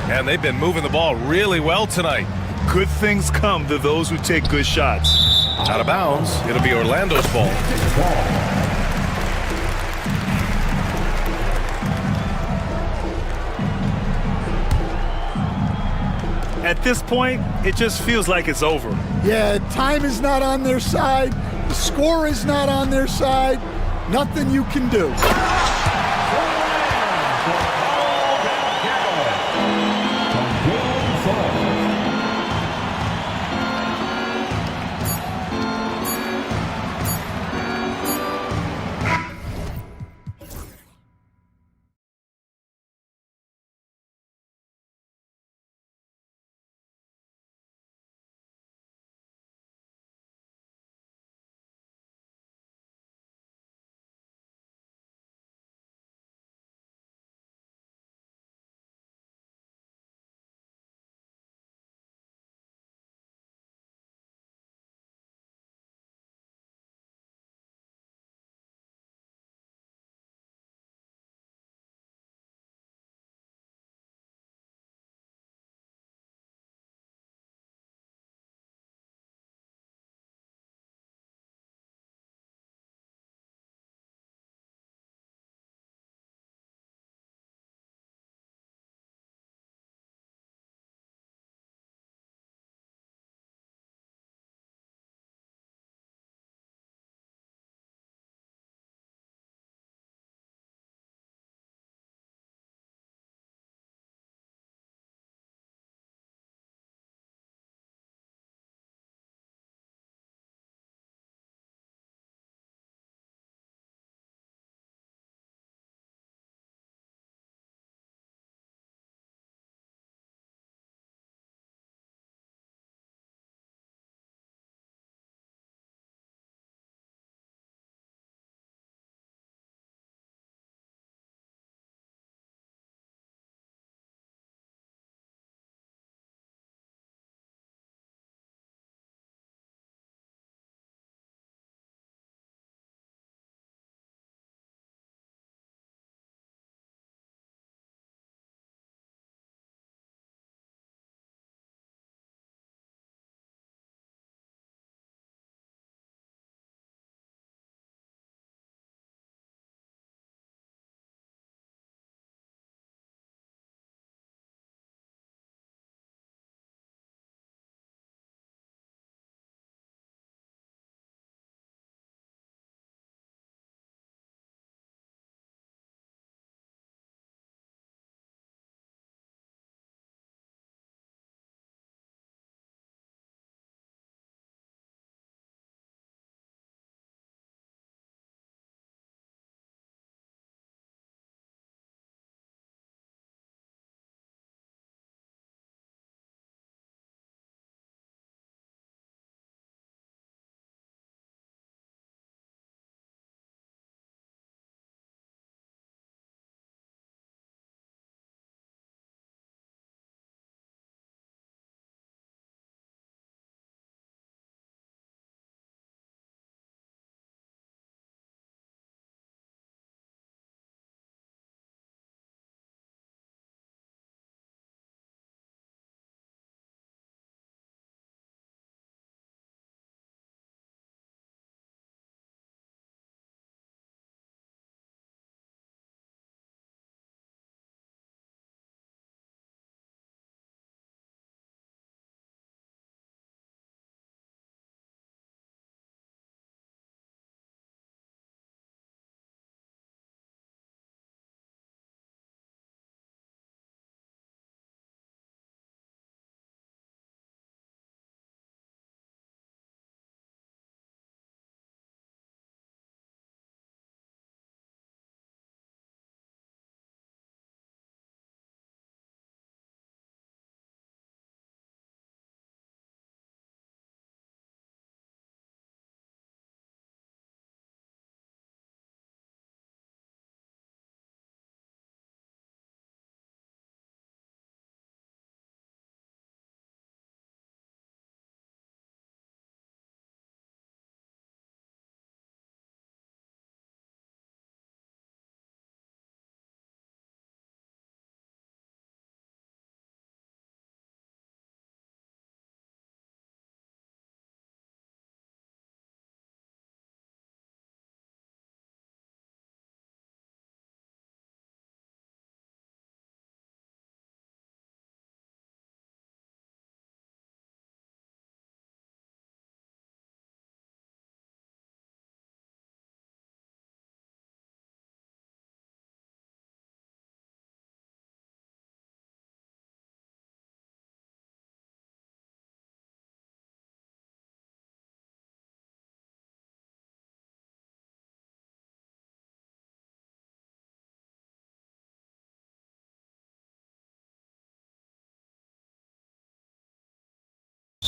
And they've been moving the ball really well tonight. Good things come to those who take good shots. Out of bounds. It'll be Orlando's ball. At this point, it just feels like it's over. Yeah, time is not on their side. The score is not on their side. Nothing you can do.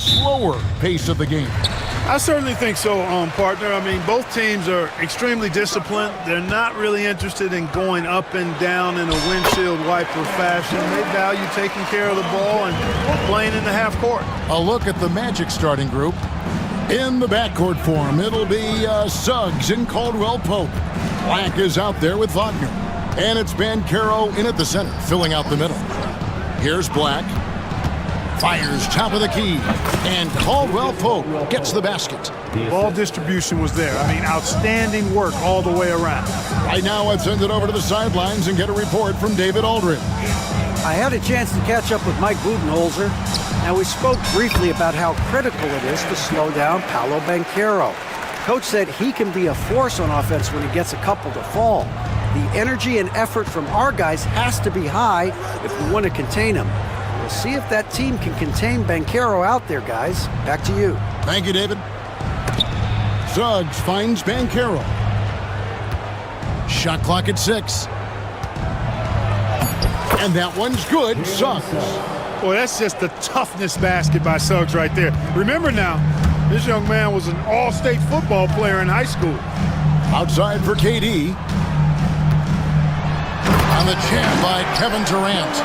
slower pace of the game. I certainly think so, partner. I mean, both teams are extremely disciplined. They're not really interested in going up and down in a windshield wiper fashion. They value taking care of the ball and playing in the half court. A look at the Magic starting group. In the backcourt form, it'll be Suggs and Caldwell Pope. Black is out there with Wagner. And it's Banchero in at the center, filling out the middle. Here's Black. Fires top of the key. And Caldwell Pope gets the basket. Ball distribution was there. I mean, outstanding work all the way around. Right now, let's send it over to the sidelines and get a report from David Aldridge. I had a chance to catch up with Mike Budenholzer. Now, we spoke briefly about how critical it is to slow down Paolo Banchero. Coach said he can be a force on offense when he gets a couple to fall. The energy and effort from our guys has to be high if we want to contain him. We'll see if that team can contain Banchero out there, guys. Back to you. Thank you, David. Suggs finds Banchero. Shot clock at 6. And that one's good. Suggs. Boy, that's just the toughness basket by Suggs right there. Remember now, this young man was an all-state football player in high school. Outside for KD. On the jam by Kevin Durant.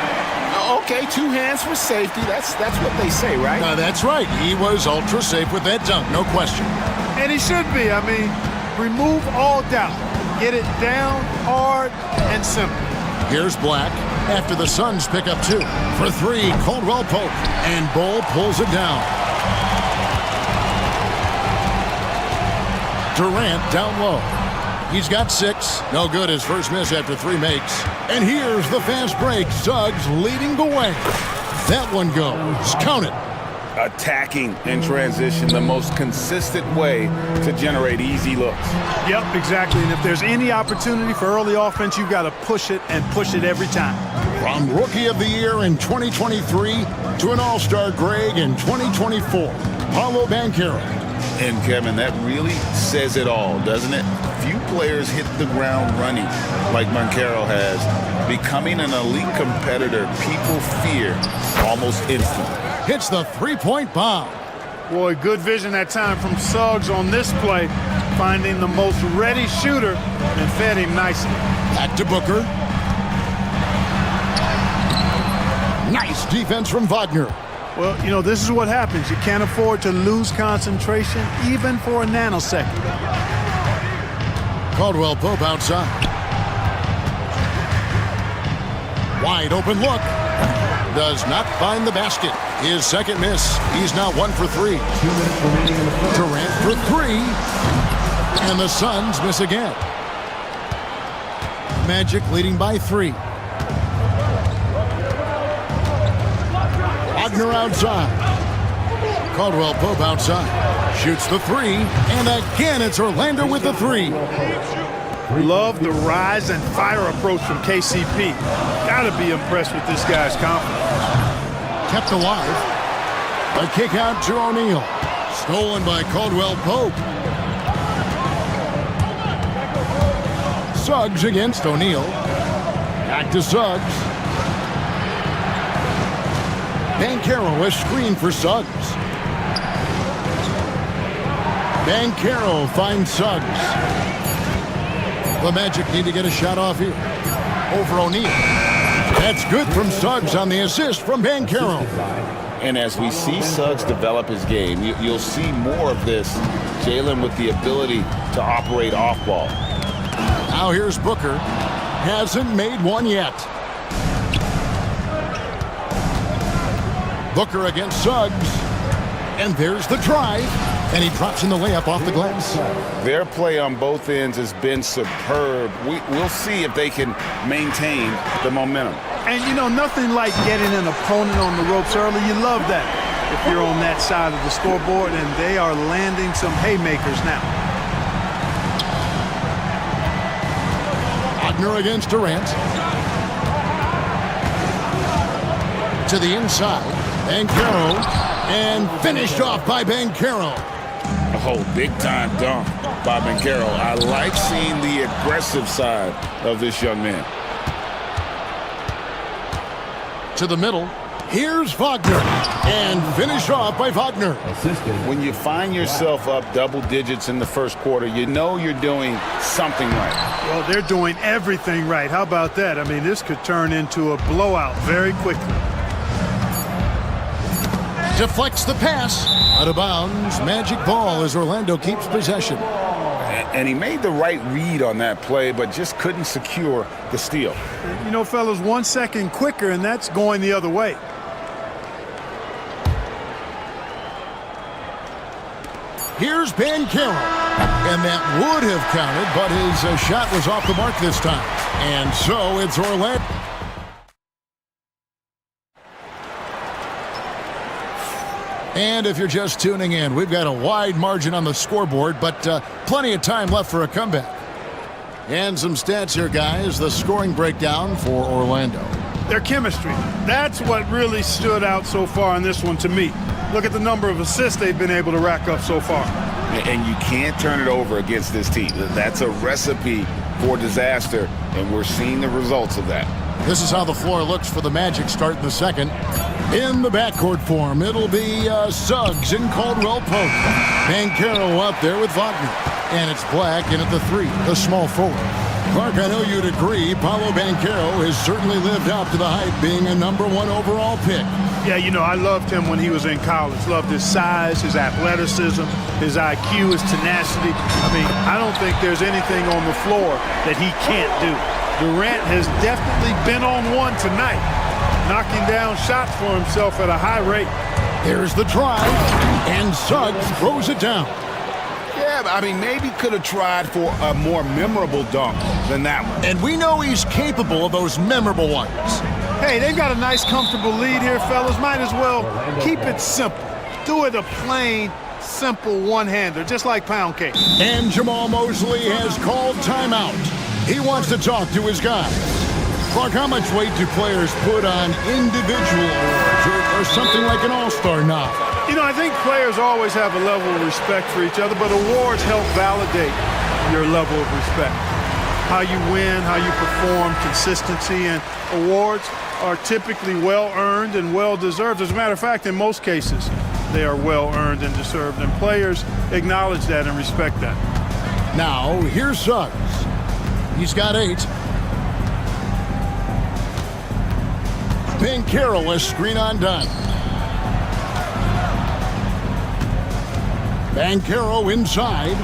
Okay, 2 hands for safety. That's what they say, right? That's right. He was ultra safe with that dunk, no question. And he should be. I mean, remove all doubt. Get it down, hard, and simple. Here's Black after the Suns pick up 2. For 3, Caldwell Pope. And Bull pulls it down. Durant down low. He's got 6. No good. His first miss after 3 makes. And here's the fast break. Suggs leading the way. That one goes. Count it. Attacking in transition, the most consistent way to generate easy looks. Yep, exactly. And if there's any opportunity for early offense, you've got to push it and push it every time. From Rookie of the Year in 2023 to an All-Star grade in 2024, Paolo Banchero. And Kevin, that really says it all, doesn't it? Few players hit the ground running like Banchero has, becoming an elite competitor people fear almost instantly. Hits the three-point bomb. Boy, good vision that time from Suggs on this play, finding the most ready shooter and fed him nicely. Back to Booker. Nice defense from Wagner. Well, you know, this is what happens. You can't afford to lose concentration even for a nanosecond. Caldwell Pope outside. Wide open look. Does not find the basket. His second miss. He's now 1 for 3. 2 minutes remaining in the first. Durant for 3. And the Suns miss again. Magic leading by 3. Wagner outside. Caldwell Pope outside. Shoots the 3. And again, it's Orlando with the 3. Love the rise and fire approach from KCP. Gotta be impressed with this guy's confidence. Kept alive. A kick out to O'Neal. Stolen by Caldwell Pope. Suggs against O'Neal. Back to Suggs. Banchero, a screen for Suggs. Banchero finds Suggs. The Magic need to get a shot off here. Over O'Neal. That's good from Suggs on the assist from Banchero. And as we see Suggs develop his game, you'll see more of this. Jalen with the ability to operate off ball. Now here's Booker. Hasn't made one yet. Booker against Suggs. And there's the drive. And he drops in the layup off the glass. Their play on both ends has been superb. We'll see if they can maintain the momentum. And, you know, nothing like getting an opponent on the ropes early. You love that if you're on that side of the scoreboard, and they are landing some haymakers now. Wagner against Durant. To the inside. Banchero. And finished off by Banchero. Oh, big-time dunk by Banchero. I like seeing the aggressive side of this young man. To the middle. Here's Wagner, and finish off by Wagner. When you find yourself up double digits in the first quarter, you know you're doing something right. Well, they're doing everything right. How about that? I mean, this could turn into a blowout very quickly. Deflects the pass. Out of bounds. Magic ball as Orlando keeps possession. And he made the right read on that play, but just couldn't secure the steal. You know, fellas, 1 second quicker, and that's going the other way. Here's Banchero, and that would have counted, but his shot was off the mark this time. And so it's Orlando. And if you're just tuning in, we've got a wide margin on the scoreboard, but plenty of time left for a comeback. And some stats here, guys. The scoring breakdown for Orlando. Their chemistry. That's what really stood out so far in this one to me. Look at the number of assists they've been able to rack up so far. And you can't turn it over against this team. That's a recipe for disaster, and we're seeing the results of that. This is how the floor looks for the Magic start in the second. In the backcourt form, it'll be Suggs and Caldwell Pope. Banchero up there with Wagner. And it's Black in at the 3, the small forward. Clark, I know you'd agree, Paolo Banchero has certainly lived up to the hype, being a #1 overall pick. Yeah, you know, I loved him when he was in college. Loved his size, his athleticism, his IQ, his tenacity. I mean, I don't think there's anything on the floor that he can't do. Durant has definitely been on one tonight, knocking down shots for himself at a high rate. Here's the drive, and Suggs throws it down. Yeah, I mean, maybe could have tried for a more memorable dunk than that one. And we know he's capable of those memorable ones. Hey, they've got a nice, comfortable lead here, fellas. Might as well keep it simple. Do it a plain, simple one-hander, just like pound cake. And Jamal Mosley has called timeout. He wants to talk to his guys. Clark, how much weight do players put on individual awards or something like an all-star nod? You know, I think players always have a level of respect for each other, but awards help validate your level of respect. How you win, how you perform, consistency, and awards are typically well-earned and well-deserved. As a matter of fact, in most cases, they are well-earned and deserved, and players acknowledge that and respect that. Now, here's Suggs. He's got 8. Banchero, a screen on done. Banchero inside.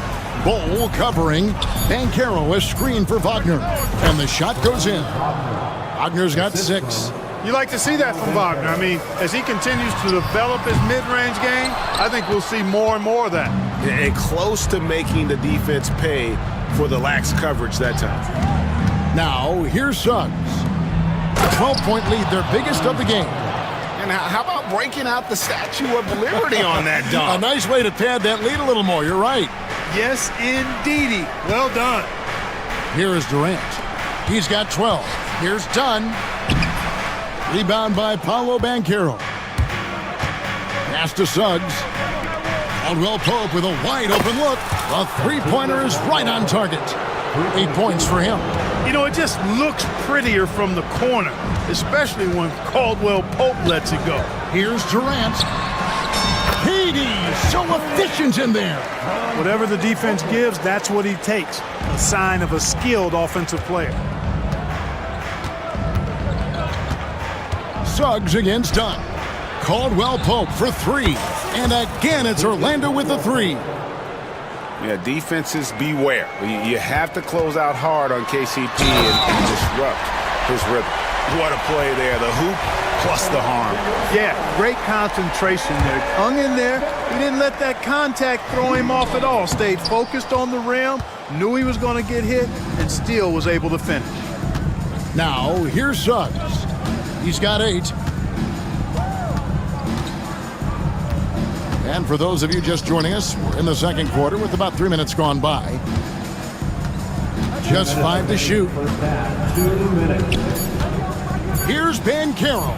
Bowl covering. Banchero, a screen for Wagner. And the shot goes in. Wagner's got 6. You like to see that from Wagner. I mean, as he continues to develop his mid-range game, I think we'll see more and more of that. And close to making the defense pay for the lax coverage that time. Now, here's Suggs. A 12-point lead, their biggest of the game. And how about breaking out the Statue of Liberty on that dunk? A nice way to pad that lead a little more, you're right. Yes, indeedy. Well done. Here is Durant. He's got 12. Here's Dunn. Rebound by Paolo Banchero. Pass to Suggs. Caldwell Pope with a wide open look. The three-pointer is right on target. 8 points for him. You know, it just looks prettier from the corner, especially when Caldwell Pope lets it go. Here's Durant. KD, so efficient in there. Whatever the defense gives, that's what he takes. A sign of a skilled offensive player. Suggs against Dunn. Caldwell Pope for 3. And again, it's Orlando with the 3. Yeah, defenses beware. You have to close out hard on KCP and disrupt his rhythm. What a play there. The hoop plus the harm. Yeah, great concentration there. Hung in there. He didn't let that contact throw him off at all. Stayed focused on the rim, knew he was going to get hit, and still was able to finish. Now, here's Suggs. He's got 8. And for those of you just joining us, we're in the second quarter with about 3 minutes gone by. Just 5 to shoot. Here's Banchero.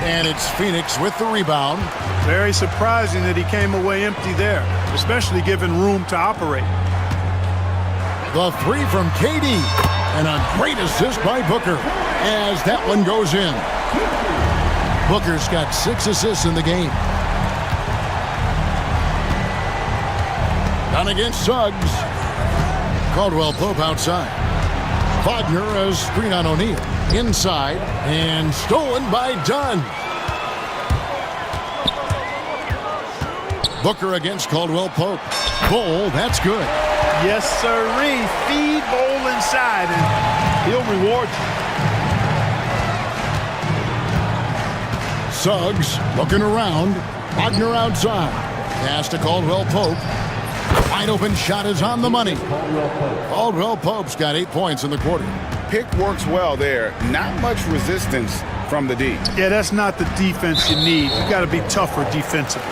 And it's Phoenix with the rebound. Very surprising that he came away empty there, especially given room to operate. The 3 from KD. And a great assist by Booker as that one goes in. Booker's got 6 assists in the game. Down against Suggs. Caldwell Pope outside. Wagner a screen on O'Neal. Inside and stolen by Dunn. Booker against Caldwell Pope. Bowl, that's good. Yes, sirree. Feed Bowl inside, and he'll reward you. Suggs looking around. Wagner outside. Pass to Caldwell Pope. Wide open shot is on the money. Caldwell Pope's got 8 points in the quarter. Pick works well there. Not much resistance from the D. Yeah, that's not the defense you need. You got to be tougher defensively.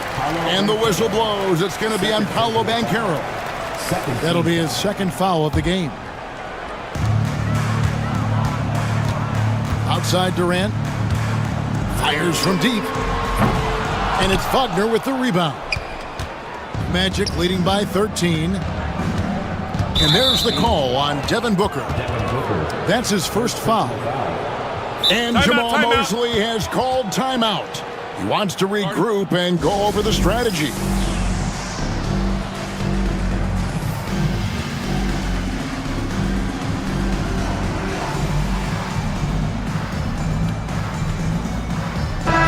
And the whistle blows. It's going to be on Paolo Banchero. That'll be his second foul of the game. Outside Durant. Fires from deep. And it's Wagner with the rebound. Magic leading by 13. And there's the call on Devin Booker. That's his first foul. And Jamal Mosley has called timeout. He wants to regroup and go over the strategy.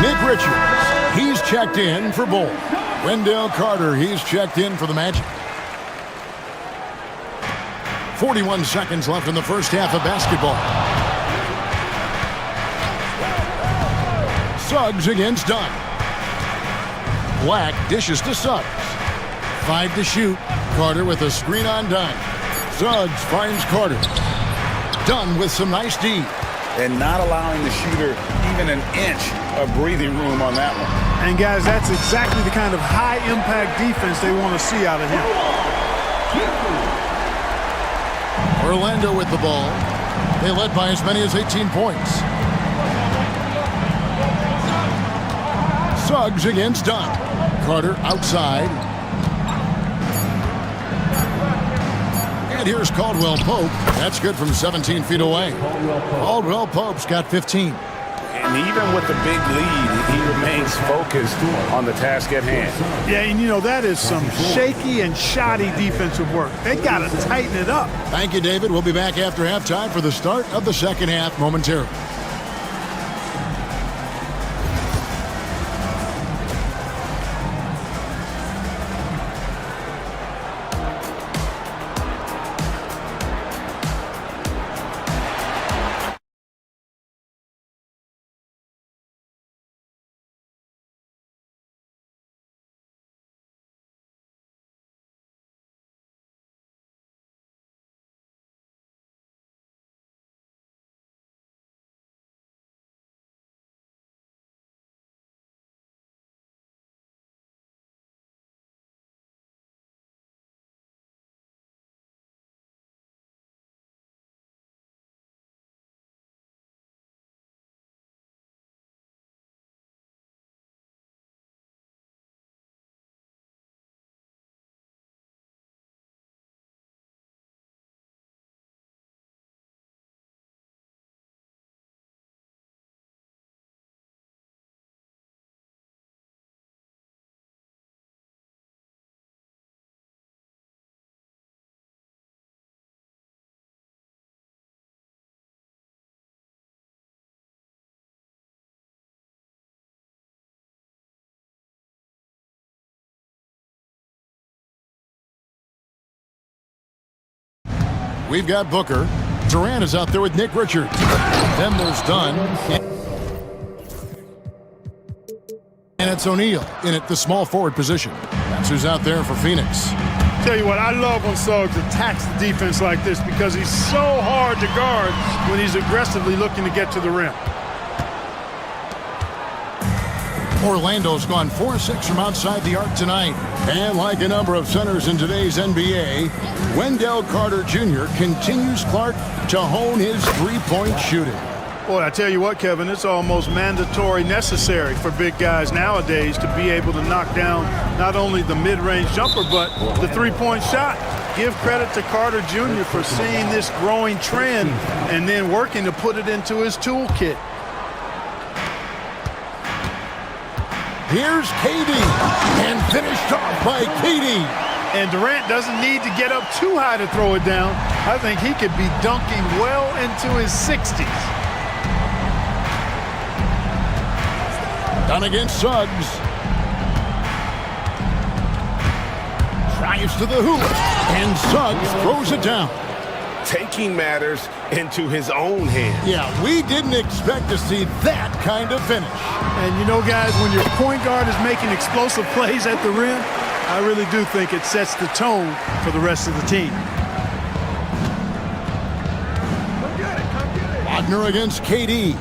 Nick Richards, he's checked in for Bull. Wendell Carter, he's checked in for the Magic. 41 seconds left in the first half of basketball. Suggs against Dunn. Black dishes to Suggs. 5 to shoot. Carter with a screen on Dunn. Suggs finds Carter. Dunn with some nice D. And not allowing the shooter even an inch of breathing room on that one. And guys, that's exactly the kind of high-impact defense they want to see out of him. Orlando with the ball. They led by as many as 18 points. Suggs against Dunn. Carter outside. And here's Caldwell Pope. That's good from 17 feet away. Caldwell Pope's got 15. And even with the big lead, he remains focused on the task at hand. Yeah, and you know, that is some shaky and shoddy defensive work. They got to tighten it up. Thank you, David. We'll be back after halftime for the start of the second half momentarily. We've got Booker. Durant is out there with Nick Richards. Then there's Dunn. And it's O'Neal in at the small forward position. That's who's out there for Phoenix. Tell you what, I love when Suggs attacks the defense like this because he's so hard to guard when he's aggressively looking to get to the rim. Orlando's gone 4-6 from outside the arc tonight. And like a number of centers in today's NBA, Wendell Carter Jr. continues Clark to hone his three-point shooting. Boy, I tell you what, Kevin, it's almost mandatory necessary for big guys nowadays to be able to knock down not only the mid-range jumper, but the three-point shot. Give credit to Carter Jr. for seeing this growing trend and then working to put it into his toolkit. Here's KD, and finished off by KD. And Durant doesn't need to get up too high to throw it down. I think he could be dunking well into his 60s. Done against Suggs. Drives to the hoop, and Suggs throws it down. Taking matters into his own hands. Yeah, we didn't expect to see that kind of finish. And you know, guys, when your point guard is making explosive plays at the rim, I really do think it sets the tone for the rest of the team. Wagner against KD.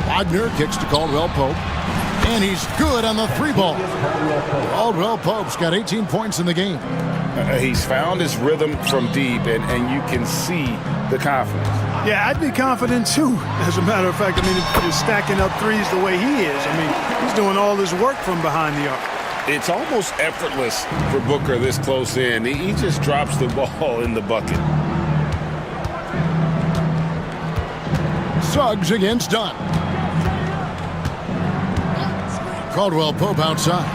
Wagner kicks to Caldwell Pope, and he's good on the three ball. Caldwell Pope's got 18 points in the game. He's found his rhythm from deep, and you can see the confidence. Yeah, I'd be confident too, as a matter of fact. I mean, if you're stacking up threes the way he is, I mean, he's doing all his work from behind the arc. It's almost effortless for Booker this close in. He just drops the ball in the bucket. Suggs against Dunn. Caldwell Pope outside.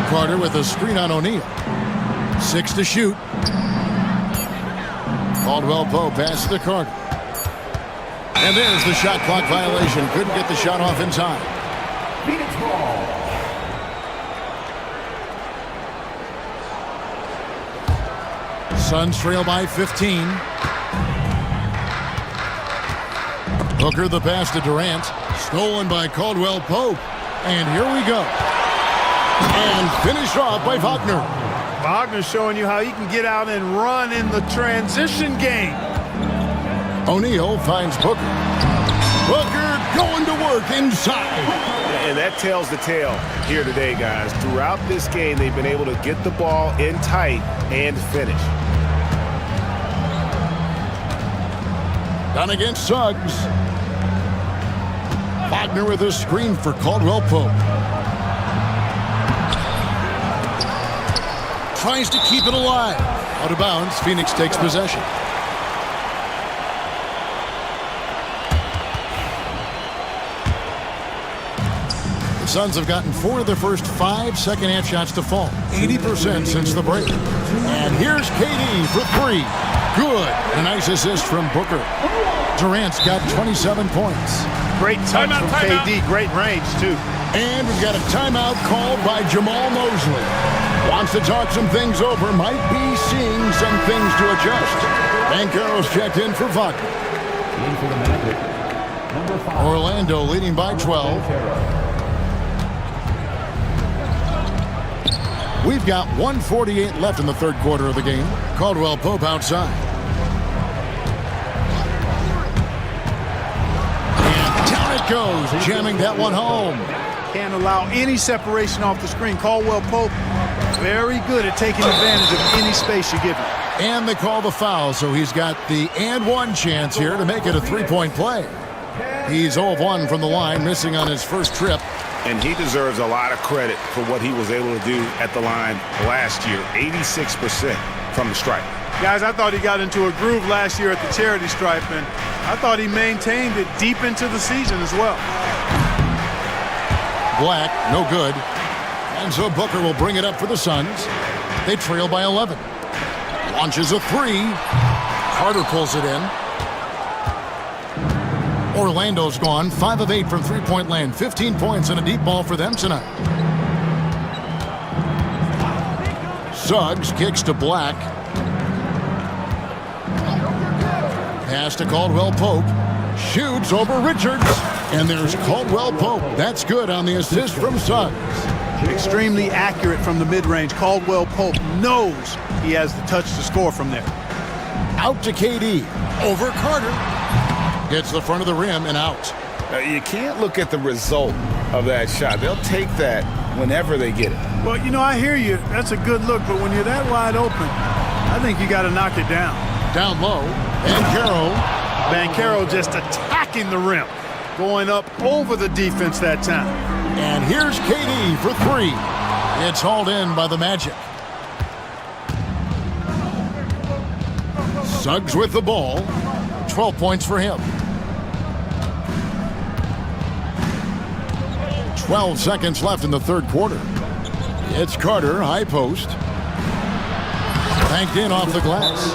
Carter with a screen on O'Neal. 6 to shoot. Caldwell Pope passes to Carter. And there's the shot clock violation. Couldn't get the shot off in time. Phoenix ball. Suns trail by 15. Booker the pass to Durant. Stolen by Caldwell Pope. And here we go. And finished off by Wagner. Wagner's showing you how he can get out and run in the transition game. O'Neal finds Booker. Booker going to work inside. And that tells the tale here today, guys. Throughout this game, they've been able to get the ball in tight and finish. Done against Suggs. Wagner with a screen for Caldwell Pope. Tries to keep it alive. Out of bounds, Phoenix takes possession. The Suns have gotten 4 of their first 5 second-half shots to fall. 80% since the break. And here's KD for 3. Good. A nice assist from Booker. Durant's got 27 points. Great touch from KD. Great range, too. And we've got a timeout called by Jamal Mosley. Wants to talk some things over. Might be seeing some things to adjust. Banchero's checked in for Wagner. Orlando leading by 12. We've got 1:48 left in the third quarter of the game. Caldwell Pope outside. And down it goes, jamming that one home. Can't allow any separation off the screen. Caldwell Pope, very good at taking advantage of any space you give him. And they call the foul, so he's got the and one chance here to make it a three-point play. He's 0 of 1 from the line, missing on his first trip. And he deserves a lot of credit for what he was able to do at the line last year. 86% from the stripe. Guys, I thought he got into a groove last year at the charity stripe, and I thought he maintained it deep into the season as well. Black, no good. And so Booker will bring it up for the Suns. They trail by 11. Launches a 3. Carter pulls it in. Orlando's gone 5 of 8 from three-point land. 15 points and a deep ball for them tonight. Suggs kicks to Black. Pass to Caldwell Pope. Shoots over Richards. And there's Caldwell Pope. That's good on the assist from Suggs. Extremely accurate from the mid-range. Caldwell Pope knows he has the touch to score from there. Out to KD. Over Carter. Gets the front of the rim and out. You can't look at the result of that shot. They'll take that whenever they get it. Well, you know, I hear you. That's a good look, but when you're that wide open, I think you got to knock it down. Down low. Banchero just attacking the rim. Going up over the defense that time. And here's KD for 3. It's hauled in by the Magic. Suggs with the ball. 12 points for him. 12 seconds left in the third quarter. It's Carter, high post. Banked in off the glass.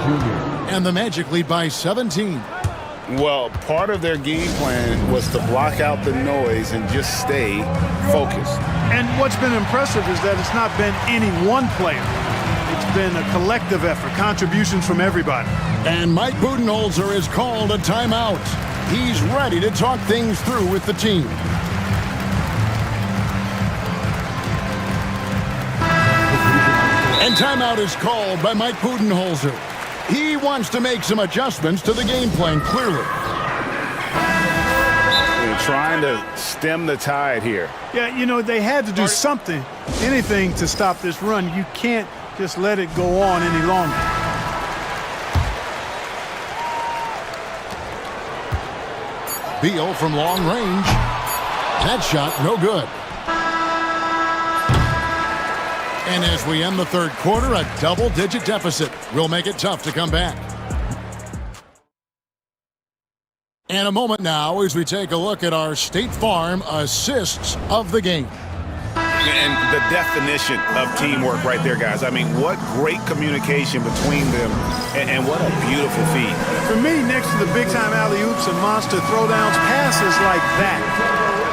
And the Magic lead by 17. Well, part of their game plan was to block out the noise and just stay focused. And what's been impressive is that it's not been any one player. It's been a collective effort, contributions from everybody. And Mike Budenholzer has called a timeout. He's ready to talk things through with the team. And timeout is called by Mike Budenholzer. He wants to make some adjustments to the game plan, clearly. They're trying to stem the tide here. Yeah, you know, they had to do something, anything to stop this run. You can't just let it go on any longer. Beal from long range. That shot, no good. And as we end the third quarter, a double-digit deficit will make it tough to come back. And a moment now as we take a look at our State Farm assists of the game. And the definition of teamwork right there, guys. I mean, what great communication between them, and what a beautiful feed. For me, next to the big-time alley-oops and monster throwdowns, passes like that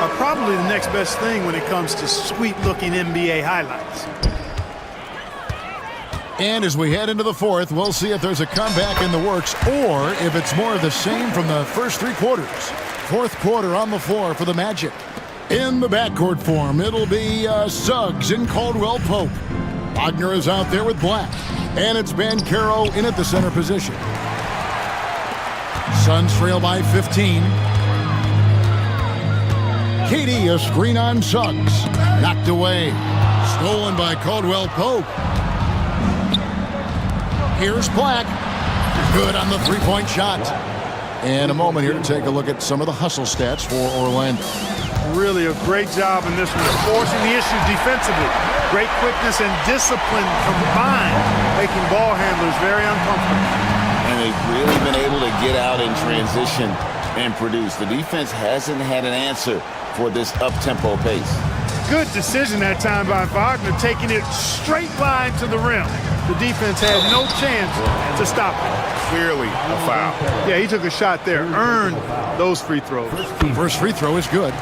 are probably the next best thing when it comes to sweet-looking NBA highlights. And as we head into the fourth, we'll see if there's a comeback in the works or if it's more of the same from the first three quarters. Fourth quarter on the floor for the Magic. In the backcourt form, it'll be Suggs and Caldwell Pope. Wagner is out there with Black. And it's Banchero in at the center position. Suns trail by 15. KD, a screen on Suggs. Knocked away. Stolen by Caldwell Pope. Here's Black. Good on the three-point shot. And a moment here to take a look at some of the hustle stats for Orlando. Really a great job in this one, forcing the issue defensively. Great quickness and discipline combined, making ball handlers very uncomfortable. And they've really been able to get out in transition and produce. The defense hasn't had an answer for this up-tempo pace. Good decision that time by Wagner, taking it straight line to the rim. The defense had no chance to stop it. Clearly a foul. Yeah, he took a shot there, earned those free throws. First free throw is good.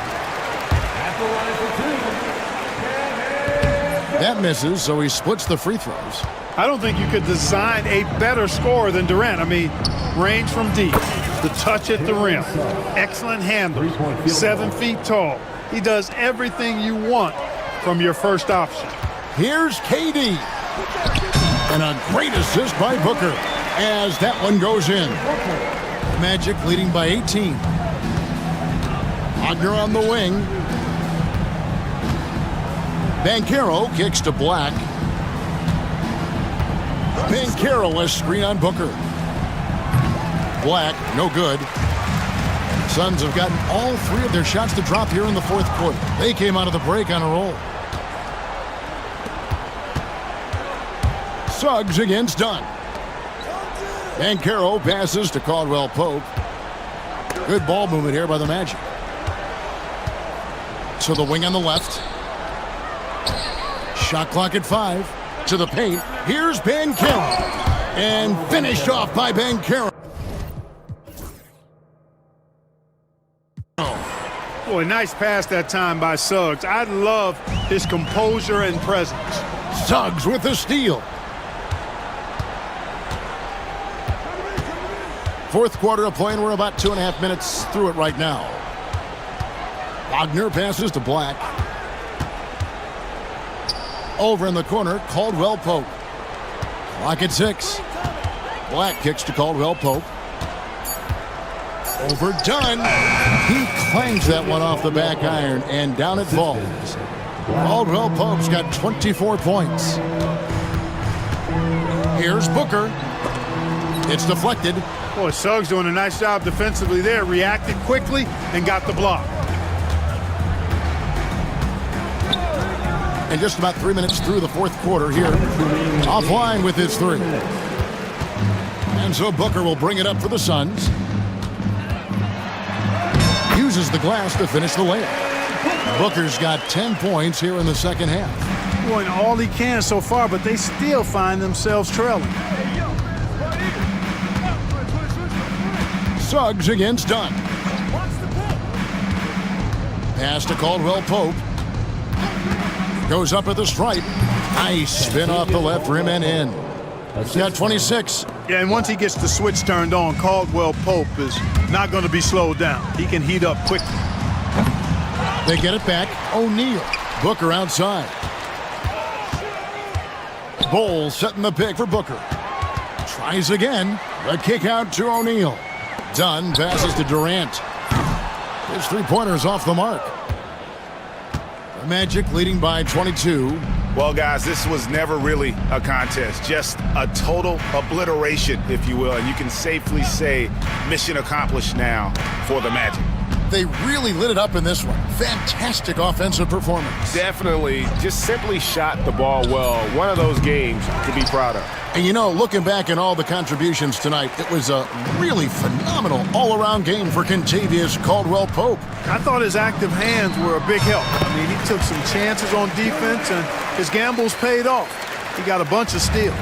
That misses, so he splits the free throws. I don't think you could design a better scorer than Durant. I mean, range from deep, the touch at the rim, excellent handle, 7 feet tall. He does everything you want from your first option. Here's KD. And a great assist by Booker as that one goes in. Magic leading by 18. Wagner on the wing. Banchero kicks to Black. Banchero, a screen on Booker. Black, no good. Suns have gotten all three of their shots to drop here in the fourth quarter. They came out of the break on a roll. Suggs against Dunn. Banchero passes to Caldwell Pope. Good ball movement here by the Magic. To the wing on the left. Shot clock at 5. To the paint. Here's Banchero. And finished off by Banchero. Boy, nice pass that time by Suggs. I love his composure and presence. Suggs with the steal. Fourth quarter of play, and we're about 2.5 minutes through it right now. Wagner passes to Black. Over in the corner, Caldwell Pope. Clock at 6. Black kicks to Caldwell Pope. Overdone. He clangs that one off the back iron, and down it falls. Caldwell Pope's got 24 points. Here's Booker. It's deflected. Boy, Suggs doing a nice job defensively there. Reacted quickly and got the block. And just about 3 minutes through the fourth quarter here. Offline with his three. And so Booker will bring it up for the Suns. Uses the glass to finish the layup. Booker's got 10 points here in the second half. Doing all he can so far, but they still find themselves trailing. Suggs against Dunn. Pass to Caldwell Pope. Goes up at the stripe. Nice spin off the left rim and in. He's got 26. Yeah, and once he gets the switch turned on, Caldwell Pope is not going to be slowed down. He can heat up quickly. They get it back. O'Neal. Booker outside. Bowles setting the pick for Booker. Tries again. The kick out to O'Neal. Dunn passes to Durant. His three-pointer's off the mark. The Magic leading by 22. Well, guys, this was never really a contest, just a total obliteration, if you will. And you can safely say mission accomplished now for the Magic. They really lit it up in this one. Fantastic offensive performance. Definitely just simply shot the ball well. One of those games to be proud of. And you know, looking back at all the contributions tonight, it was a really phenomenal all-around game for Kentavious Caldwell-Pope. I thought his active hands were a big help. I mean, he took some chances on defense, and his gambles paid off. He got a bunch of steals.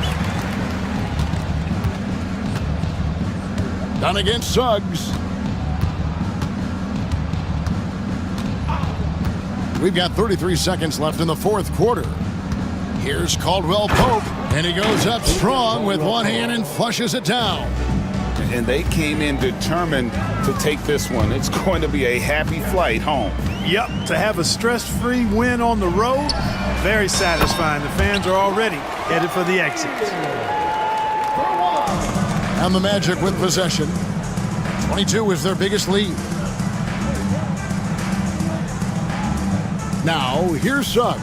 Down against Suggs. We've got 33 seconds left in the fourth quarter. Here's Caldwell Pope, and he goes up strong with one hand and flushes it down. And they came in determined to take this one. It's going to be a happy flight home. Yep, to have a stress-free win on the road, very satisfying. The fans are already headed for the exits. And the Magic with possession. 22 is their biggest lead. Now, here's Suggs.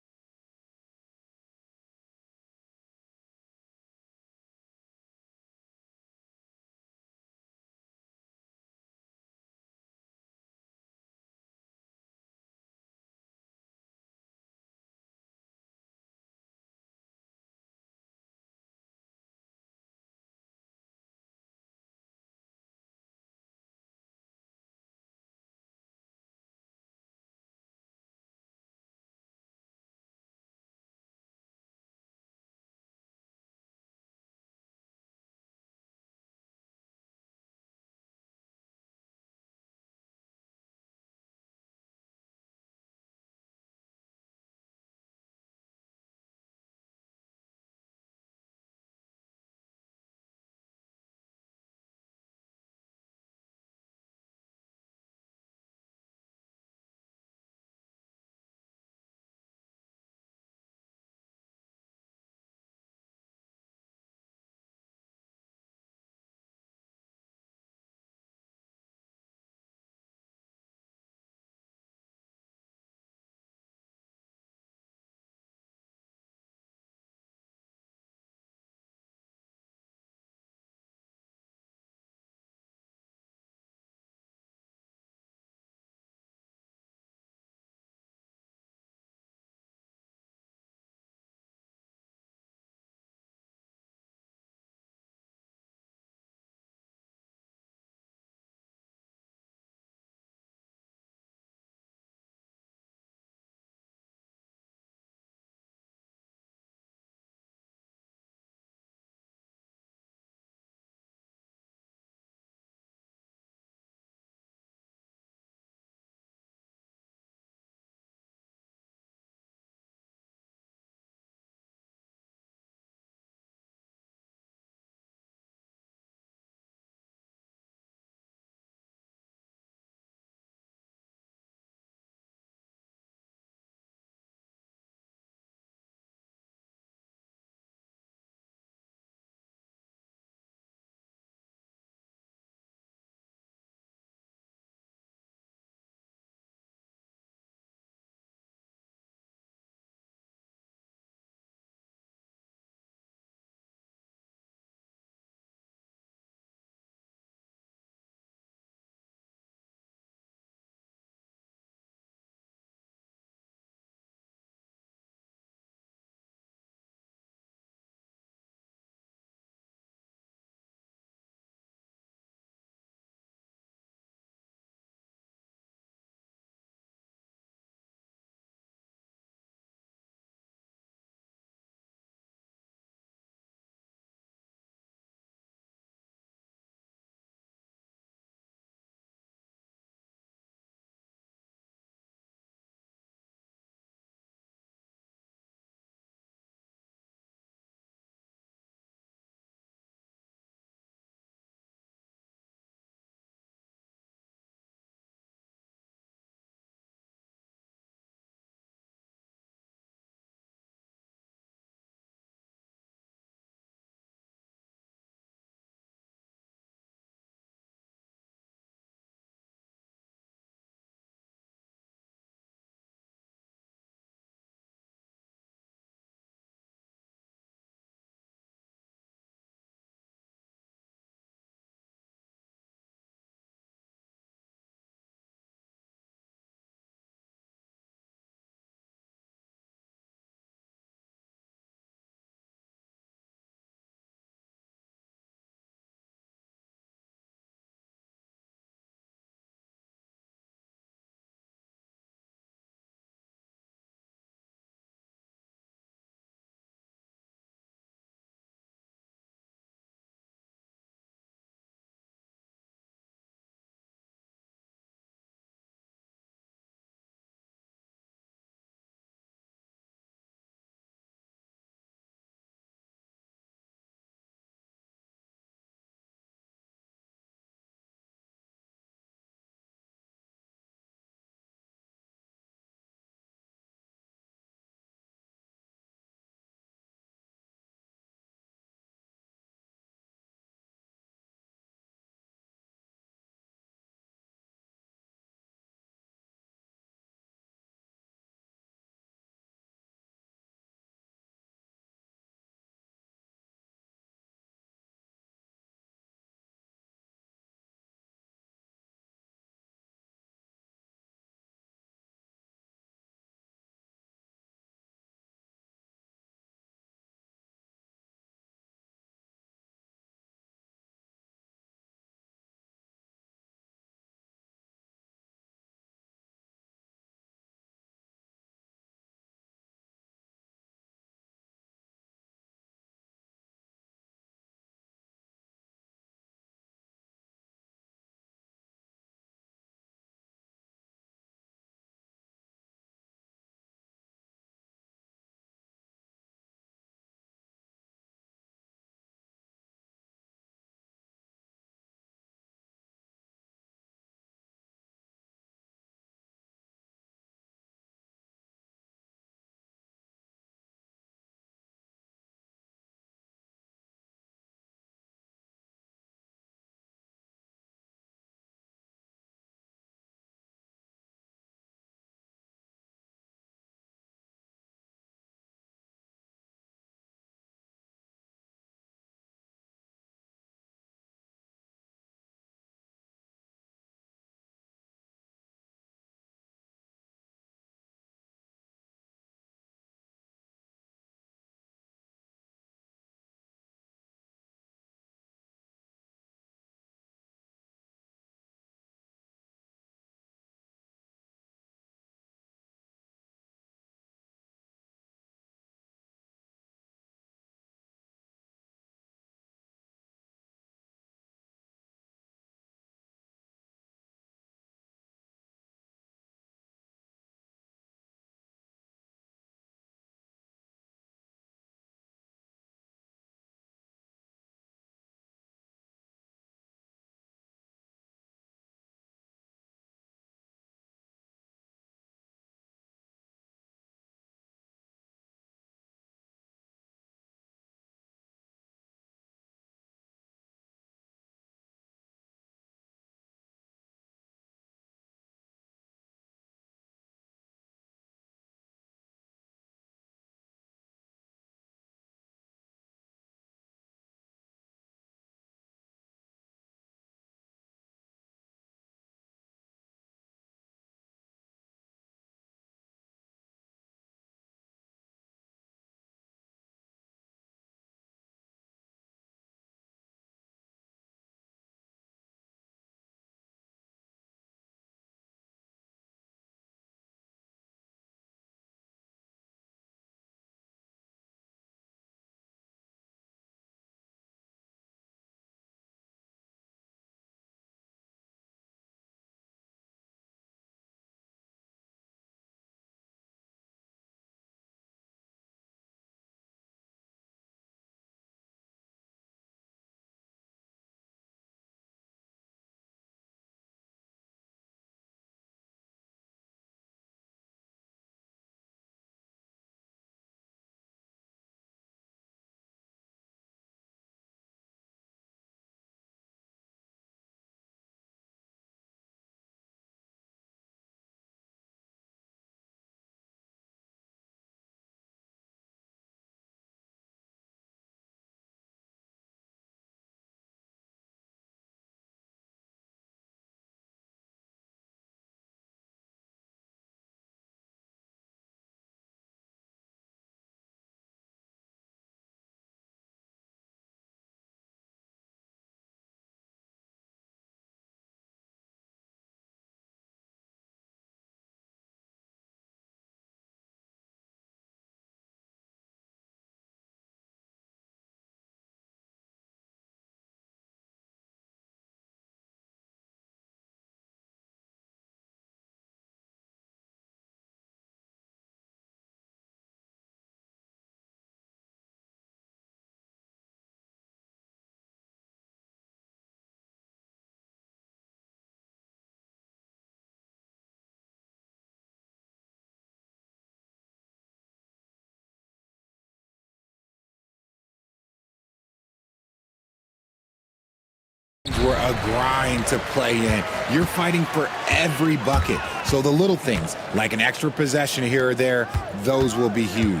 were a grind to play in. You're fighting for every bucket. So the little things, like an extra possession here or there, those will be huge.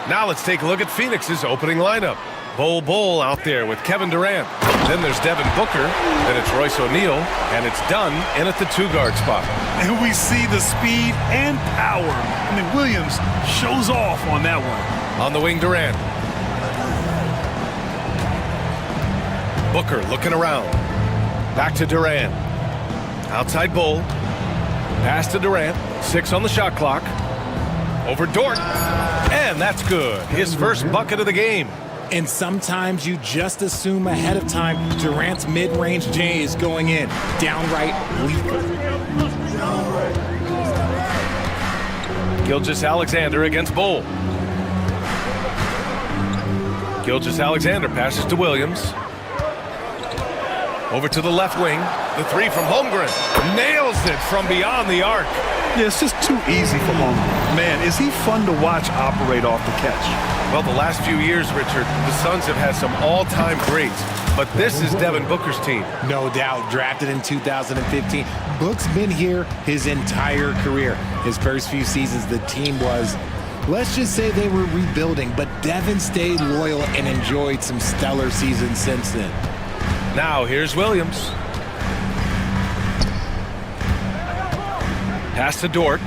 Now let's take a look at Phoenix's opening lineup. Bol out there with Kevin Durant. Then there's Devin Booker. Then it's Royce O'Neal. And it's Dunn in at the 2-guard spot. And we see the speed and power. I mean, Williams shows off on that one. On the wing, Durant. Booker looking around. Back to Durant. Outside Bol. Pass to Durant. 6 on the shot clock. Over Dort. And that's good. His first bucket of the game. And sometimes you just assume ahead of time Durant's mid-range J is going in. Downright lethal. Gilgeous-Alexander against Bol. Gilgeous-Alexander passes to Williams. Over to the left wing. The 3 from Holmgren. Nails it from beyond the arc. Yeah, it's just too easy for Holmgren. Man, is he fun to watch operate off the catch. Well, the last few years, Richard, the Suns have had some all-time greats. But this is Devin Booker's team. No doubt. Drafted in 2015. Book's been here his entire career. His first few seasons, the team was, let's just say they were rebuilding. But Devin stayed loyal and enjoyed some stellar seasons since then. Now, here's Williams. Pass to Dort.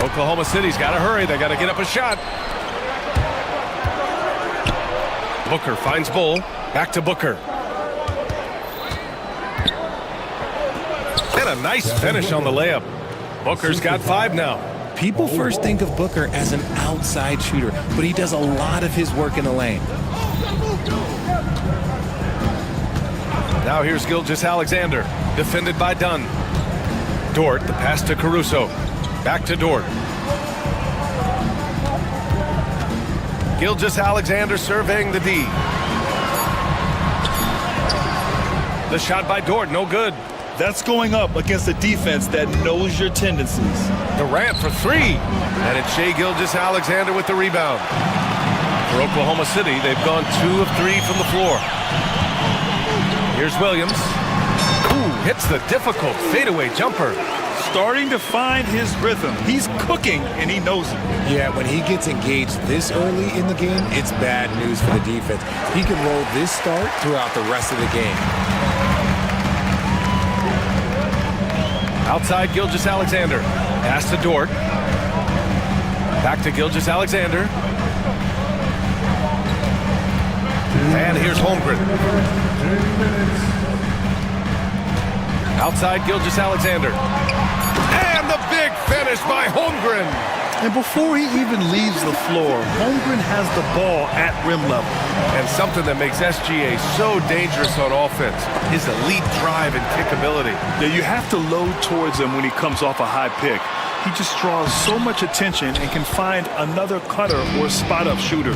Oklahoma City's got to hurry. They got to get up a shot. Booker finds Bol. Back to Booker. And a nice finish on the layup. Booker's got 5 now. People first think of Booker as an outside shooter, but he does a lot of his work in the lane. Now here's Gilgeous-Alexander, defended by Dunn. Dort, the pass to Caruso. Back to Dort. Gilgeous-Alexander surveying the D. The shot by Dort, no good. That's going up against a defense that knows your tendencies. Durant for 3. And it's Shai Gilgeous-Alexander with the rebound. For Oklahoma City, they've gone 2 of 3 from the floor. Here's Williams. Ooh, hits the difficult fadeaway jumper. Starting to find his rhythm. He's cooking, and he knows it. Yeah, when he gets engaged this early in the game, it's bad news for the defense. He can roll this start throughout the rest of the game. Outside Gilgeous-Alexander. Pass to Dort. Back to Gilgeous-Alexander. And here's Holmgren. Outside Gilgeous-Alexander. And the big finish by Holmgren. And before he even leaves the floor, Holmgren has the ball at rim level. And something that makes SGA so dangerous on offense, his elite drive and kickability. Yeah, you have to load towards him when he comes off a high pick. He just draws so much attention and can find another cutter or spot-up shooter.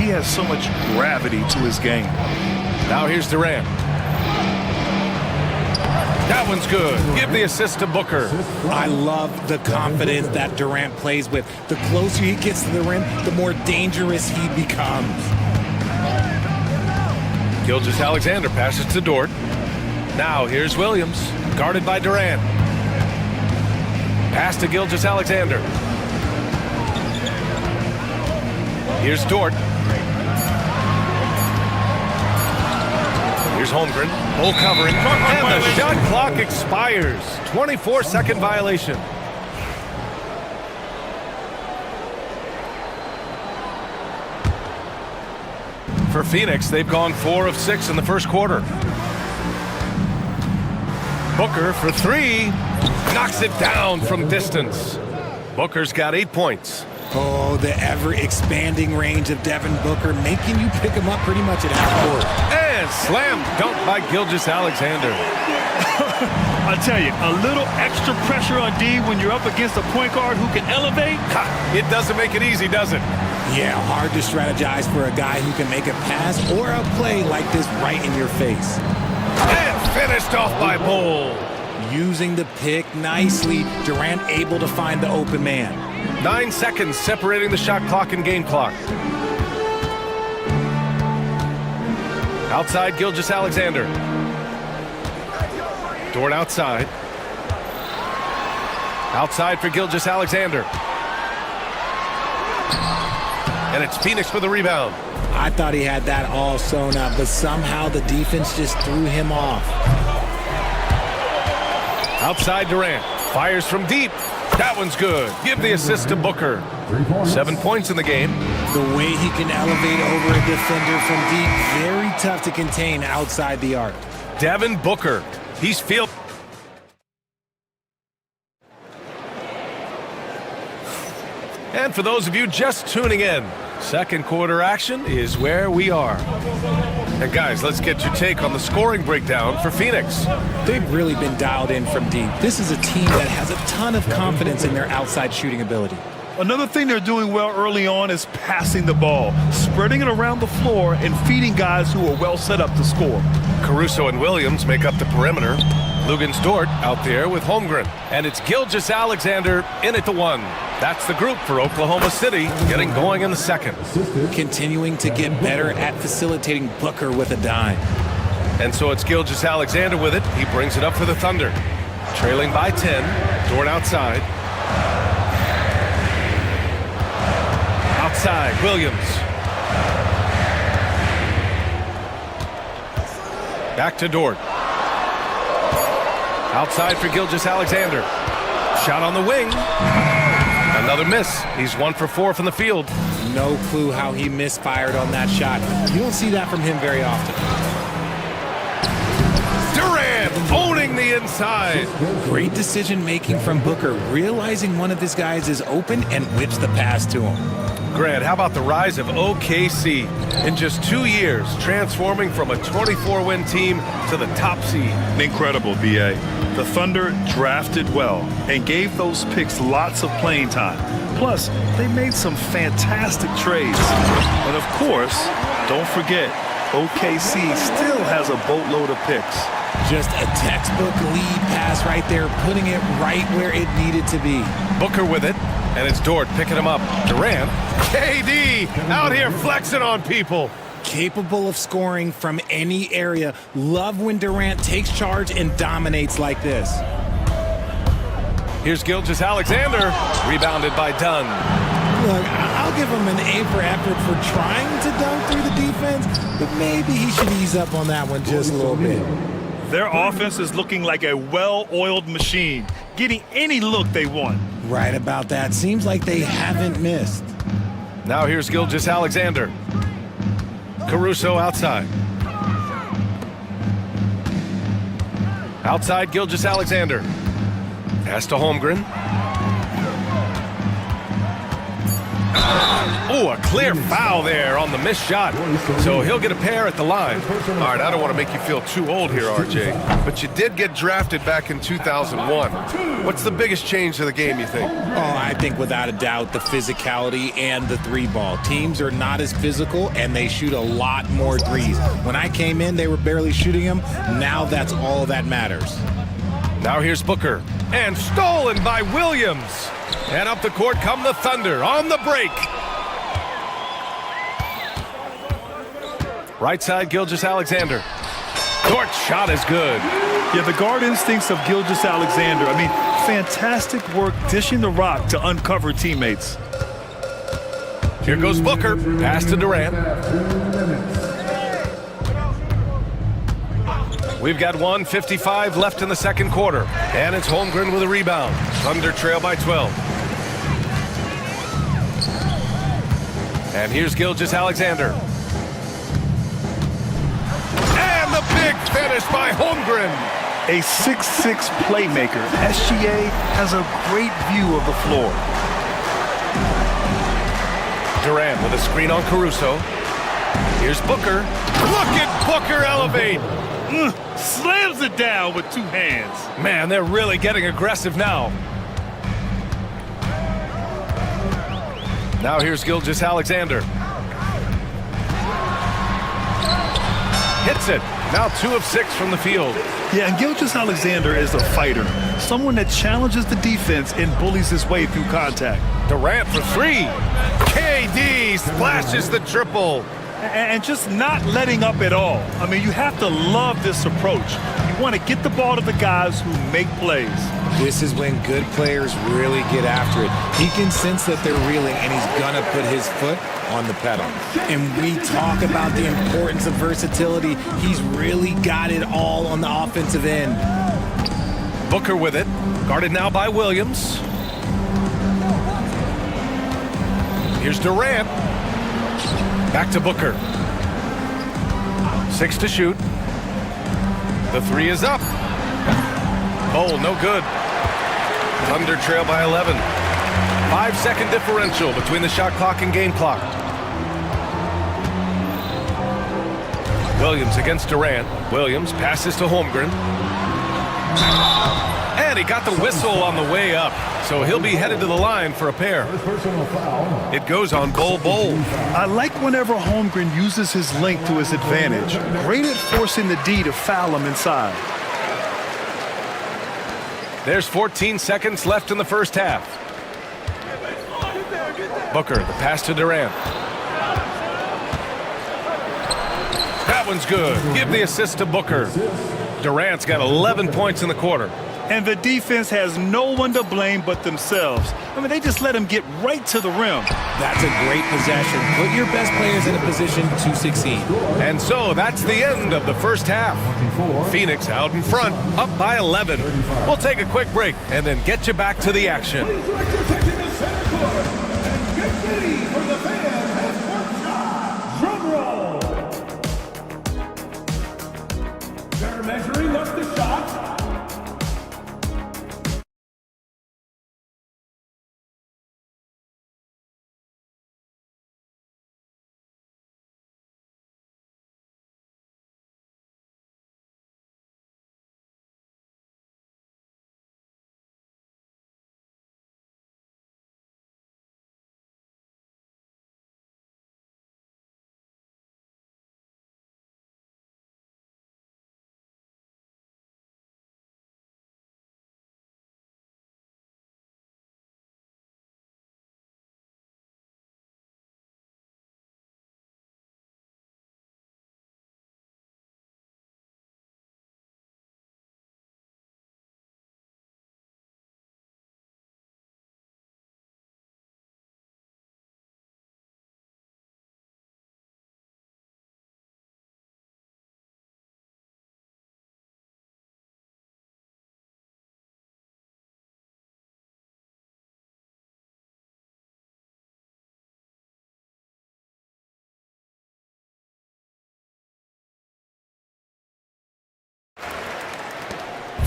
He has so much gravity to his game. Now here's Durant. That one's good. Give the assist to Booker. I love the confidence that Durant plays with. The closer he gets to the rim, the more dangerous he becomes. Gilgeous-Alexander passes to Dort. Now here's Williams, guarded by Durant. Pass to Gilgeous-Alexander. Here's Dort. Here's Holmgren. Bol covering. And the shot clock expires. 24-second violation. For Phoenix, they've gone 4 of 6 in the first quarter. Booker for 3. Knocks it down from distance. Booker's got 8 points. Oh, the ever-expanding range of Devin Booker, making you pick him up pretty much at half court. And slam dunk by Gilgeous-Alexander. I tell you, a little extra pressure on D when you're up against a point guard who can elevate. It doesn't make it easy, does it? Yeah, hard to strategize for a guy who can make a pass or a play like this right in your face. And finished off by Bol. Using the pick nicely, Durant able to find the open man. 9 seconds separating the shot clock and game clock. Outside, Gilgeous-Alexander. Dort outside. Outside for Gilgeous-Alexander. And it's Phoenix for the rebound. I thought he had that all sewn up, but somehow the defense just threw him off. Outside Durant. Fires from deep. That one's good. Give the assist to Booker. 7 points in the game. The way he can elevate over a defender from deep, very tough to contain outside the arc. Devin Booker. He's field. And for those of you just tuning in, second quarter action is where we are. And guys, let's get your take on the scoring breakdown for Phoenix. They've really been dialed in from deep. This is a team that has a ton of confidence in their outside shooting ability. Another thing they're doing well early on is passing the ball, spreading it around the floor and feeding guys who are well set up to score. Caruso and Williams make up the perimeter. Lugens Dort out there with Holmgren. And it's Gilgeous-Alexander in at the one. That's the group for Oklahoma City, getting going in the second. Continuing to get better at facilitating Booker with a dime. And so it's Gilgeous-Alexander with it. He brings it up for the Thunder. Trailing by 10. Dort outside. Outside, Williams. Back to Dort. Outside for Gilgeous-Alexander. Shot on the wing. Another miss. He's 1 for 4 from the field. No clue how he misfired on that shot. You don't see that from him very often. Durant owning the inside. Great decision making from Booker, realizing one of his guys is open and whips the pass to him. Grant, how about the rise of OKC? In just 2 years, transforming from a 24-win team to the top seed. Incredible, B.A. The Thunder drafted well and gave those picks lots of playing time. Plus, they made some fantastic trades. And of course, don't forget, OKC still has a boatload of picks. Just a textbook lead pass right there, putting it right where it needed to be. Booker with it, and it's Dort picking him up. Durant, KD, out here flexing on people. Capable of scoring from any area. Love when Durant takes charge and dominates like this. Here's Gilgeous-Alexander, rebounded by Dunn. Look, I'll give him an A for effort for trying to dunk through the defense, but maybe he should ease up on that one just a little bit. Their offense is looking like a well-oiled machine, getting any look they want. Right about that. Seems like they haven't missed. Now here's Gilgeous-Alexander. Caruso outside. Outside Gilgeous-Alexander. Pass to Holmgren. Oh, a clear foul there on the missed shot. So he'll get a pair at the line. All right, I don't want to make you feel too old here, RJ, but you did get drafted back in 2001. What's the biggest change to the game, you think? Oh, I think without a doubt the physicality and the three ball. Teams are not as physical and they shoot a lot more threes. When I came in, they were barely shooting them. Now that's all that matters. Now here's Booker. And stolen by Williams. And up the court come the Thunder on the break. Right side, Gilgeous-Alexander. Dort's shot is good. Yeah, the guard instincts of Gilgeous-Alexander. I mean, fantastic work dishing the rock to uncover teammates. Here goes Booker. Pass to Durant. We've got 1:55 left in the second quarter. And it's Holmgren with a rebound. Thunder trail by 12. And here's Gilgeous-Alexander. And the big finish by Holmgren. A 6'6" playmaker, SGA has a great view of the floor. Durant with a screen on Caruso. Here's Booker. Look at Booker elevate. Slams it down with two hands. Man, they're really getting aggressive now. Now here's Gilgeous-Alexander. Hits it. Now 2 of 6 from the field. Yeah, and Gilgeous-Alexander is a fighter. Someone that challenges the defense and bullies his way through contact. Durant for 3. KD splashes the triple. and just not letting up at all. I mean, you have to love this approach. You want to get the ball to the guys who make plays. This is when good players really get after it. He can sense that they're reeling, and he's going to put his foot on the pedal. And we talk about the importance of versatility. He's really got it all on the offensive end. Booker with it. Guarded now by Williams. Here's Durant. Back to Booker. 6 to shoot. The 3 is up. Oh, no good. Thunder trail by 11. 5-second differential between the shot clock and game clock. Williams against Durant. Williams passes to Holmgren. And he got the whistle on the way up. So he'll be headed to the line for a pair. It goes on Bol. I like whenever Holmgren uses his length to his advantage. Great at forcing the D to foul him inside. There's 14 seconds left in the first half. Booker, the pass to Durant. That one's good. Give the assist to Booker. Durant's got 11 points in the quarter. And the defense has no one to blame but themselves. I mean, they just let him get right to the rim. That's a great possession. Put your best players in a position to succeed. And so that's the end of the first half. Phoenix out in front, up by 11. We'll take a quick break and then get you back to the action. Drum roll. They're measuring up the shot.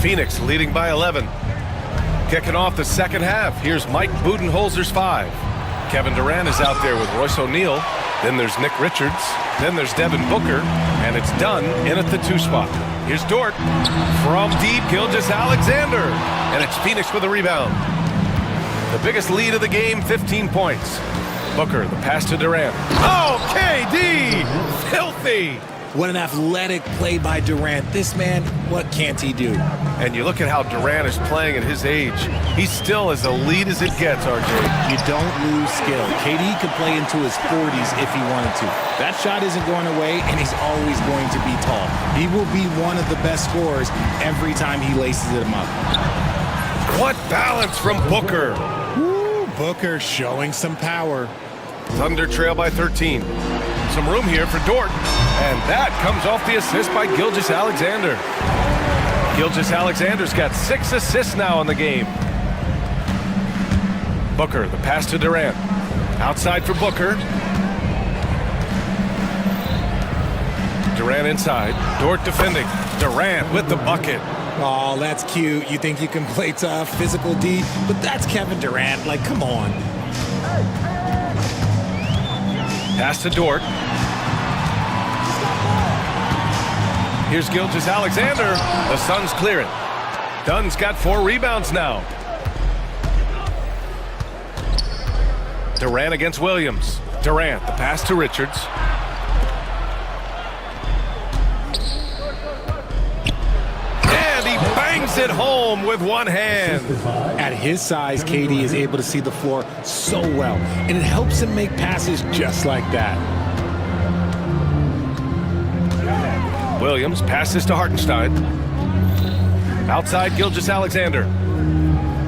Phoenix leading by 11. Kicking off the second half, here's Mike Budenholzer's 5. Kevin Durant is out there with Royce O'Neal. Then there's Nick Richards. Then there's Devin Booker. And it's done in at the 2 spot. Here's Dort. From deep, Gilgeous-Alexander. And it's Phoenix with a rebound. The biggest lead of the game, 15 points. Booker, the pass to Durant. Oh, KD! Filthy! What an athletic play by Durant. This man, what can't he do? And you look at how Durant is playing at his age. He's still as elite as it gets, RJ. You don't lose skill. KD could play into his 40s if he wanted to. That shot isn't going away, and he's always going to be tall. He will be one of the best scorers every time he laces him up. What balance from Booker. Woo, Booker showing some power. Thunder trail by 13. Some room here for Dort. And that comes off the assist by Gilgeous-Alexander. Gilgeous-Alexander's got 6 assists now in the game. Booker, the pass to Durant. Outside for Booker. Durant inside. Dort defending. Durant with the bucket. Oh, that's cute. You think you can play tough, physical D, but that's Kevin Durant. Like, come on. Pass to Dort. Here's Gilgeous-Alexander. The Suns clear it. Dunn's got 4 rebounds now. Durant against Williams. Durant, the pass to Richards. And he bangs it home with one hand. At his size, KD is able to see the floor so well, and it helps him make passes just like that. Williams passes to Hartenstein. Outside Gilgeous-Alexander.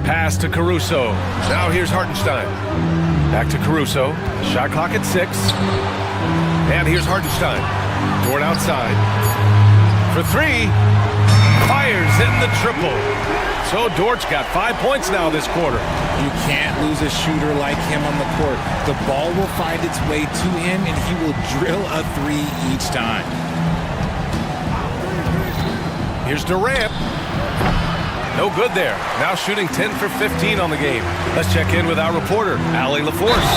Pass to Caruso. Now here's Hartenstein. Back to Caruso. Shot clock at 6. And here's Hartenstein. Dort outside. For 3. Fires in the triple. So Dort's got 5 points now this quarter. You can't lose a shooter like him on the court. The ball will find its way to him, and he will drill a 3 each time. Here's Durant. No good there. Now shooting 10 for 15 on the game. Let's check in with our reporter, Allie LaForce.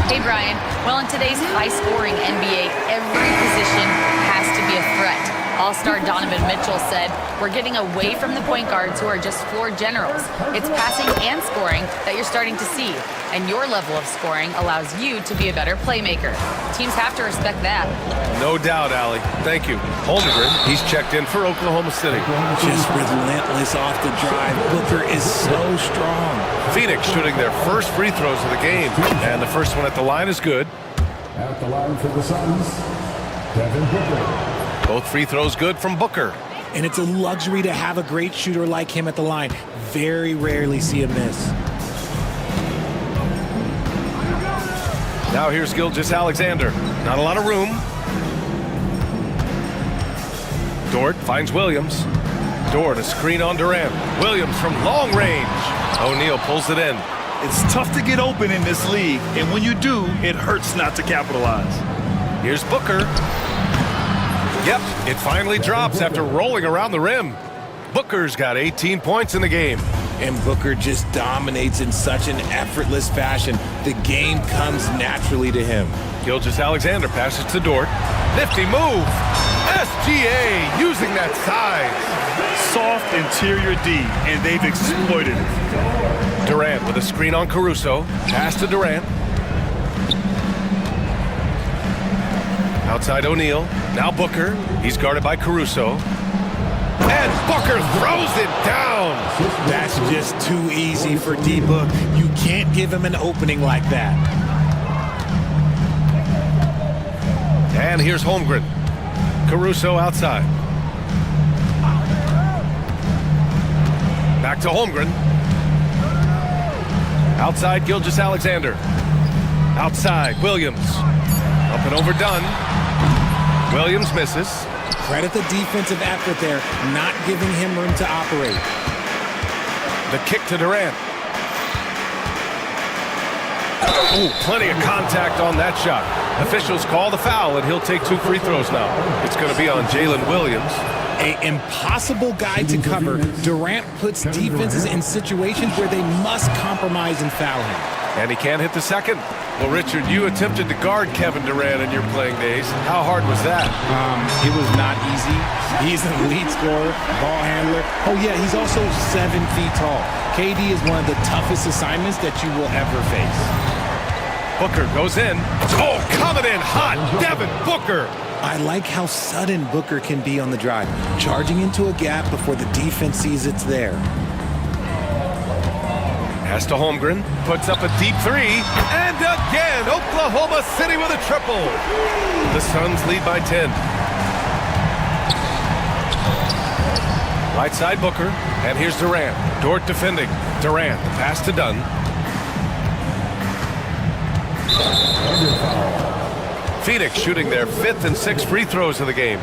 Hey, Brian. Well, in today's high-scoring NBA, every position has to be a threat. All-star Donovan Mitchell said, "We're getting away from the point guards who are just floor generals. It's passing and scoring that you're starting to see, and your level of scoring allows you to be a better playmaker. Teams have to respect that." No doubt, Allie. Thank you. Holmgren, he's checked in for Oklahoma City. Just relentless off the drive. Booker is so strong. Phoenix shooting their first free throws of the game, and the first one at the line is good. At the line for the Suns, Devin Booker. Both free throws good from Booker. And it's a luxury to have a great shooter like him at the line. Very rarely see him miss. Now here's Gilgeous-Alexander. Not a lot of room. Dort finds Williams. Dort, a screen on Durant. Williams from long range. O'Neal pulls it in. It's tough to get open in this league, and when you do, it hurts not to capitalize. Here's Booker. Yep, it finally drops after rolling around the rim. Booker's got 18 points in the game. And Booker just dominates in such an effortless fashion. The game comes naturally to him. Gilgeous-Alexander passes to Dort. Nifty move. SGA using that size. Soft interior D, and they've exploited it. Durant with a screen on Caruso. Pass to Durant. Outside O'Neal. Now Booker. He's guarded by Caruso. And Booker throws it down. That's just too easy for D-Book. You can't give him an opening like that. And here's Holmgren. Caruso outside. Back to Holmgren. Outside Gilgeous-Alexander. Outside Williams. Up and overdone. Williams misses. Credit the defensive effort there, not giving him room to operate. The kick to Durant. Ooh, plenty of contact on that shot. Officials call the foul, and he'll take 2 free throws now. It's going to be on Jalen Williams. An impossible guy to cover. Durant puts defenses in situations where they must compromise and foul him. And he can't hit the second. Well, Richard, you attempted to guard Kevin Durant in your playing days. How hard was that? It was not easy. He's an elite scorer, ball handler. Oh, yeah, he's also 7 feet tall. KD is one of the toughest assignments that you will ever face. Booker goes in. Oh, coming in hot. Devin Booker. I like how sudden Booker can be on the drive, charging into a gap before the defense sees it's there. Pass to Holmgren, puts up a deep 3, and again, Oklahoma City with a triple. The Suns lead by 10. Right side Booker, and here's Durant. Dort defending. Durant, the pass to Dunn. Phoenix shooting their 5th and 6th free throws of the game.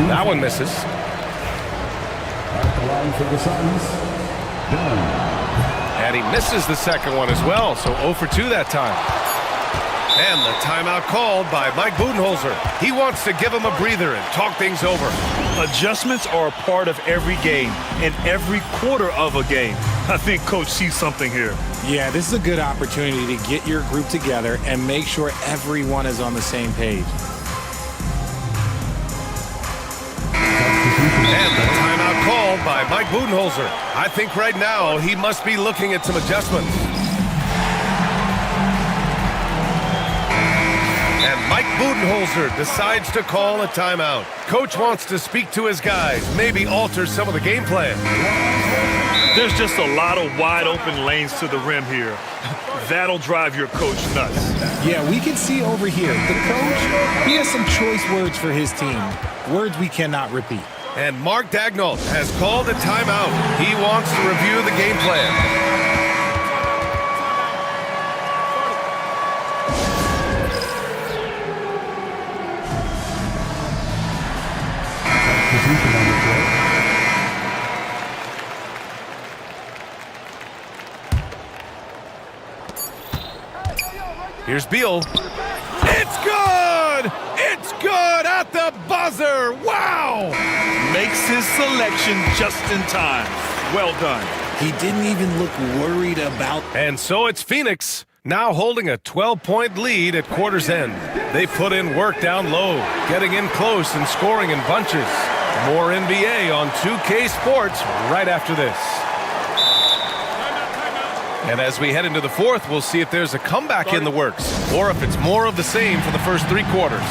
That one misses. At the line for the Suns, and he misses the second one as well, so 0 for 2 that time. And the timeout called by Mike Budenholzer. He wants to give him a breather and talk things over. Adjustments are a part of every game and every quarter of a game. I think Coach sees something here. Yeah, this is a good opportunity to get your group together and make sure everyone is on the same page. And the timeout called by Mike Budenholzer. I think right now he must be looking at some adjustments. And Mike Budenholzer decides to call a timeout. Coach wants to speak to his guys, maybe alter some of the game plan. There's just a lot of wide open lanes to the rim here. That'll drive your coach nuts. Yeah, we can see over here, the coach, he has some choice words for his team. Words we cannot repeat. And Mark Dagnall has called a timeout. He wants to review the game plan. Here's Beal. It's good! It's good at the buzzer! Wow! Makes his selection just in time. Well done. He didn't even look worried about... And so it's Phoenix, now holding a 12-point lead at quarter's end. They put in work down low, getting in close and scoring in bunches. More NBA on 2K Sports right after this. And as we head into the fourth, we'll see if there's a comeback in the works, or if it's more of the same for the first three quarters.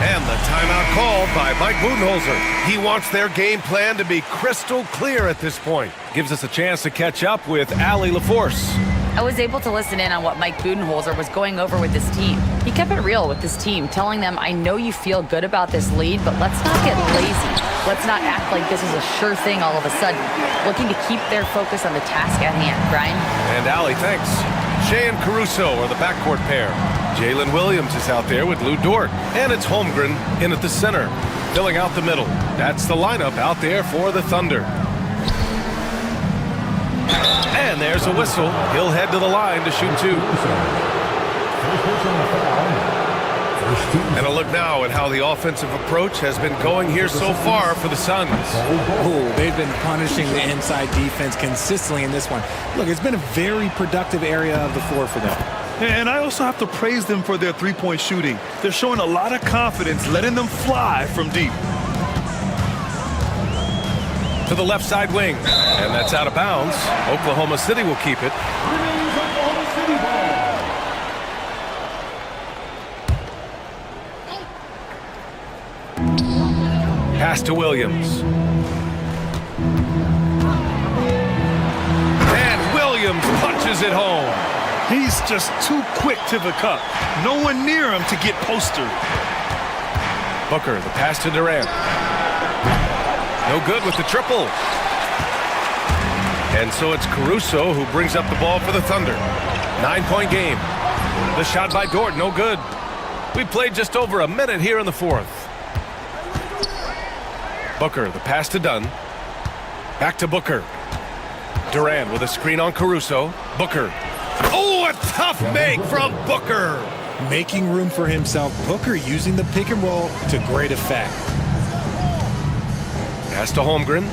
And the timeout called by Mike Budenholzer. He wants their game plan to be crystal clear at this point. Gives us a chance to catch up with Allie LaForce. I was able to listen in on what Mike Budenholzer was going over with this team. He kept it real with this team, telling them, I know you feel good about this lead, but let's not get lazy. Let's not act like this is a sure thing all of a sudden. Looking to keep their focus on the task at hand, Brian. And Allie, thanks. Shea and Caruso are the backcourt pair. Jalen Williams is out there with Lou Dort. And it's Holmgren in at the center, filling out the middle. That's the lineup out there for the Thunder. And there's a whistle. He'll head to the line to shoot two. And a look now at how the offensive approach has been going here so far for the Suns. Oh, they've been punishing the inside defense consistently in this one. Look, it's been a very productive area of the floor for them. And I also have to praise them for their three-point shooting. They're showing a lot of confidence, letting them fly from deep. To the left side wing, and that's out of bounds. Oklahoma City will keep it. Pass to Williams. And Williams punches it home. He's just too quick to the cup. No one near him to get postered. Booker, the pass to Durant. No good with the triple. And so it's Caruso who brings up the ball for the Thunder. 9-point game. The shot by Dort, no good. We played just over a minute here in the fourth. Booker, the pass to Dunn. Back to Booker. Durant with a screen on Caruso. Booker. Oh, a tough make from Booker. Making room for himself. Booker using the pick and roll to great effect. Pass to Holmgren.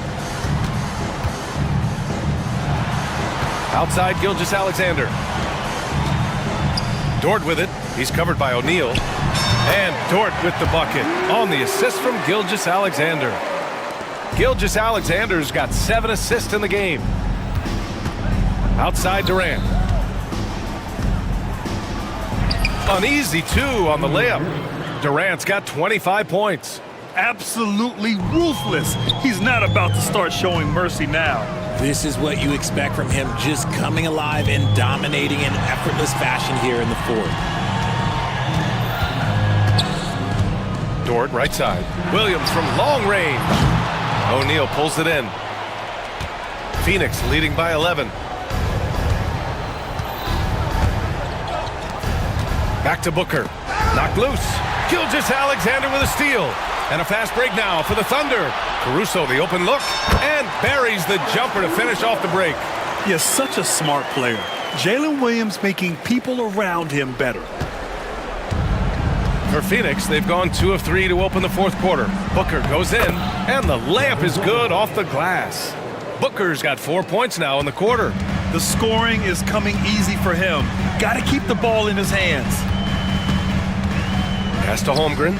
Outside Gilgeous-Alexander. Dort with it. He's covered by O'Neal. And Dort with the bucket on the assist from Gilgeous-Alexander. Gilgeous-Alexander's got 7 assists in the game. Outside Durant. An easy 2 on the layup. Durant's got 25 points. Absolutely ruthless. He's not about to start showing mercy now. This is what you expect from him, just coming alive and dominating in effortless fashion here in the fourth. Dort, right side. Williams from long range. O'Neal pulls it in. Phoenix leading by 11. Back to Booker. Knocked loose. Gilgeous-Alexander with a steal. And a fast break now for the Thunder. Caruso, the open look, and buries the jumper to finish off the break. He's such a smart player. Jalen Williams making people around him better. For Phoenix, they've gone 2 of 3 to open the fourth quarter. Booker goes in, and the layup is good off the glass. Booker's got 4 points now in the quarter. The scoring is coming easy for him. Got to keep the ball in his hands. Pass to Holmgren.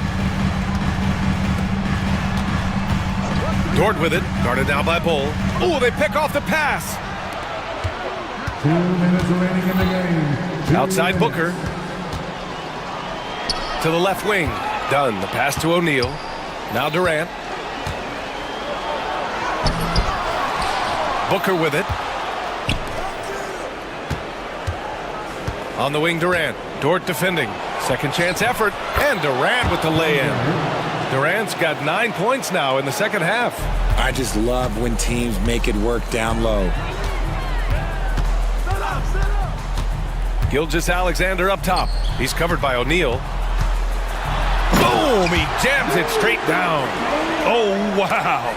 Dort with it, guarded now by Bull. Oh, they pick off the pass. 2 minutes remaining in the game. Outside Booker. To the left wing. Dunn, the pass to O'Neal. Now Durant. Booker with it. On the wing, Durant. Dort defending. Second chance effort. And Durant with the lay-in. Durant's got 9 points now in the second half. I just love when teams make it work down low. Gilgeous-Alexander up top. He's covered by O'Neal. Boom! He jams it straight down. Oh, wow.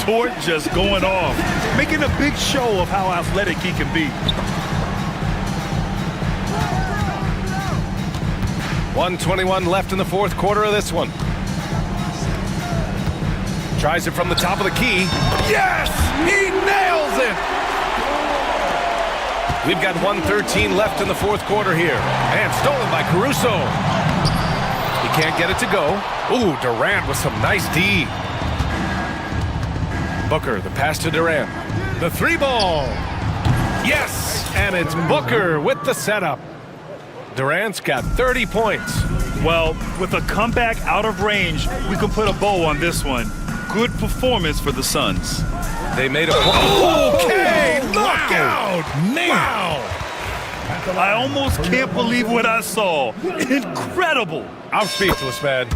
Dort just going off, making a big show of how athletic he can be. 1:21 left in the fourth quarter of this one. Tries it from the top of the key. Yes! He nails it! We've got 1:13 left in the fourth quarter here. And stolen by Caruso. He can't get it to go. Ooh, Durant with some nice D. Booker, the pass to Durant. The three ball. Yes! And it's Booker with the setup. Durant's got 30 points. Well, with a comeback out of range, we can put a bow on this one. Good performance for the Suns. They made a okay, look out! Wow! I almost can't believe what I saw. Incredible! I'm speechless, man.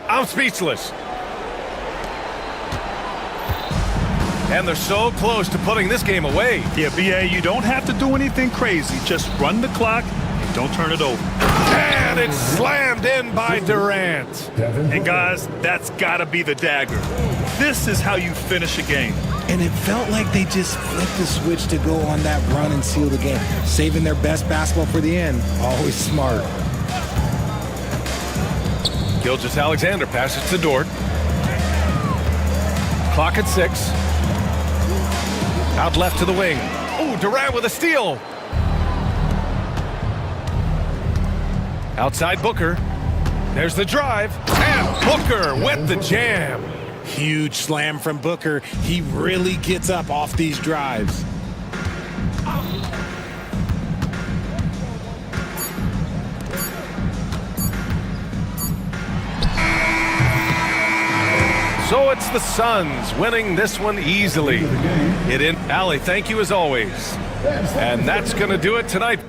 I'm speechless. And they're so close to putting this game away. Yeah, BA, you don't have to do anything crazy. Just run the clock and don't turn it over. And it's slammed in by Durant. And guys, that's gotta be the dagger. This is how you finish a game. And it felt like they just flipped the switch to go on that run and seal the game. Saving their best basketball for the end. Always smart. Gilgeous-Alexander passes to Dort. Clock at 6. Out left to the wing. Oh, Durant with a steal. Outside Booker. There's the drive. And Booker with the jam. Huge slam from Booker. He really gets up off these drives. So it's the Suns winning this one easily. Allie, thank you as always. And that's going to do it tonight.